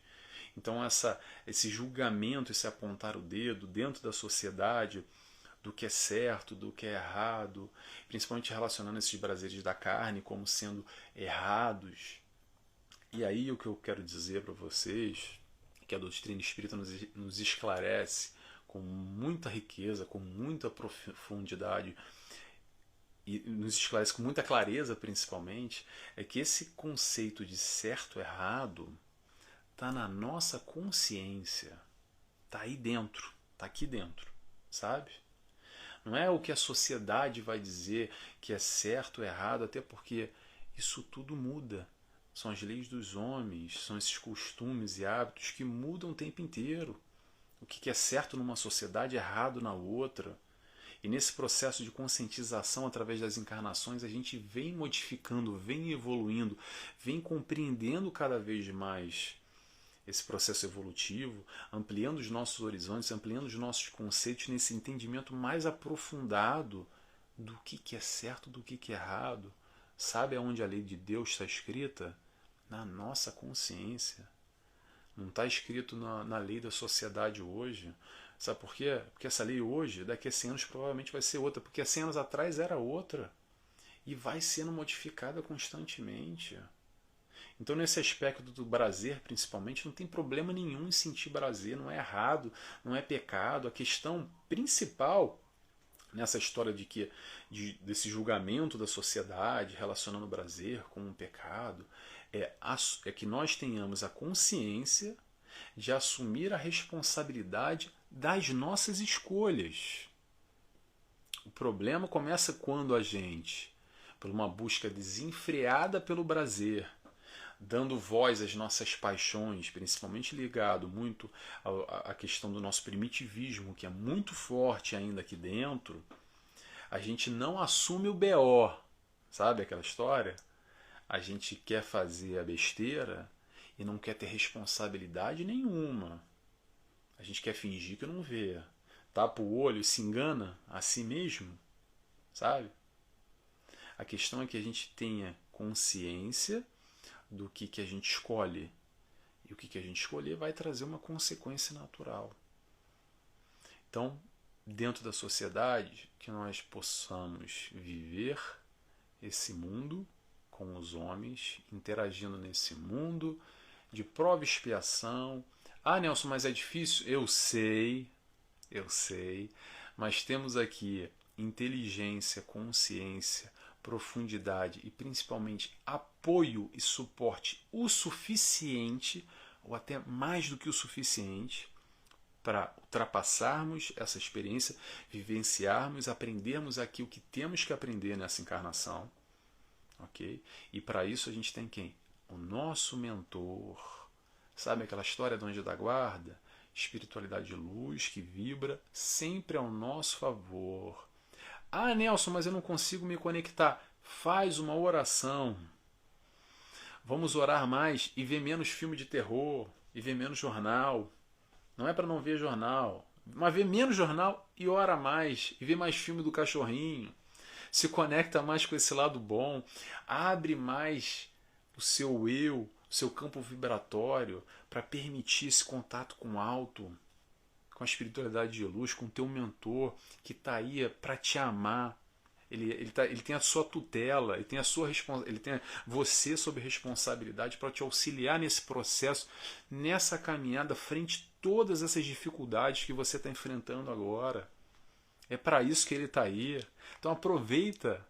Então esse julgamento, esse apontar o dedo dentro da sociedade do que é certo, do que é errado, principalmente relacionando esses prazeres da carne como sendo errados. E aí o que eu quero dizer para vocês, que a doutrina espírita nos esclarece com muita riqueza, com muita profundidade, e nos esclarece com muita clareza principalmente, é que esse conceito de certo e errado está na nossa consciência, está aí dentro, está aqui dentro, sabe? Não é o que a sociedade vai dizer que é certo ou errado, até porque isso tudo muda. São as leis dos homens, são esses costumes e hábitos que mudam o tempo inteiro. O que é certo numa sociedade é errado na outra. E nesse processo de conscientização através das encarnações, a gente vem modificando, vem evoluindo, vem compreendendo cada vez mais esse processo evolutivo, ampliando os nossos horizontes, ampliando os nossos conceitos nesse entendimento mais aprofundado do que é certo, do que é errado. Sabe aonde a lei de Deus está escrita? Na nossa consciência. Não está escrito na lei da sociedade hoje. Sabe por quê? Porque essa lei hoje, daqui a 100 anos, provavelmente vai ser outra. Porque há 100 anos atrás era outra. E vai sendo modificada constantemente. Então, nesse aspecto do prazer, principalmente, não tem problema nenhum em sentir prazer. Não é errado, não é pecado. A questão principal nessa história desse julgamento da sociedade relacionando o prazer com um pecado é que nós tenhamos a consciência de assumir a responsabilidade das nossas escolhas. O problema começa quando a gente, por uma busca desenfreada pelo prazer, dando voz às nossas paixões, principalmente ligado muito à questão do nosso primitivismo, que é muito forte ainda aqui dentro, a gente não assume o BO. Sabe aquela história? A gente quer fazer a besteira e não quer ter responsabilidade nenhuma. A gente quer fingir que não vê. Tapa o olho e se engana a si mesmo. Sabe? A questão é que a gente tenha consciência do que a gente escolhe. E o que a gente escolher vai trazer uma consequência natural. Então, dentro da sociedade, que nós possamos viver esse mundo com os homens, interagindo nesse mundo de prova e expiação. Ah, Nelson, mas é difícil? Eu sei, mas temos aqui inteligência, consciência, profundidade e principalmente apoio e suporte o suficiente, ou até mais do que o suficiente, para ultrapassarmos essa experiência, vivenciarmos, aprendermos aqui o que temos que aprender nessa encarnação. Okay? E para isso a gente tem quem? O nosso mentor. Sabe aquela história do anjo da guarda? Espiritualidade de luz que vibra sempre ao nosso favor. Ah, Nelson, mas eu não consigo me conectar. Faz uma oração. Vamos orar mais e ver menos filme de terror, e ver menos jornal. Não é para não ver jornal, mas ver menos jornal e ora mais, e ver mais filme do cachorrinho. Se conecta mais com esse lado bom, abre mais o seu eu, o seu campo vibratório, para permitir esse contato com o alto, com a espiritualidade de luz, com o teu mentor, que está aí para te amar. Ele tem a sua tutela, ele tem você sob responsabilidade para te auxiliar nesse processo, nessa caminhada frente a todas essas dificuldades que você está enfrentando agora. É para isso que ele está aí. Então aproveita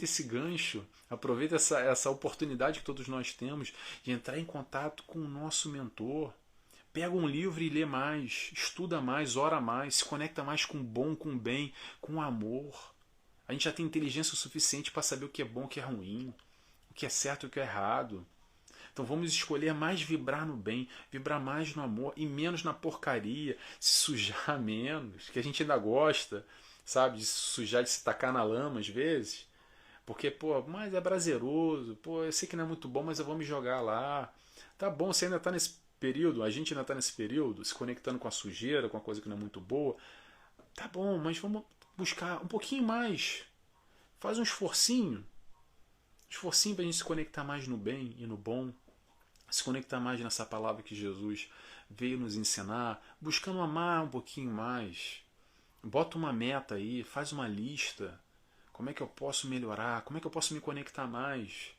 esse gancho, aproveita essa oportunidade que todos nós temos de entrar em contato com o nosso mentor, Pega um livro e lê mais, estuda mais, ora mais, se conecta mais com o bom, com o bem, com o amor. A gente já tem inteligência o suficiente para saber o que é bom, o que é ruim, o que é certo e o que é errado. Então vamos escolher mais vibrar no bem, vibrar mais no amor e menos na porcaria, se sujar menos, que a gente ainda gosta, sabe, de se sujar, de se tacar na lama às vezes. Porque, pô, mas é prazeroso, pô, eu sei que não é muito bom, mas eu vou me jogar lá. Tá bom, você ainda está nesse período, a gente ainda está nesse período, se conectando com a sujeira, com a coisa que não é muito boa. Tá bom, mas vamos buscar um pouquinho mais. Faz um esforcinho para a gente se conectar mais no bem e no bom, se conectar mais nessa palavra que Jesus veio nos ensinar, buscando amar um pouquinho mais. Bota uma meta aí, faz uma lista. Como é que eu posso melhorar? Como é que eu posso me conectar mais?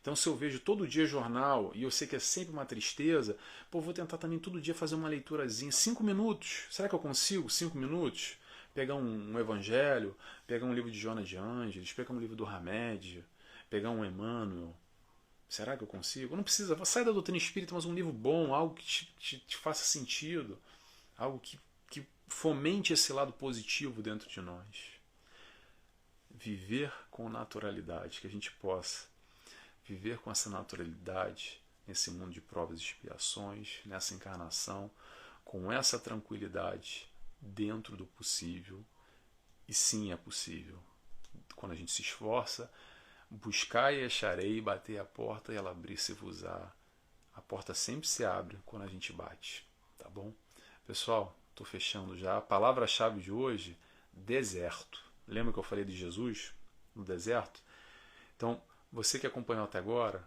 Então, se eu vejo todo dia jornal e eu sei que é sempre uma tristeza, pô, vou tentar também todo dia fazer uma leiturazinha. 5 minutos. Será que eu consigo 5 minutos? Pegar um evangelho, pegar um livro de Jonas de Ângeles, pegar um livro do Hamed, pegar um Emmanuel. Será que eu consigo? Não precisa. Sai da doutrina espírita, mas um livro bom, algo que te faça sentido, algo que fomente esse lado positivo dentro de nós. Viver com naturalidade, que a gente possa viver com essa naturalidade nesse mundo de provas e expiações, nessa encarnação, com essa tranquilidade dentro do possível. E sim, é possível. Quando a gente se esforça, buscar e acharei, bater a porta e ela abrir-se-vos-á. A porta sempre se abre quando a gente bate, tá bom? Pessoal, estou fechando já. A palavra-chave de hoje, deserto. Lembra que eu falei de Jesus no deserto? Então, você que acompanhou até agora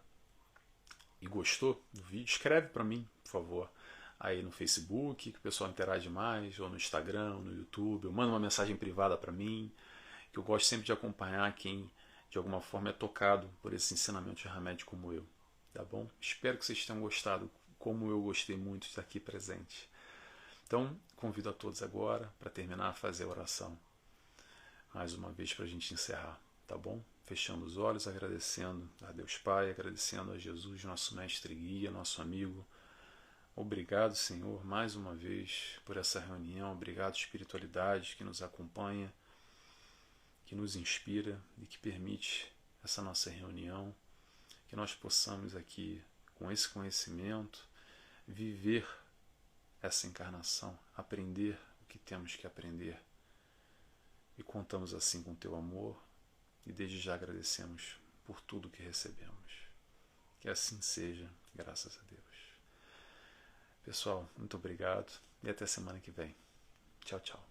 e gostou do vídeo, escreve para mim, por favor, aí no Facebook, que o pessoal interage mais, ou no Instagram, ou no YouTube, ou manda uma mensagem privada para mim, que eu gosto sempre de acompanhar quem de alguma forma é tocado por esse ensinamento de Hamed como eu, tá bom? Espero que vocês tenham gostado, como eu gostei muito de estar aqui presente. Então, convido a todos agora para terminar a fazer a oração. Mais uma vez para a gente encerrar, tá bom? Fechando os olhos, agradecendo a Deus Pai, agradecendo a Jesus, nosso mestre e guia, nosso amigo. Obrigado, Senhor, mais uma vez por essa reunião. Obrigado, espiritualidade que nos acompanha, que nos inspira e que permite essa nossa reunião, que nós possamos aqui, com esse conhecimento, viver essa encarnação, aprender o que temos que aprender. E contamos assim com o teu amor e desde já agradecemos por tudo que recebemos. Que assim seja, graças a Deus. Pessoal, muito obrigado e até semana que vem. Tchau, tchau.